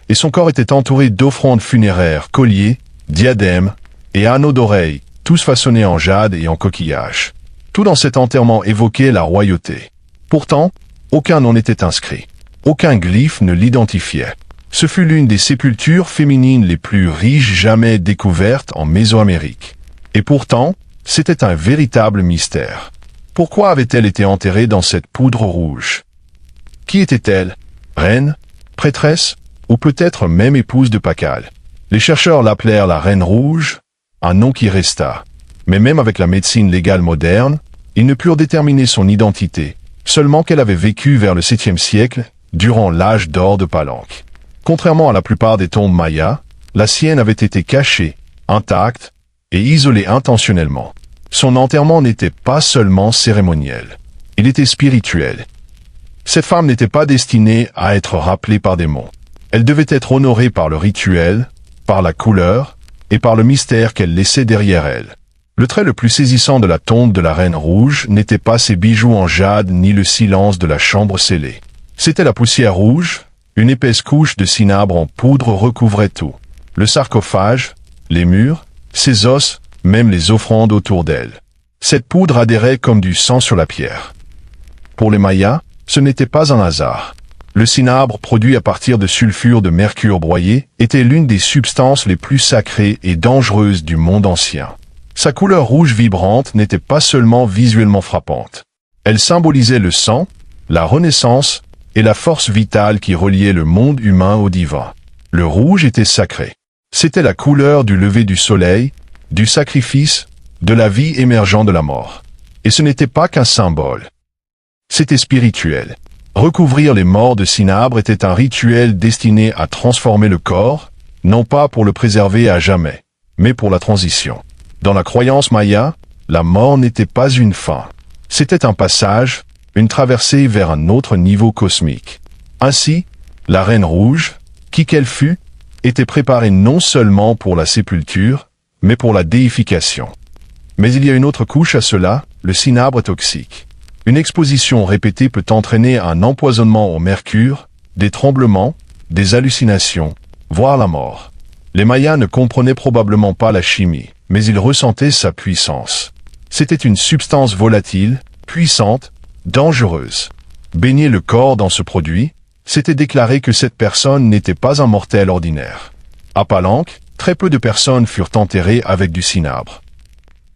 et son corps était entouré d'offrandes funéraires, colliers, diadèmes et anneaux d'oreilles, tous façonnés en jade et en coquillage. Tout dans cet enterrement évoquait la royauté. Pourtant, aucun n'en était inscrit. Aucun glyphe ne l'identifiait. Ce fut l'une des sépultures féminines les plus riches jamais découvertes en Mésoamérique. Et pourtant, c'était un véritable mystère. Pourquoi avait-elle été enterrée dans cette poudre rouge? Qui était-elle? Reine? Prêtresse? ou peut-être même épouse de Pakal. Les chercheurs l'appelèrent la Reine Rouge, un nom qui resta. Mais même avec la médecine légale moderne, ils ne purent déterminer son identité, seulement qu'elle avait vécu vers le 7e siècle, durant l'âge d'or de Palenque. Contrairement à la plupart des tombes mayas, la sienne avait été cachée, intacte et isolée intentionnellement. Son enterrement n'était pas seulement cérémoniel, il était spirituel. Cette femme n'était pas destinée à être rappelée par des mots. Elle devait être honorée par le rituel, par la couleur et par le mystère qu'elle laissait derrière elle. Le trait le plus saisissant de la tombe de la Reine Rouge n'était pas ses bijoux en jade ni le silence de la chambre scellée. C'était la poussière rouge, une épaisse couche de cinabre en poudre recouvrait tout. Le sarcophage, les murs, ses os, même les offrandes autour d'elle. Cette poudre adhérait comme du sang sur la pierre. Pour les Mayas, ce n'était pas un hasard. Le cinabre produit à partir de sulfure de mercure broyé était l'une des substances les plus sacrées et dangereuses du monde ancien. Sa couleur rouge vibrante n'était pas seulement visuellement frappante. Elle symbolisait le sang, la renaissance et la force vitale qui reliait le monde humain au divin. Le rouge était sacré. C'était la couleur du lever du soleil, du sacrifice, de la vie émergeant de la mort. Et ce n'était pas qu'un symbole. C'était spirituel. Recouvrir les morts de cinabre était un rituel destiné à transformer le corps, non pas pour le préserver à jamais, mais pour la transition. Dans la croyance maya, la mort n'était pas une fin. C'était un passage, une traversée vers un autre niveau cosmique. Ainsi, la Reine Rouge, qui qu'elle fût, était préparée non seulement pour la sépulture, mais pour la déification. Mais il y a une autre couche à cela, le cinabre toxique. Une exposition répétée peut entraîner un empoisonnement au mercure, des tremblements, des hallucinations, voire la mort. Les Mayas ne comprenaient probablement pas la chimie, mais ils ressentaient sa puissance. C'était une substance volatile, puissante, dangereuse. Baigner le corps dans ce produit, c'était déclarer que cette personne n'était pas un mortel ordinaire. À Palenque, très peu de personnes furent enterrées avec du cinabre.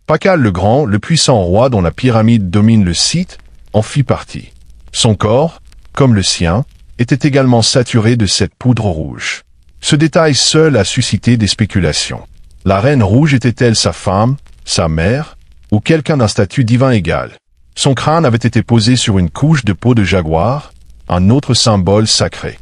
Pakal le Grand, le puissant roi dont la pyramide domine le site, en fit partie. Son corps, comme le sien, était également saturé de cette poudre rouge. Ce détail seul a suscité des spéculations. La Reine Rouge était-elle sa femme, sa mère, ou quelqu'un d'un statut divin égal? Son crâne avait été posé sur une couche de peau de jaguar, un autre symbole sacré.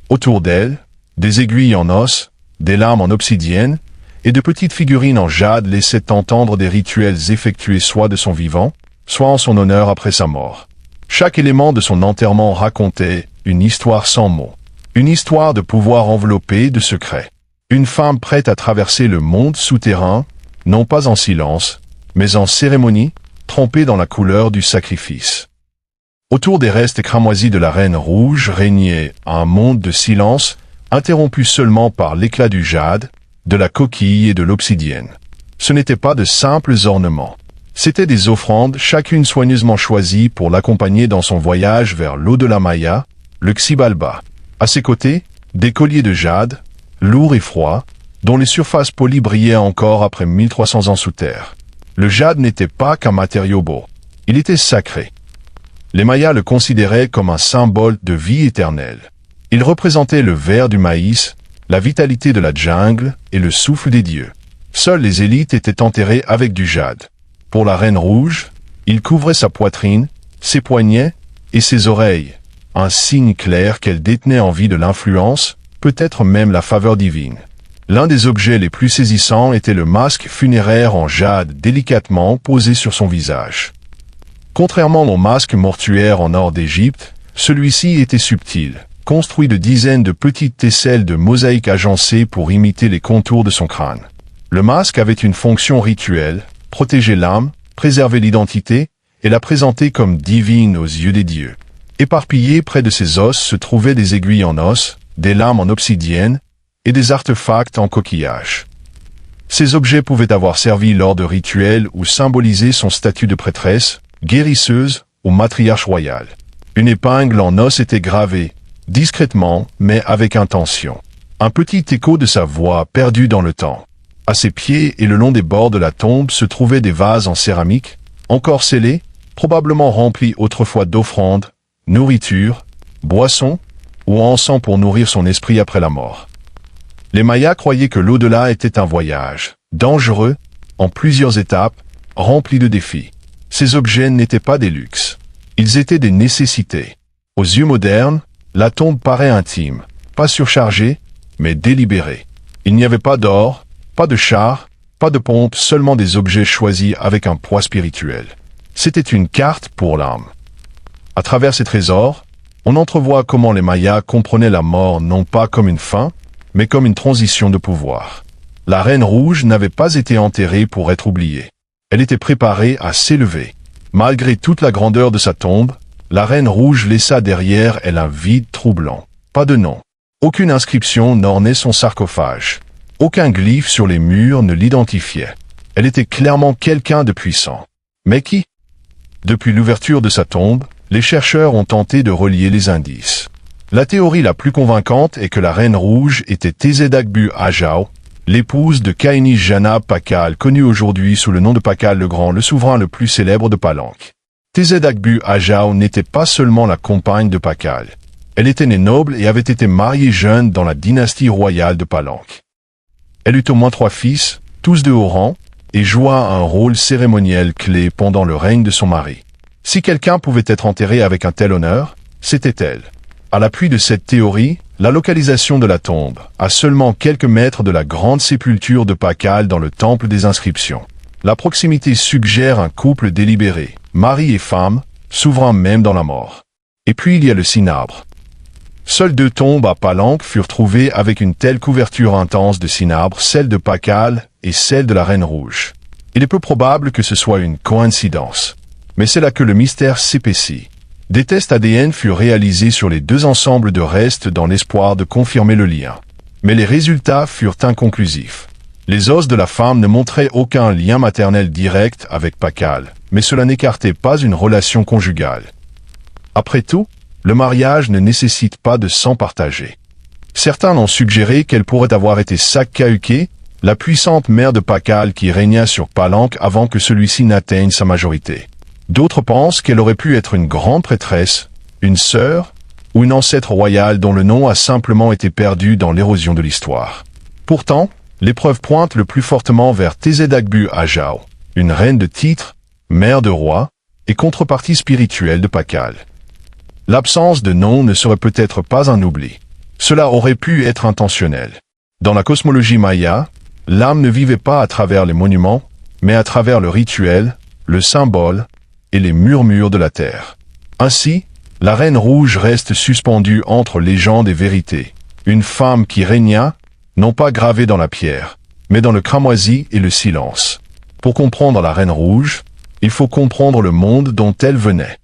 Autour d'elle, des aiguilles en os, des lames en obsidienne, et de petites figurines en jade laissaient entendre des rituels effectués soit de son vivant, soit en son honneur après sa mort. Chaque élément de son enterrement racontait une histoire sans mots, une histoire de pouvoir enveloppé de secrets. Une femme prête à traverser le monde souterrain, non pas en silence, mais en cérémonie, trempée dans la couleur du sacrifice. Autour des restes cramoisis de la Reine Rouge régnait un monde de silence, interrompu seulement par l'éclat du jade, de la coquille et de l'obsidienne. Ce n'étaient pas de simples ornements. C'étaient des offrandes, chacune soigneusement choisie pour l'accompagner dans son voyage vers l'au-delà maya, le Xibalba. À ses côtés, des colliers de jade, lourds et froids, dont les surfaces polies brillaient encore après 1300 ans sous terre. Le jade n'était pas qu'un matériau beau. Il était sacré. Les Mayas le considéraient comme un symbole de vie éternelle. Il représentait le vert du maïs, la vitalité de la jungle et le souffle des dieux. Seules les élites étaient enterrées avec du jade. Pour la Reine Rouge, il couvrait sa poitrine, ses poignets et ses oreilles, un signe clair qu'elle détenait en vie de l'influence, peut-être même la faveur divine. L'un des objets les plus saisissants était le masque funéraire en jade délicatement posé sur son visage. Contrairement au masque mortuaire en or d'Égypte, celui-ci était subtil, construit de dizaines de petites tesselles de mosaïques agencées pour imiter les contours de son crâne. Le masque avait une fonction rituelle, protéger l'âme, préserver l'identité et la présenter comme divine aux yeux des dieux. Éparpillés près de ses os se trouvaient des aiguilles en os, des lames en obsidienne et des artefacts en coquillage. Ces objets pouvaient avoir servi lors de rituels ou symboliser son statut de prêtresse, guérisseuse ou matriarche royale. Une épingle en os était gravée, discrètement, mais avec intention. Un petit écho de sa voix perdu dans le temps. À ses pieds et le long des bords de la tombe se trouvaient des vases en céramique, encore scellés, probablement remplis autrefois d'offrandes, nourriture, boissons, ou en sang pour nourrir son esprit après la mort. Les Mayas croyaient que l'au-delà était un voyage, dangereux, en plusieurs étapes, rempli de défis. Ces objets n'étaient pas des luxes. Ils étaient des nécessités. Aux yeux modernes, la tombe paraît intime, pas surchargée, mais délibérée. Il n'y avait pas d'or, pas de chars, pas de pompe, seulement des objets choisis avec un poids spirituel. C'était une carte pour l'âme. À travers ces trésors, on entrevoit comment les Mayas comprenaient la mort non pas comme une fin, mais comme une transition de pouvoir. La Reine Rouge n'avait pas été enterrée pour être oubliée. Elle était préparée à s'élever. Malgré toute la grandeur de sa tombe, la Reine Rouge laissa derrière elle un vide troublant. Pas de nom. Aucune inscription n'ornait son sarcophage. Aucun glyphe sur les murs ne l'identifiait. Elle était clairement quelqu'un de puissant. Mais qui? Depuis l'ouverture de sa tombe, les chercheurs ont tenté de relier les indices. La théorie la plus convaincante est que la Reine Rouge était Tezedakbu Ajao, l'épouse de Kaini Jana Pakal, connue aujourd'hui sous le nom de Pakal le Grand, le souverain le plus célèbre de Palenque. Tezedakbu Ajao n'était pas seulement la compagne de Pakal. Elle était née noble et avait été mariée jeune dans la dynastie royale de Palenque. Elle eut au moins 3 fils, tous de haut rang, et joua un rôle cérémoniel clé pendant le règne de son mari. Si quelqu'un pouvait être enterré avec un tel honneur, c'était elle. À l'appui de cette théorie, la localisation de la tombe, à seulement quelques mètres de la grande sépulture de Pakal dans le temple des inscriptions. La proximité suggère un couple délibéré, mari et femme, souverain même dans la mort. Et puis il y a le cinabre. Seules 2 tombes à Palenque furent trouvées avec une telle couverture intense de cinabre, celle de Pakal et celle de la Reine Rouge. Il est peu probable que ce soit une coïncidence. Mais c'est là que le mystère s'épaissit. Des tests ADN furent réalisés sur les 2 ensembles de restes dans l'espoir de confirmer le lien. Mais les résultats furent inconclusifs. Les os de la femme ne montraient aucun lien maternel direct avec Pakal, mais cela n'écartait pas une relation conjugale. Après tout, le mariage ne nécessite pas de sang partagé. Certains ont suggéré qu'elle pourrait avoir été Sakkauke, la puissante mère de Pakal qui régna sur Palenque avant que celui-ci n'atteigne sa majorité. D'autres pensent qu'elle aurait pu être une grande prêtresse, une sœur, ou une ancêtre royale dont le nom a simplement été perdu dans l'érosion de l'histoire. Pourtant, l'épreuve pointe le plus fortement vers Tezedakbu Ajao, une reine de titre, mère de roi, et contrepartie spirituelle de Pakal. L'absence de nom ne serait peut-être pas un oubli. Cela aurait pu être intentionnel. Dans la cosmologie maya, l'âme ne vivait pas à travers les monuments, mais à travers le rituel, le symbole, et les murmures de la terre. Ainsi, la Reine Rouge reste suspendue entre légende et vérité. Une femme qui régna, non pas gravée dans la pierre, mais dans le cramoisi et le silence. Pour comprendre la Reine Rouge, il faut comprendre le monde dont elle venait.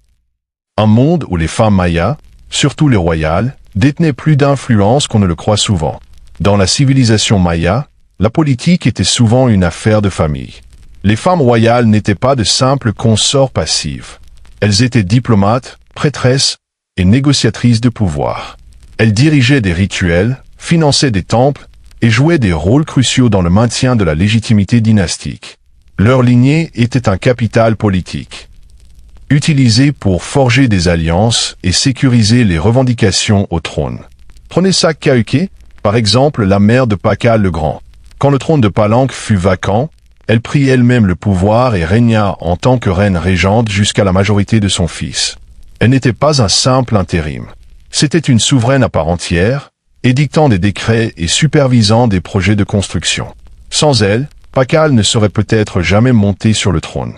Un monde où les femmes mayas, surtout les royales, détenaient plus d'influence qu'on ne le croit souvent. Dans la civilisation maya, la politique était souvent une affaire de famille. Les femmes royales n'étaient pas de simples consorts passives. Elles étaient diplomates, prêtresses et négociatrices de pouvoir. Elles dirigeaient des rituels, finançaient des temples et jouaient des rôles cruciaux dans le maintien de la légitimité dynastique. Leur lignée était un capital politique, utilisé pour forger des alliances et sécuriser les revendications au trône. Prenez Sakkauke, par exemple la mère de Pakal le Grand. Quand le trône de Palenque fut vacant, elle prit elle-même le pouvoir et régna en tant que reine régente jusqu'à la majorité de son fils. Elle n'était pas un simple intérim. C'était une souveraine à part entière, édictant des décrets et supervisant des projets de construction. Sans elle, Pakal ne serait peut-être jamais monté sur le trône.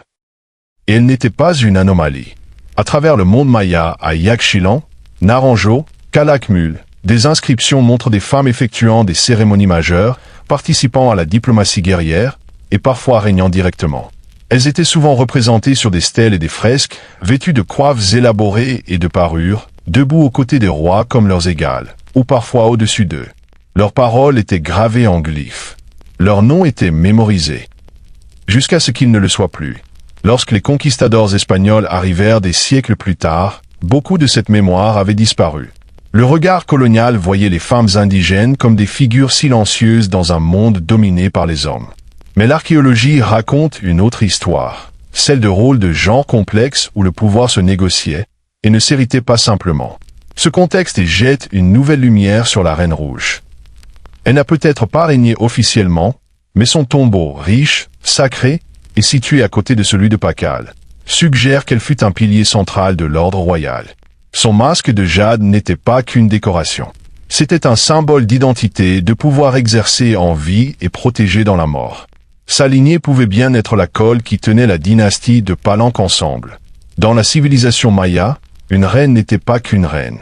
Et elle n'était pas une anomalie. À travers le monde maya à Yaxchilan, Naranjo, Calakmul, des inscriptions montrent des femmes effectuant des cérémonies majeures, participant à la diplomatie guerrière, et parfois régnant directement. Elles étaient souvent représentées sur des stèles et des fresques, vêtues de coiffes élaborées et de parures, debout aux côtés des rois comme leurs égales, ou parfois au-dessus d'eux. Leurs paroles étaient gravées en glyphes. Leurs noms étaient mémorisés. Jusqu'à ce qu'ils ne le soient plus. Lorsque les conquistadors espagnols arrivèrent des siècles plus tard, beaucoup de cette mémoire avait disparu. Le regard colonial voyait les femmes indigènes comme des figures silencieuses dans un monde dominé par les hommes. Mais l'archéologie raconte une autre histoire, celle de rôles de genre complexes où le pouvoir se négociait et ne s'héritait pas simplement. Ce contexte jette une nouvelle lumière sur la Reine Rouge. Elle n'a peut-être pas régné officiellement, mais son tombeau, riche, sacré, et situé à côté de celui de Pakal, suggère qu'elle fut un pilier central de l'ordre royal. Son masque de jade n'était pas qu'une décoration. C'était un symbole d'identité, de pouvoir exercé en vie et protégé dans la mort. Sa lignée pouvait bien être la colle qui tenait la dynastie de Palenque ensemble. Dans la civilisation maya, une reine n'était pas qu'une reine.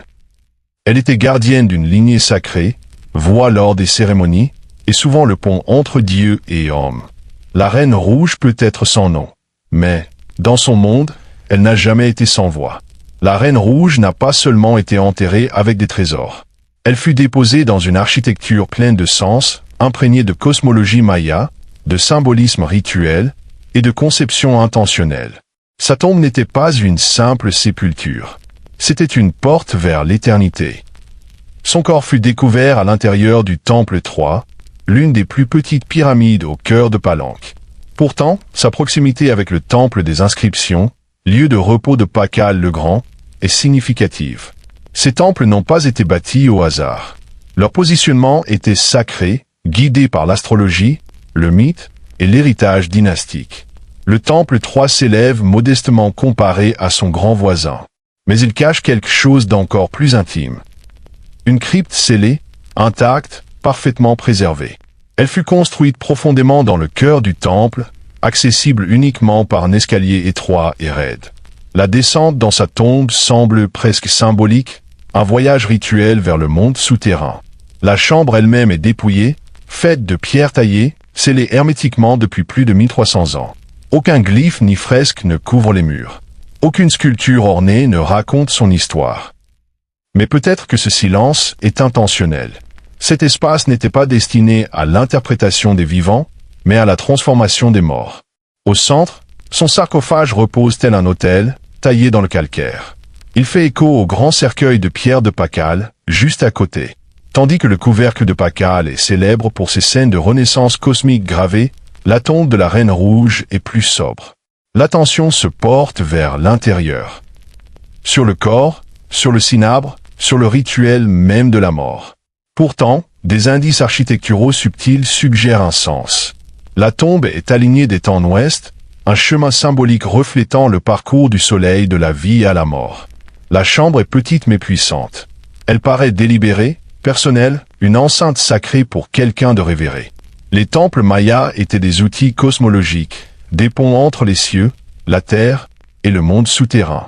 Elle était gardienne d'une lignée sacrée, voix lors des cérémonies, et souvent le pont entre Dieu et homme. La Reine Rouge peut être sans nom, mais, dans son monde, elle n'a jamais été sans voix. La Reine Rouge n'a pas seulement été enterrée avec des trésors. Elle fut déposée dans une architecture pleine de sens, imprégnée de cosmologie maya, de symbolisme rituel et de conception intentionnelle. Sa tombe n'était pas une simple sépulture. C'était une porte vers l'éternité. Son corps fut découvert à l'intérieur du Temple 3, l'une des plus petites pyramides au cœur de Palenque. Pourtant, sa proximité avec le Temple des Inscriptions, lieu de repos de Pakal le Grand, est significative. Ces temples n'ont pas été bâtis au hasard. Leur positionnement était sacré, guidé par l'astrologie, le mythe et l'héritage dynastique. Le Temple 3 s'élève modestement comparé à son grand voisin. Mais il cache quelque chose d'encore plus intime. Une crypte scellée, intacte, parfaitement préservée. Elle fut construite profondément dans le cœur du temple, accessible uniquement par un escalier étroit et raide. La descente dans sa tombe semble presque symbolique, un voyage rituel vers le monde souterrain. La chambre elle-même est dépouillée, faite de pierres taillées, scellée hermétiquement depuis plus de 1300 ans. Aucun glyphe ni fresque ne couvre les murs. Aucune sculpture ornée ne raconte son histoire. Mais peut-être que ce silence est intentionnel. Cet espace n'était pas destiné à l'interprétation des vivants, mais à la transformation des morts. Au centre, son sarcophage repose tel un autel, taillé dans le calcaire. Il fait écho au grand cercueil de pierre de Pakal, juste à côté. Tandis que le couvercle de Pakal est célèbre pour ses scènes de renaissance cosmique gravées, la tombe de la Reine Rouge est plus sobre. L'attention se porte vers l'intérieur. Sur le corps, sur le cinabre, sur le rituel même de la mort. Pourtant, des indices architecturaux subtils suggèrent un sens. La tombe est alignée des temps ouest, un chemin symbolique reflétant le parcours du soleil de la vie à la mort. La chambre est petite mais puissante. Elle paraît délibérée, personnelle, une enceinte sacrée pour quelqu'un de révéré. Les temples mayas étaient des outils cosmologiques, des ponts entre les cieux, la terre et le monde souterrain.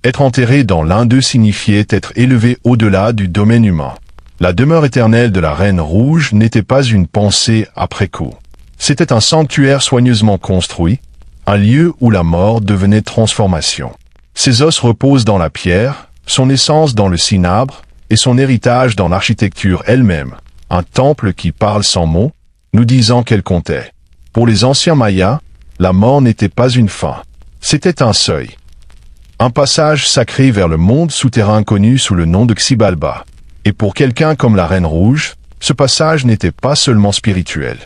Être enterré dans l'un d'eux signifiait être élevé au-delà du domaine humain. La demeure éternelle de la Reine Rouge n'était pas une pensée après coup. C'était un sanctuaire soigneusement construit, un lieu où la mort devenait transformation. Ses os reposent dans la pierre, son essence dans le cinabre, et son héritage dans l'architecture elle-même, un temple qui parle sans mots, nous disant qu'elle comptait. Pour les anciens Mayas, la mort n'était pas une fin, c'était un seuil. Un passage sacré vers le monde souterrain connu sous le nom de Xibalba. Et pour quelqu'un comme la Reine Rouge, ce passage n'était pas seulement spirituel.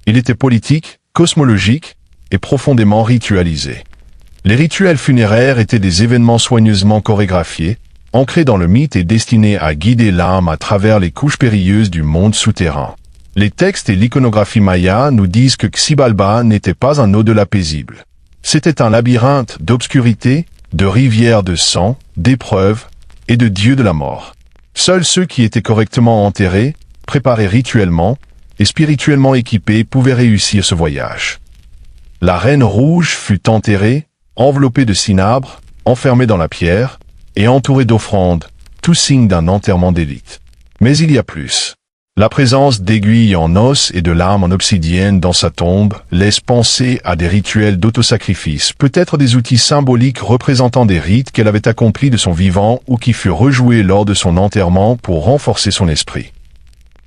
Il était politique, cosmologique et profondément ritualisé. Les rituels funéraires étaient des événements soigneusement chorégraphiés, ancrés dans le mythe et destinés à guider l'âme à travers les couches périlleuses du monde souterrain. Les textes et l'iconographie maya nous disent que Xibalba n'était pas un au-delà paisible. C'était un labyrinthe d'obscurité, de rivières de sang, d'épreuves et de dieux de la mort. Seuls ceux qui étaient correctement enterrés, préparés rituellement et spirituellement équipés pouvaient réussir ce voyage. La Reine Rouge fut enterrée, enveloppée de cinabre, enfermée dans la pierre et entourée d'offrandes, tout signe d'un enterrement d'élite. Mais il y a plus. La présence d'aiguilles en os et de lames en obsidienne dans sa tombe laisse penser à des rituels d'autosacrifice, peut-être des outils symboliques représentant des rites qu'elle avait accomplis de son vivant ou qui furent rejoués lors de son enterrement pour renforcer son esprit.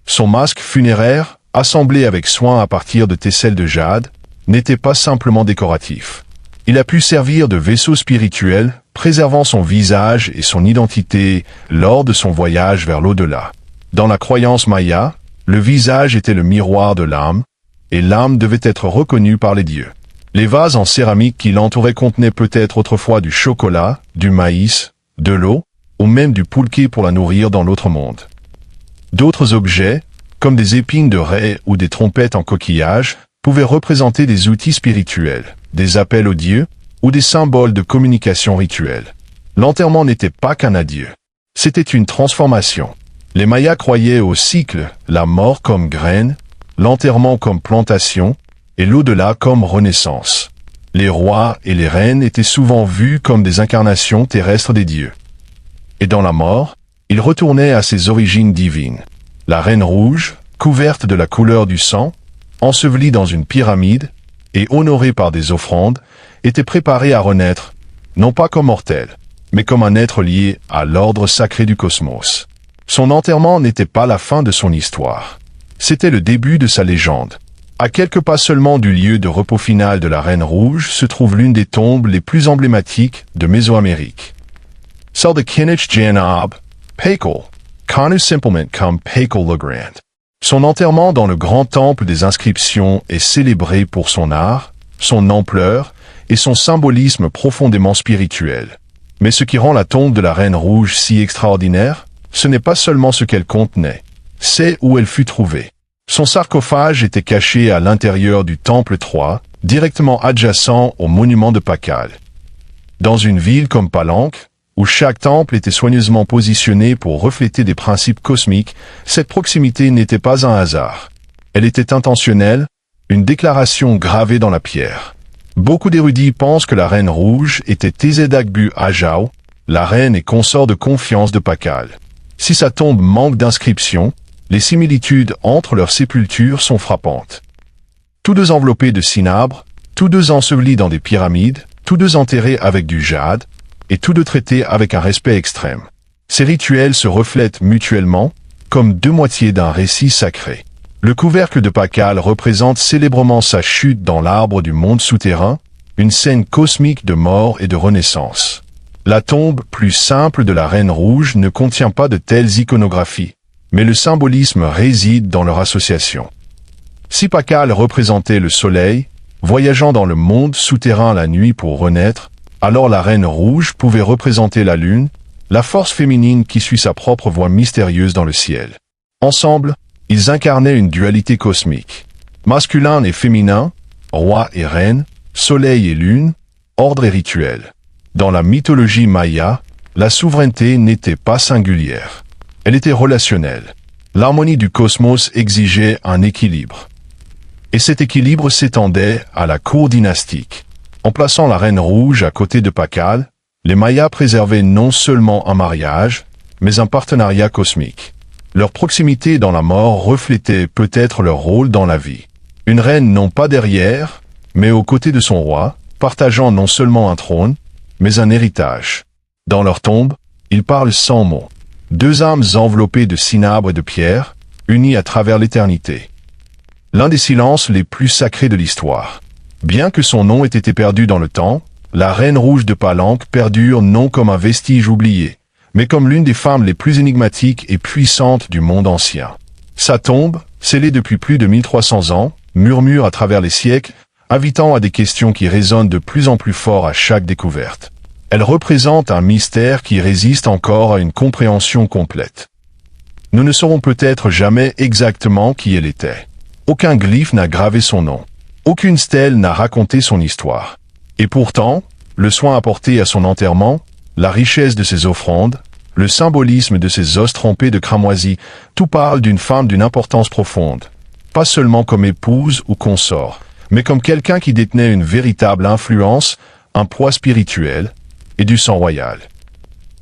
Son masque funéraire, assemblé avec soin à partir de tesselles de jade, n'était pas simplement décoratif. Il a pu servir de vaisseau spirituel, préservant son visage et son identité lors de son voyage vers l'au-delà. Dans la croyance maya, le visage était le miroir de l'âme, et l'âme devait être reconnue par les dieux. Les vases en céramique qui l'entouraient contenaient peut-être autrefois du chocolat, du maïs, de l'eau, ou même du poulquet pour la nourrir dans l'autre monde. D'autres objets, comme des épines de raie ou des trompettes en coquillage, pouvaient représenter des outils spirituels, des appels aux dieux, ou des symboles de communication rituelle. L'enterrement n'était pas qu'un adieu. C'était une transformation. Les Mayas croyaient au cycle, la mort comme graine, l'enterrement comme plantation, et l'au-delà comme renaissance. Les rois et les reines étaient souvent vus comme des incarnations terrestres des dieux. Et dans la mort, ils retournaient à ses origines divines. La reine rouge, couverte de la couleur du sang, ensevelie dans une pyramide, et honorée par des offrandes, était préparée à renaître, non pas comme mortelle, mais comme un être lié à l'ordre sacré du cosmos. Son enterrement n'était pas la fin de son histoire. C'était le début de sa légende. À quelques pas seulement du lieu de repos final de la Reine Rouge se trouve l'une des tombes les plus emblématiques de Mésoamérique. Celle de Kinich Janab, Pakel, connu simplement comme Pakel le Grand. Son enterrement dans le grand temple des inscriptions est célébré pour son art, son ampleur et son symbolisme profondément spirituel. Mais ce qui rend la tombe de la Reine Rouge si extraordinaire, ce n'est pas seulement ce qu'elle contenait, c'est où elle fut trouvée. Son sarcophage était caché à l'intérieur du temple 3, directement adjacent au monument de Pakal. Dans une ville comme Palenque, où chaque temple était soigneusement positionné pour refléter des principes cosmiques, cette proximité n'était pas un hasard. Elle était intentionnelle, une déclaration gravée dans la pierre. Beaucoup d'érudits pensent que la Reine Rouge était Tezedakbu Ajao, la reine et consort de confiance de Pakal. Si sa tombe manque d'inscription, les similitudes entre leurs sépultures sont frappantes. Tous deux enveloppés de cinabre, tous deux ensevelis dans des pyramides, tous deux enterrés avec du jade, et tous deux traités avec un respect extrême. Ces rituels se reflètent mutuellement, comme deux moitiés d'un récit sacré. Le couvercle de Pakal représente célèbrement sa chute dans l'arbre du monde souterrain, une scène cosmique de mort et de renaissance. La tombe plus simple de la Reine Rouge ne contient pas de telles iconographies, mais le symbolisme réside dans leur association. Si Pakal représentait le soleil, voyageant dans le monde souterrain la nuit pour renaître, alors la Reine Rouge pouvait représenter la lune, la force féminine qui suit sa propre voie mystérieuse dans le ciel. Ensemble, ils incarnaient une dualité cosmique. Masculin et féminin, roi et reine, soleil et lune, ordre et rituel. Dans la mythologie maya, la souveraineté n'était pas singulière. Elle était relationnelle. L'harmonie du cosmos exigeait un équilibre. Et cet équilibre s'étendait à la cour dynastique. En plaçant la Reine Rouge à côté de Pakal, les Mayas préservaient non seulement un mariage, mais un partenariat cosmique. Leur proximité dans la mort reflétait peut-être leur rôle dans la vie. Une reine non pas derrière, mais aux côtés de son roi, partageant non seulement un trône, mais un héritage. Dans leur tombe, ils parlent sans mots. Deux âmes enveloppées de cinabre et de pierre, unies à travers l'éternité. L'un des silences les plus sacrés de l'histoire. Bien que son nom ait été perdu dans le temps, la Reine Rouge de Palenque perdure non comme un vestige oublié, mais comme l'une des femmes les plus énigmatiques et puissantes du monde ancien. Sa tombe, scellée depuis plus de 1300 ans, murmure à travers les siècles, invitant à des questions qui résonnent de plus en plus fort à chaque découverte. Elle représente un mystère qui résiste encore à une compréhension complète. Nous ne saurons peut-être jamais exactement qui elle était. Aucun glyphe n'a gravé son nom. Aucune stèle n'a raconté son histoire. Et pourtant, le soin apporté à son enterrement, la richesse de ses offrandes, le symbolisme de ses os trempés de cramoisi, tout parle d'une femme d'une importance profonde. Pas seulement comme épouse ou consort, mais comme quelqu'un qui détenait une véritable influence, un poids spirituel et du sang royal.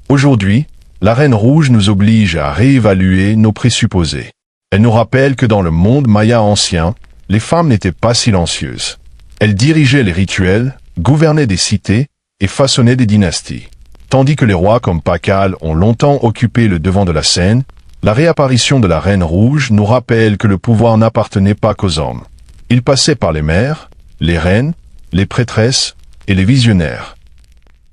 Aujourd'hui, la Reine Rouge nous oblige à réévaluer nos présupposés. Elle nous rappelle que dans le monde maya ancien, les femmes n'étaient pas silencieuses. Elles dirigeaient les rituels, gouvernaient des cités et façonnaient des dynasties. Tandis que les rois comme Pakal ont longtemps occupé le devant de la scène, la réapparition de la Reine Rouge nous rappelle que le pouvoir n'appartenait pas qu'aux hommes. Il passait par les mères, les reines, les prêtresses et les visionnaires.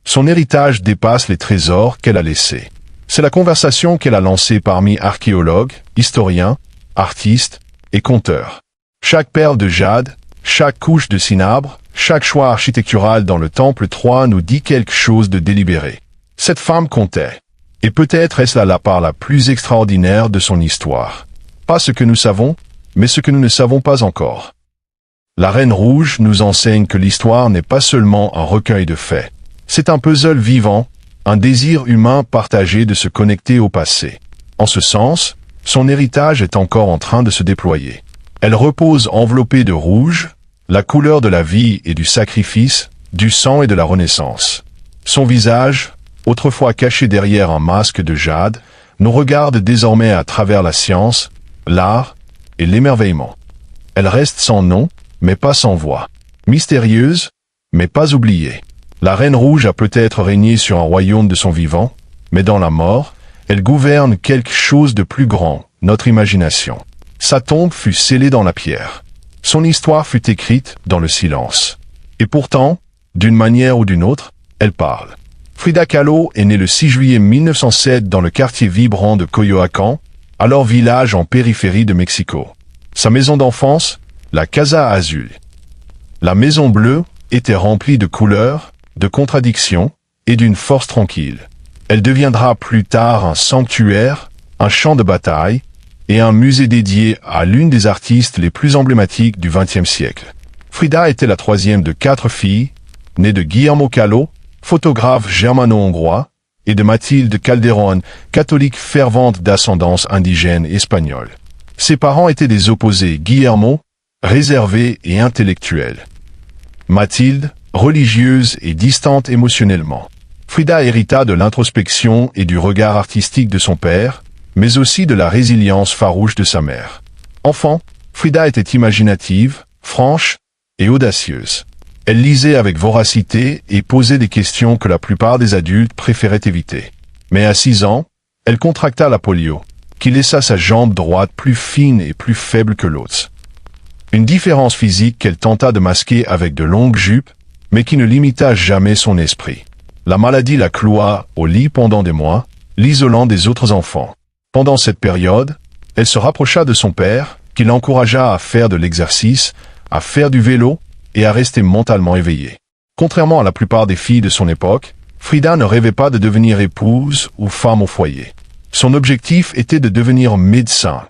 Son héritage dépasse les trésors qu'elle a laissés. C'est la conversation qu'elle a lancée parmi archéologues, historiens, artistes et conteurs. Chaque perle de jade, chaque couche de cinabre, chaque choix architectural dans le temple 3 nous dit quelque chose de délibéré. Cette femme comptait. Et peut-être est-ce là la part la plus extraordinaire de son histoire. Pas ce que nous savons, mais ce que nous ne savons pas encore. La Reine Rouge nous enseigne que l'histoire n'est pas seulement un recueil de faits. C'est un puzzle vivant, un désir humain partagé de se connecter au passé. En ce sens, son héritage est encore en train de se déployer. Elle repose enveloppée de rouge, la couleur de la vie et du sacrifice, du sang et de la renaissance. Son visage, autrefois caché derrière un masque de jade, nous regarde désormais à travers la science, l'art et l'émerveillement. Elle reste sans nom, mais pas sans voix. Mystérieuse, mais pas oubliée. La Reine Rouge a peut-être régné sur un royaume de son vivant, mais dans la mort, elle gouverne quelque chose de plus grand, notre imagination. Sa tombe fut scellée dans la pierre. Son histoire fut écrite dans le silence. Et pourtant, d'une manière ou d'une autre, elle parle. Frida Kahlo est née le 6 juillet 1907 dans le quartier vibrant de Coyoacán, alors village en périphérie de Mexico. Sa maison d'enfance, la Casa Azul. La Maison Bleue était remplie de couleurs, de contradictions et d'une force tranquille. Elle deviendra plus tard un sanctuaire, un champ de bataille et un musée dédié à l'une des artistes les plus emblématiques du XXe siècle. Frida était la troisième de 4 filles, née de Guillermo Kahlo, photographe germano-hongrois, et de Mathilde Calderón, catholique fervente d'ascendance indigène espagnole. Ses parents étaient des opposés, Guillermo, réservé et intellectuel. Mathilde, religieuse et distante émotionnellement. Frida hérita de l'introspection et du regard artistique de son père, mais aussi de la résilience farouche de sa mère. Enfant, Frida était imaginative, franche et audacieuse. Elle lisait avec voracité et posait des questions que la plupart des adultes préféraient éviter. Mais à 6 ans, elle contracta la polio, qui laissa sa jambe droite plus fine et plus faible que l'autre. Une différence physique qu'elle tenta de masquer avec de longues jupes, mais qui ne limita jamais son esprit. La maladie la cloua au lit pendant des mois, l'isolant des autres enfants. Pendant cette période, elle se rapprocha de son père, qui l'encouragea à faire de l'exercice, à faire du vélo et à rester mentalement éveillée. Contrairement à la plupart des filles de son époque, Frida ne rêvait pas de devenir épouse ou femme au foyer. Son objectif était de devenir médecin.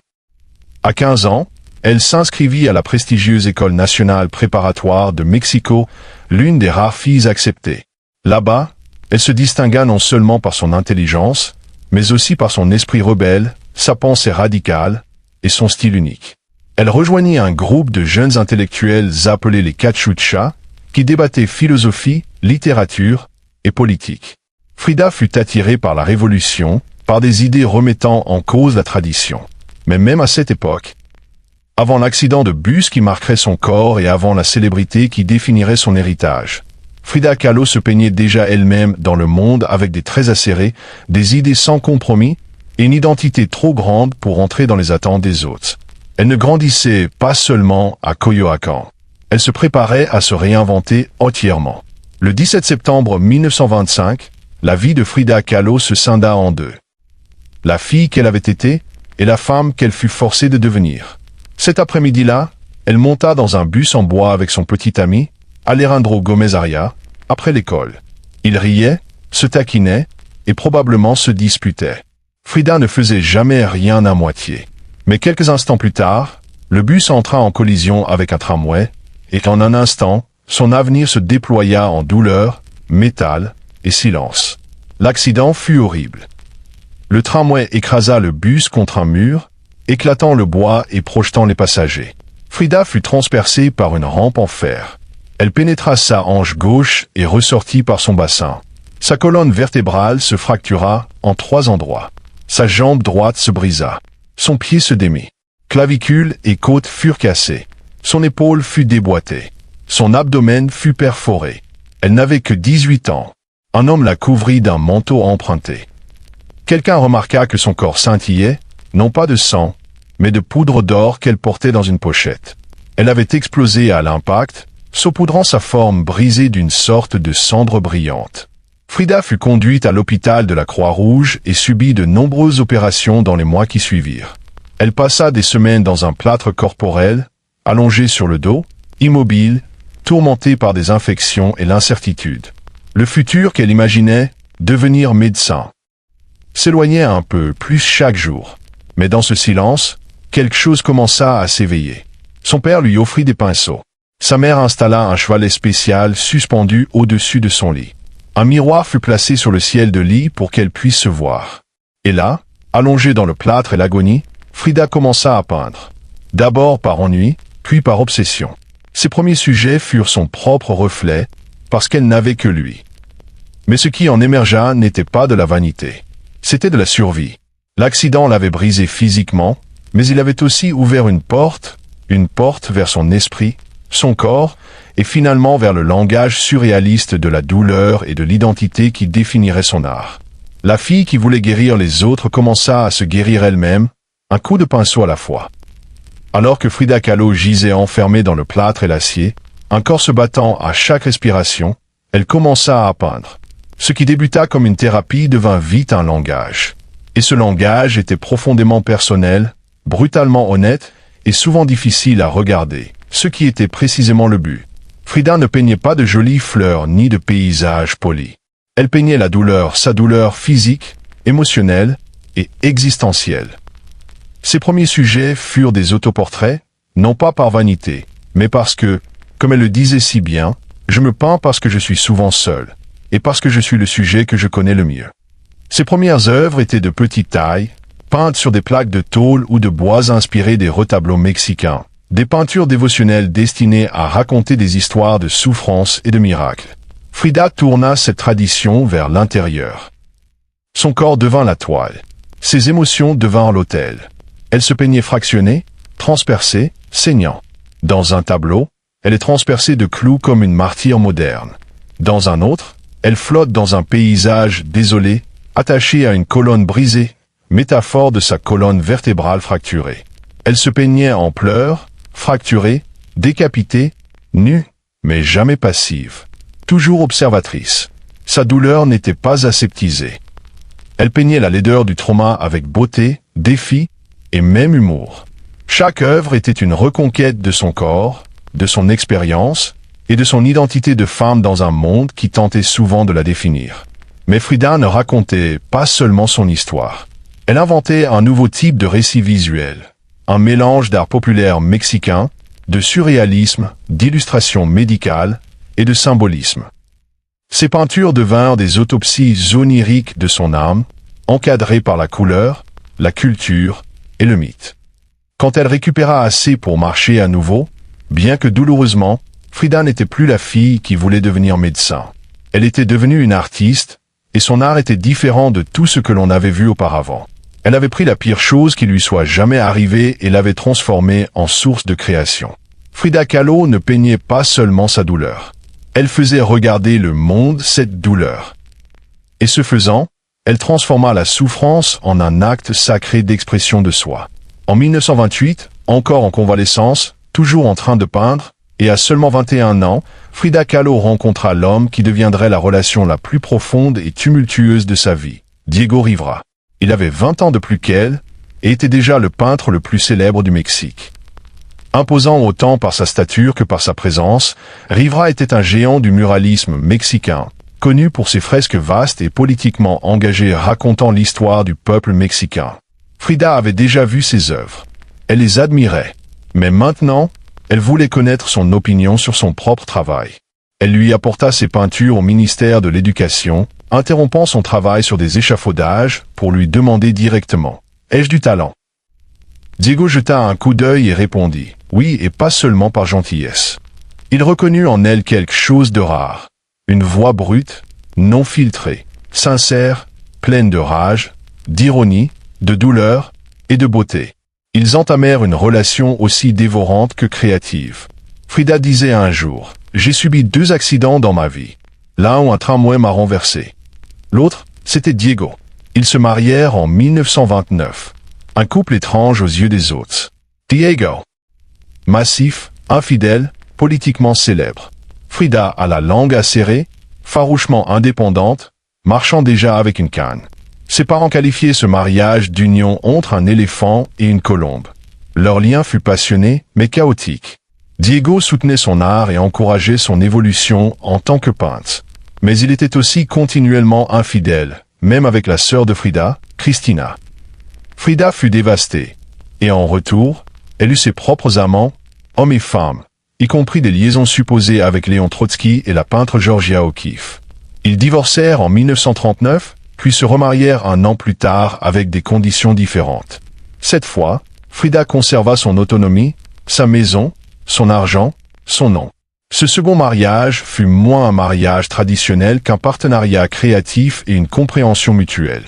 À 15 ans, elle s'inscrivit à la prestigieuse École nationale préparatoire de Mexico, l'une des rares filles acceptées. Là-bas, elle se distingua non seulement par son intelligence, mais aussi par son esprit rebelle, sa pensée radicale et son style unique. Elle rejoignit un groupe de jeunes intellectuels appelés les Cachuchas, qui débattaient philosophie, littérature et politique. Frida fut attirée par la Révolution, par des idées remettant en cause la tradition. Mais même à cette époque, avant l'accident de bus qui marquerait son corps et avant la célébrité qui définirait son héritage, Frida Kahlo se peignait déjà elle-même dans le monde avec des traits acérés, des idées sans compromis et une identité trop grande pour entrer dans les attentes des autres. Elle ne grandissait pas seulement à Coyoacán. Elle se préparait à se réinventer entièrement. Le 17 septembre 1925, la vie de Frida Kahlo se scinda en deux. La fille qu'elle avait été et la femme qu'elle fut forcée de devenir. Cet après-midi-là, elle monta dans un bus en bois avec son petit ami, Alejandro Gómez Aria, après l'école. Ils riaient, se taquinaient et probablement se disputaient. Frida ne faisait jamais rien à moitié. Mais quelques instants plus tard, le bus entra en collision avec un tramway, et en un instant, son avenir se déploya en douleur, métal et silence. L'accident fut horrible. Le tramway écrasa le bus contre un mur, éclatant le bois et projetant les passagers. Frida fut transpercée par une rampe en fer. Elle pénétra sa hanche gauche et ressortit par son bassin. Sa colonne vertébrale se fractura en 3 endroits. Sa jambe droite se brisa. Son pied se démit. Clavicule et côte furent cassées. Son épaule fut déboîtée. Son abdomen fut perforé. Elle n'avait que 18 ans. Un homme la couvrit d'un manteau emprunté. Quelqu'un remarqua que son corps scintillait, non pas de sang, mais de poudre d'or qu'elle portait dans une pochette. Elle avait explosé à l'impact, saupoudrant sa forme brisée d'une sorte de cendre brillante. Frida fut conduite à l'hôpital de la Croix-Rouge et subit de nombreuses opérations dans les mois qui suivirent. Elle passa des semaines dans un plâtre corporel, allongée sur le dos, immobile, tourmentée par des infections et l'incertitude. Le futur qu'elle imaginait, devenir médecin. s'éloignait un peu plus chaque jour. Mais dans ce silence, quelque chose commença à s'éveiller. Son père lui offrit des pinceaux. Sa mère installa un chevalet spécial suspendu au-dessus de son lit. Un miroir fut placé sur le ciel de lit pour qu'elle puisse se voir. Et là, allongée dans le plâtre et l'agonie, Frida commença à peindre. D'abord par ennui, puis par obsession. Ses premiers sujets furent son propre reflet, parce qu'elle n'avait que lui. Mais ce qui en émergea n'était pas de la vanité. C'était de la survie. L'accident l'avait brisé physiquement, mais il avait aussi ouvert une porte vers son esprit, son corps, et finalement vers le langage surréaliste de la douleur et de l'identité qui définirait son art. La fille qui voulait guérir les autres commença à se guérir elle-même, un coup de pinceau à la fois. Alors que Frida Kahlo gisait enfermée dans le plâtre et l'acier, un corps se battant à chaque respiration, elle commença à peindre. Ce qui débuta comme une thérapie devint vite un langage. Et ce langage était profondément personnel, brutalement honnête et souvent difficile à regarder, ce qui était précisément le but. Frida ne peignait pas de jolies fleurs ni de paysages polis. Elle peignait la douleur, sa douleur physique, émotionnelle et existentielle. Ses premiers sujets furent des autoportraits, non pas par vanité, mais parce que, comme elle le disait si bien, je me peins parce que je suis souvent seule, et parce que je suis le sujet que je connais le mieux. Ses premières œuvres étaient de petite taille, peintes sur des plaques de tôle ou de bois inspirées des retableaux mexicains, des peintures dévotionnelles destinées à raconter des histoires de souffrance et de miracles. Frida tourna cette tradition vers l'intérieur. Son corps devint la toile. Ses émotions devinrent l'autel. Elle se peignait fractionnée, transpercée, saignant. Dans un tableau, elle est transpercée de clous comme une martyre moderne. Dans un autre, elle flotte dans un paysage désolé, attachée à une colonne brisée, métaphore de sa colonne vertébrale fracturée. Elle se peignait en pleurs, fracturée, décapitée, nue, mais jamais passive. Toujours observatrice. Sa douleur n'était pas aseptisée. Elle peignait la laideur du trauma avec beauté, défi et même humour. Chaque œuvre était une reconquête de son corps, de son expérience et de son identité de femme dans un monde qui tentait souvent de la définir. Mais Frida ne racontait pas seulement son histoire. Elle inventait un nouveau type de récit visuel, un mélange d'art populaire mexicain, de surréalisme, d'illustration médicale et de symbolisme. Ses peintures devinrent des autopsies oniriques de son âme, encadrées par la couleur, la culture et le mythe. Quand elle récupéra assez pour marcher à nouveau, bien que douloureusement, Frida n'était plus la fille qui voulait devenir médecin. Elle était devenue une artiste, et son art était différent de tout ce que l'on avait vu auparavant. Elle avait pris la pire chose qui lui soit jamais arrivée et l'avait transformée en source de création. Frida Kahlo ne peignait pas seulement sa douleur. Elle faisait regarder le monde cette douleur. Et ce faisant, elle transforma la souffrance en un acte sacré d'expression de soi. En 1928, encore en convalescence, toujours en train de peindre, et à seulement 21 ans, Frida Kahlo rencontra l'homme qui deviendrait la relation la plus profonde et tumultueuse de sa vie, Diego Rivera. Il avait 20 ans de plus qu'elle, et était déjà le peintre le plus célèbre du Mexique. Imposant autant par sa stature que par sa présence, Rivera était un géant du muralisme mexicain, connu pour ses fresques vastes et politiquement engagées racontant l'histoire du peuple mexicain. Frida avait déjà vu ses œuvres. Elle les admirait. Mais maintenant, elle voulait connaître son opinion sur son propre travail. Elle lui apporta ses peintures au ministère de l'Éducation, interrompant son travail sur des échafaudages pour lui demander directement « Ai-je du talent ?» Diego jeta un coup d'œil et répondit « Oui, et pas seulement par gentillesse. » Il reconnut en elle quelque chose de rare. Une voix brute, non filtrée, sincère, pleine de rage, d'ironie, de douleur et de beauté. Ils entamèrent une relation aussi dévorante que créative. Frida disait un jour « J'ai subi 2 accidents dans ma vie. L'un où un tramway m'a renversé. L'autre, c'était Diego. Ils se marièrent en 1929. Un couple étrange aux yeux des autres. Diego. Massif, infidèle, politiquement célèbre. Frida à la langue acérée, farouchement indépendante, marchant déjà avec une canne. Ses parents qualifiaient ce mariage d'union entre un éléphant et une colombe. Leur lien fut passionné, mais chaotique. Diego soutenait son art et encourageait son évolution en tant que peintre. Mais il était aussi continuellement infidèle, même avec la sœur de Frida, Christina. Frida fut dévastée, et en retour, elle eut ses propres amants, hommes et femmes, y compris des liaisons supposées avec Léon Trotsky et la peintre Georgia O'Keeffe. Ils divorcèrent en 1939, puis se remarièrent un an plus tard avec des conditions différentes. Cette fois, Frida conserva son autonomie, sa maison, son argent, son nom. Ce second mariage fut moins un mariage traditionnel qu'un partenariat créatif et une compréhension mutuelle.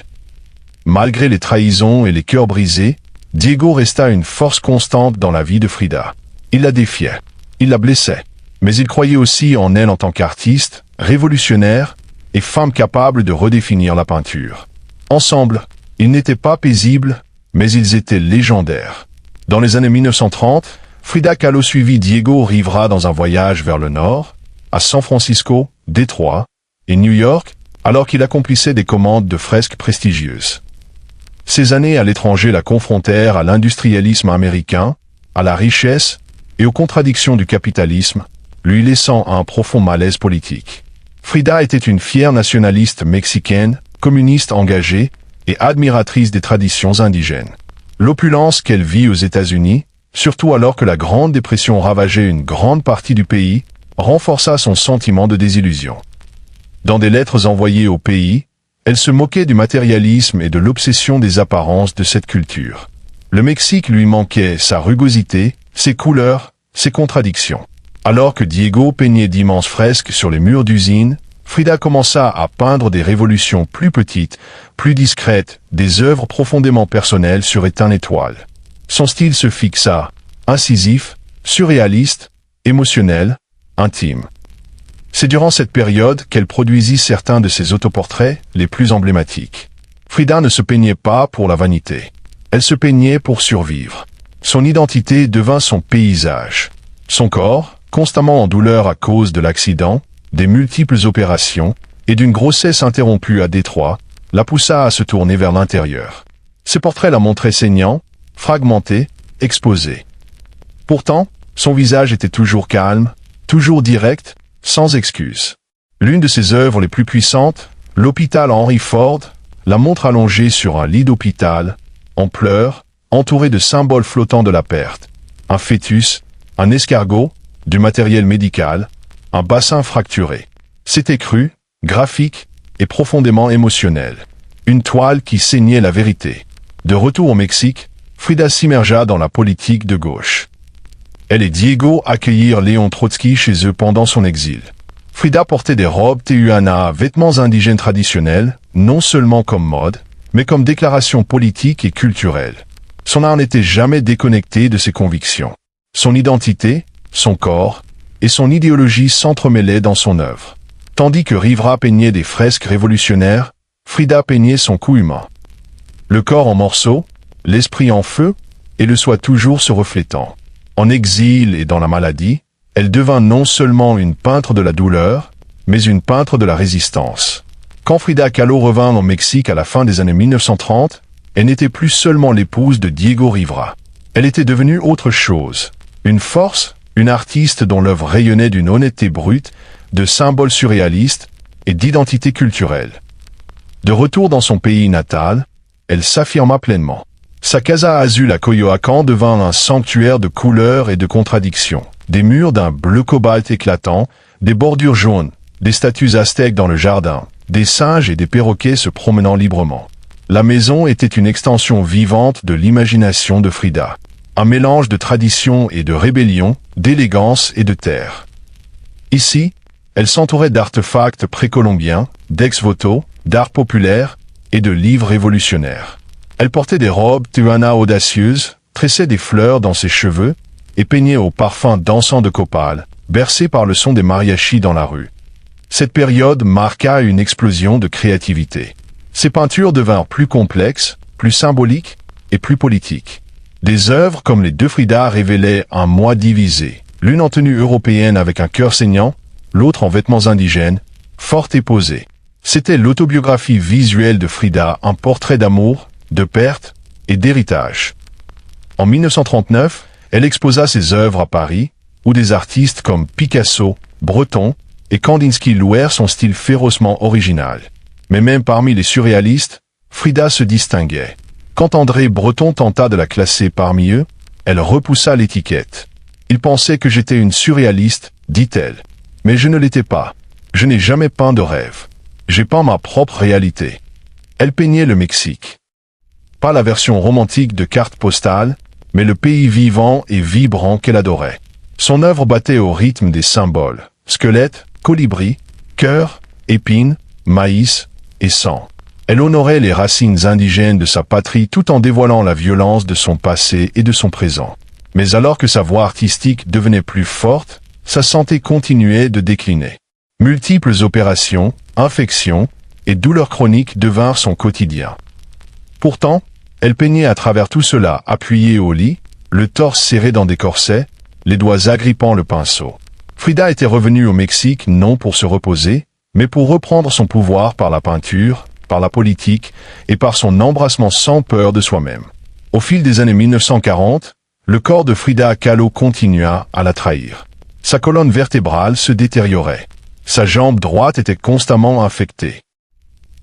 Malgré les trahisons et les cœurs brisés, Diego resta une force constante dans la vie de Frida. Il la défiait, il la blessait, mais il croyait aussi en elle en tant qu'artiste, révolutionnaire et femme capable de redéfinir la peinture. Ensemble, ils n'étaient pas paisibles, mais ils étaient légendaires. Dans les années 1930, Frida Kahlo suivit Diego Rivera dans un voyage vers le nord, à San Francisco, Détroit et New York, alors qu'il accomplissait des commandes de fresques prestigieuses. Ces années à l'étranger la confrontèrent à l'industrialisme américain, à la richesse et aux contradictions du capitalisme, lui laissant un profond malaise politique. Frida était une fière nationaliste mexicaine, communiste engagée et admiratrice des traditions indigènes. L'opulence qu'elle vit aux États-Unis, surtout alors que la Grande Dépression ravageait une grande partie du pays, renforça son sentiment de désillusion. Dans des lettres envoyées au pays, elle se moquait du matérialisme et de l'obsession des apparences de cette culture. Le Mexique lui manquait sa rugosité, ses couleurs, ses contradictions. Alors que Diego peignait d'immenses fresques sur les murs d'usines, Frida commença à peindre des révolutions plus petites, plus discrètes, des œuvres profondément personnelles sur étain étoile. Son style se fixa, incisif, surréaliste, émotionnel, intime. C'est durant cette période qu'elle produisit certains de ses autoportraits les plus emblématiques. Frida ne se peignait pas pour la vanité. Elle se peignait pour survivre. Son identité devint son paysage. Son corps, constamment en douleur à cause de l'accident, des multiples opérations et d'une grossesse interrompue à Détroit, la poussa à se tourner vers l'intérieur. Ses portraits la montraient saignant, fragmenté, exposé. Pourtant, son visage était toujours calme, toujours direct, sans excuse. L'une de ses œuvres les plus puissantes, l'hôpital Henry Ford, la montre allongée sur un lit d'hôpital, en pleurs, entourée de symboles flottants de la perte. Un fœtus, un escargot, du matériel médical, un bassin fracturé. C'était cru, graphique et profondément émotionnel. Une toile qui saignait la vérité. De retour au Mexique, Frida s'immergea dans la politique de gauche. Elle et Diego accueillirent Léon Trotsky chez eux pendant son exil. Frida portait des robes tehuana, vêtements indigènes traditionnels, non seulement comme mode, mais comme déclaration politique et culturelle. Son art n'était jamais déconnecté de ses convictions. Son identité, son corps et son idéologie s'entremêlaient dans son œuvre. Tandis que Rivera peignait des fresques révolutionnaires, Frida peignait son cou humain. Le corps en morceaux, l'esprit en feu, et le soi toujours se reflétant. En exil et dans la maladie, elle devint non seulement une peintre de la douleur, mais une peintre de la résistance. Quand Frida Kahlo revint au Mexique à la fin des années 1930, elle n'était plus seulement l'épouse de Diego Rivera. Elle était devenue autre chose. Une force, une artiste dont l'œuvre rayonnait d'une honnêteté brute, de symboles surréalistes et d'identité culturelle. De retour dans son pays natal, elle s'affirma pleinement. Sa casa azul à Coyoacán devint un sanctuaire de couleurs et de contradictions. Des murs d'un bleu cobalt éclatant, des bordures jaunes, des statues aztèques dans le jardin, des singes et des perroquets se promenant librement. La maison était une extension vivante de l'imagination de Frida. Un mélange de tradition et de rébellion, d'élégance et de terre. Ici, elle s'entourait d'artefacts précolombiens, d'ex-voto, d'art populaire et de livres révolutionnaires. Elle portait des robes tehuana audacieuses, tressait des fleurs dans ses cheveux et peignait au parfum dansant de copal, bercée par le son des mariachis dans la rue. Cette période marqua une explosion de créativité. Ses peintures devinrent plus complexes, plus symboliques et plus politiques. Des œuvres comme les deux Frida révélaient un moi divisé, l'une en tenue européenne avec un cœur saignant, l'autre en vêtements indigènes, forte et posée. C'était l'autobiographie visuelle de Frida, un portrait d'amour, de perte et d'héritage. En 1939, elle exposa ses œuvres à Paris, où des artistes comme Picasso, Breton et Kandinsky louèrent son style férocement original. Mais même parmi les surréalistes, Frida se distinguait. Quand André Breton tenta de la classer parmi eux, elle repoussa l'étiquette. Il pensait que j'étais une surréaliste, dit-elle. Mais je ne l'étais pas. Je n'ai jamais peint de rêve. J'ai peint ma propre réalité. Elle peignait le Mexique. Pas la version romantique de carte postale, mais le pays vivant et vibrant qu'elle adorait. Son œuvre battait au rythme des symboles, squelettes, colibris, cœurs, épines, maïs et sang. Elle honorait les racines indigènes de sa patrie tout en dévoilant la violence de son passé et de son présent. Mais alors que sa voix artistique devenait plus forte, sa santé continuait de décliner. Multiples opérations, infections et douleurs chroniques devinrent son quotidien. Pourtant, elle peignait à travers tout cela, appuyée au lit, le torse serré dans des corsets, les doigts agrippant le pinceau. Frida était revenue au Mexique non pour se reposer, mais pour reprendre son pouvoir par la peinture, par la politique et par son embrassement sans peur de soi-même. Au fil des années 1940, le corps de Frida Kahlo continua à la trahir. Sa colonne vertébrale se détériorait. Sa jambe droite était constamment infectée.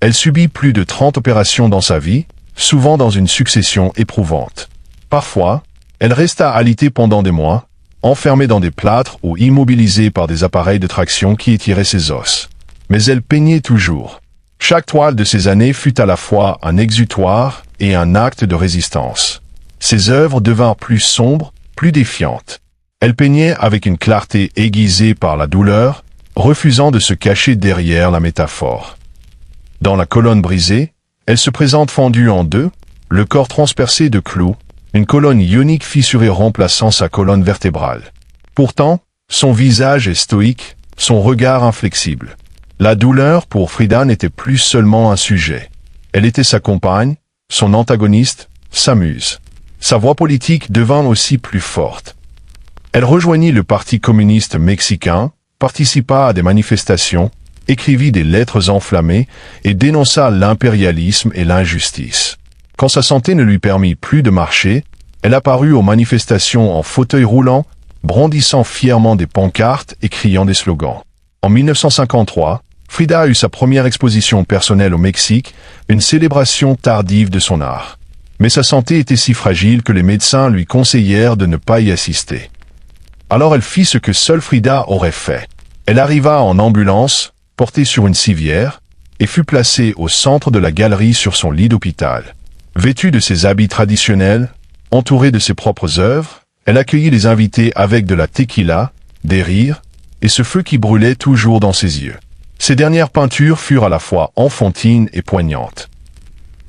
Elle subit plus de 30 opérations dans sa vie, souvent dans une succession éprouvante. Parfois, elle resta alitée pendant des mois, enfermée dans des plâtres ou immobilisée par des appareils de traction qui étiraient ses os. Mais elle peignait toujours. Chaque toile de ces années fut à la fois un exutoire et un acte de résistance. Ses œuvres devinrent plus sombres, plus défiantes. Elle peignait avec une clarté aiguisée par la douleur, refusant de se cacher derrière la métaphore. Dans la colonne brisée, elle se présente fendue en deux, le corps transpercé de clous, une colonne ionique fissurée remplaçant sa colonne vertébrale. Pourtant, son visage est stoïque, son regard inflexible. La douleur pour Frida n'était plus seulement un sujet. Elle était sa compagne, son antagoniste, sa muse. Sa voix politique devint aussi plus forte. Elle rejoignit le Parti communiste mexicain, participa à des manifestations, écrivit des lettres enflammées et dénonça l'impérialisme et l'injustice. Quand sa santé ne lui permit plus de marcher, elle apparut aux manifestations en fauteuil roulant, brandissant fièrement des pancartes et criant des slogans. En 1953, Frida eut sa première exposition personnelle au Mexique, une célébration tardive de son art. Mais sa santé était si fragile que les médecins lui conseillèrent de ne pas y assister. Alors elle fit ce que seule Frida aurait fait. Elle arriva en ambulance, portée sur une civière, et fut placée au centre de la galerie sur son lit d'hôpital. Vêtue de ses habits traditionnels, entourée de ses propres œuvres, elle accueillit les invités avec de la tequila, des rires, et ce feu qui brûlait toujours dans ses yeux. Ses dernières peintures furent à la fois enfantines et poignantes.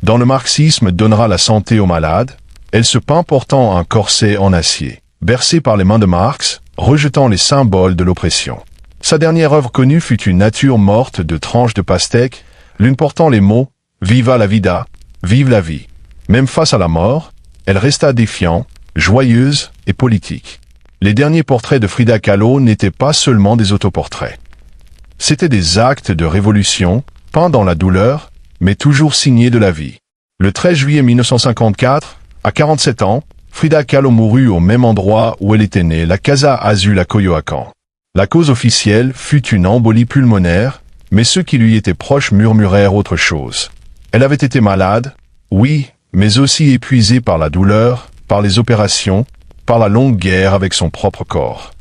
Dans le marxisme donnera la santé aux malades, elle se peint portant un corset en acier, bercée par les mains de Marx, rejetant les symboles de l'oppression. Sa dernière œuvre connue fut une nature morte de tranches de pastèque, l'une portant les mots « Viva la vida »,« Vive la vie ». Même face à la mort, elle resta défiante, joyeuse et politique. Les derniers portraits de Frida Kahlo n'étaient pas seulement des autoportraits. C'étaient des actes de révolution, peints dans la douleur, mais toujours signés de la vie. Le 13 juillet 1954, à 47 ans, Frida Kahlo mourut au même endroit où elle était née, la Casa Azul à Coyoacán. La cause officielle fut une embolie pulmonaire, mais ceux qui lui étaient proches murmurèrent autre chose. Elle avait été malade, oui, mais aussi épuisée par la douleur, par les opérations, par la longue guerre avec son propre corps.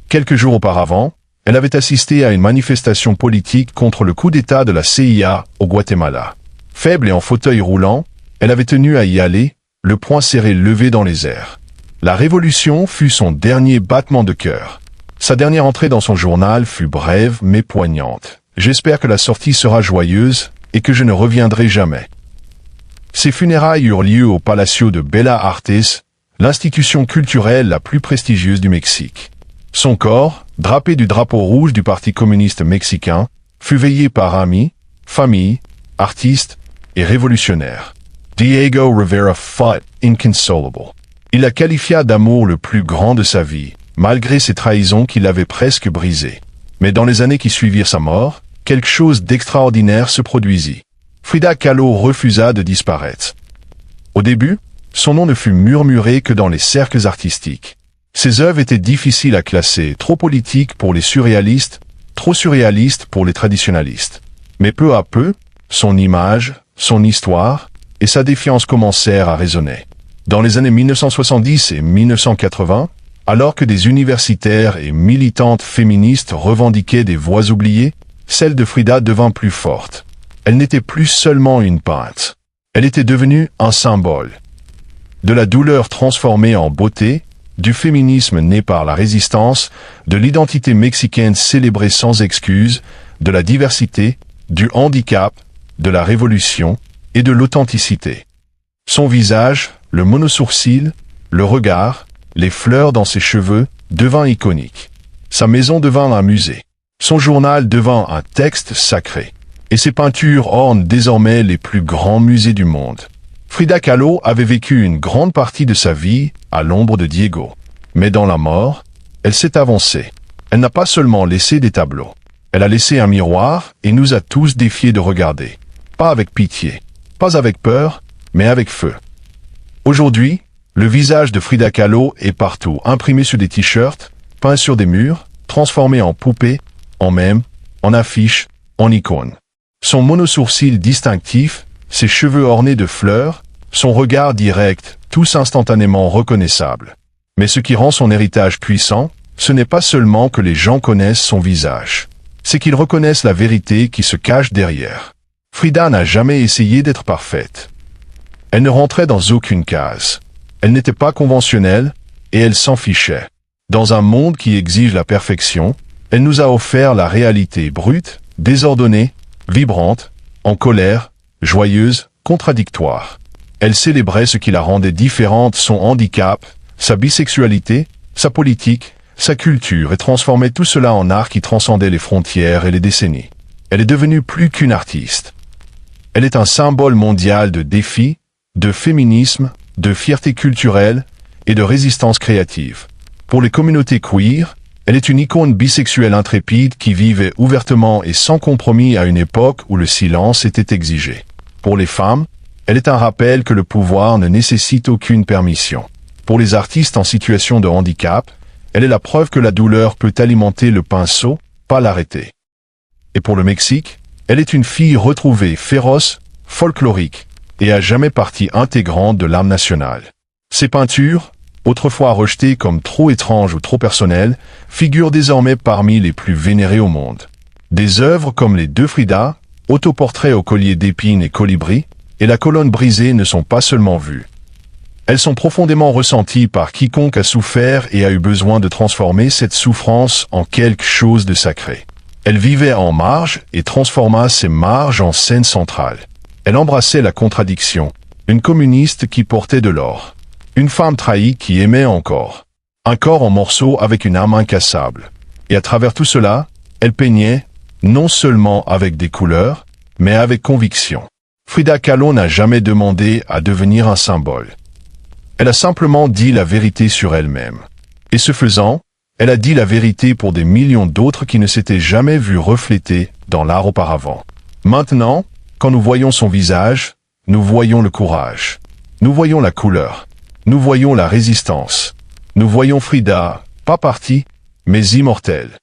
Quelques jours auparavant, elle avait assisté à une manifestation politique contre le coup d'État de la CIA au Guatemala. Faible et en fauteuil roulant, elle avait tenu à y aller, le poing serré levé dans les airs. La révolution fut son dernier battement de cœur. Sa dernière entrée dans son journal fut brève mais poignante. J'espère que la sortie sera joyeuse et que je ne reviendrai jamais. Ses funérailles eurent lieu au Palacio de Bella Artes, l'institution culturelle la plus prestigieuse du Mexique. Son corps, drapé du drapeau rouge du Parti communiste mexicain, fut veillé par amis, famille, artistes et révolutionnaires. Diego Rivera fut inconsolable. Il la qualifia d'amour le plus grand de sa vie, malgré ses trahisons qui l'avaient presque brisé. Mais dans les années qui suivirent sa mort, quelque chose d'extraordinaire se produisit. Frida Kahlo refusa de disparaître. Au début, son nom ne fut murmuré que dans les cercles artistiques. Ses œuvres étaient difficiles à classer, trop politiques pour les surréalistes, trop surréalistes pour les traditionalistes. Mais peu à peu, son image, son histoire et sa défiance commencèrent à résonner. Dans les années 1970 et 1980, alors que des universitaires et militantes féministes revendiquaient des voix oubliées, celle de Frida devint plus forte. Elle n'était plus seulement une peintre. Elle était devenue un symbole. De la douleur transformée en beauté, du féminisme né par la résistance, de l'identité mexicaine célébrée sans excuse, de la diversité, du handicap, de la révolution et de l'authenticité. Son visage, le monosourcil, le regard, les fleurs dans ses cheveux, devint iconique. Sa maison devint un musée. Son journal devint un texte sacré. Et ses peintures ornent désormais les plus grands musées du monde. Frida Kahlo avait vécu une grande partie de sa vie à l'ombre de Diego. Mais dans la mort, elle s'est avancée. Elle n'a pas seulement laissé des tableaux. Elle a laissé un miroir et nous a tous défiés de regarder. Pas avec pitié, pas avec peur, mais avec feu. Aujourd'hui, le visage de Frida Kahlo est partout, imprimé sur des t-shirts, peint sur des murs, transformé en poupée, en mème, en affiche, en icône. Son monosourcil distinctif, ses cheveux ornés de fleurs, son regard direct, tous instantanément reconnaissables. Mais ce qui rend son héritage puissant, ce n'est pas seulement que les gens connaissent son visage. C'est qu'ils reconnaissent la vérité qui se cache derrière. Frida n'a jamais essayé d'être parfaite. Elle ne rentrait dans aucune case. Elle n'était pas conventionnelle, et elle s'en fichait. Dans un monde qui exige la perfection, elle nous a offert la réalité brute, désordonnée, vibrante, en colère, joyeuse, contradictoire. Elle célébrait ce qui la rendait différente, son handicap, sa bisexualité, sa politique, sa culture, et transformait tout cela en art qui transcendait les frontières et les décennies. Elle est devenue plus qu'une artiste. Elle est un symbole mondial de défi, de féminisme, de fierté culturelle et de résistance créative. Pour les communautés queer, elle est une icône bisexuelle intrépide qui vivait ouvertement et sans compromis à une époque où le silence était exigé. Pour les femmes, elle est un rappel que le pouvoir ne nécessite aucune permission. Pour les artistes en situation de handicap, elle est la preuve que la douleur peut alimenter le pinceau, pas l'arrêter. Et pour le Mexique, elle est une fille retrouvée féroce, folklorique, et à jamais partie intégrante de l'âme nationale. Ses peintures, autrefois rejetées comme trop étranges ou trop personnelles, figurent désormais parmi les plus vénérées au monde. Des œuvres comme les deux Frida, autoportraits au collier d'épines et colibri, et la colonne brisée ne sont pas seulement vues. Elles sont profondément ressenties par quiconque a souffert et a eu besoin de transformer cette souffrance en quelque chose de sacré. Elle vivait en marge et transforma ces marges en scène centrale. Elle embrassait la contradiction, une communiste qui portait de l'or, une femme trahie qui aimait encore, un corps en morceaux avec une âme incassable. Et à travers tout cela, elle peignait, non seulement avec des couleurs, mais avec conviction. Frida Kahlo n'a jamais demandé à devenir un symbole. Elle a simplement dit la vérité sur elle-même. Et ce faisant, elle a dit la vérité pour des millions d'autres qui ne s'étaient jamais vus reflétés dans l'art auparavant. Maintenant, quand nous voyons son visage, nous voyons le courage. Nous voyons la couleur. Nous voyons la résistance. Nous voyons Frida, pas partie, mais immortelle.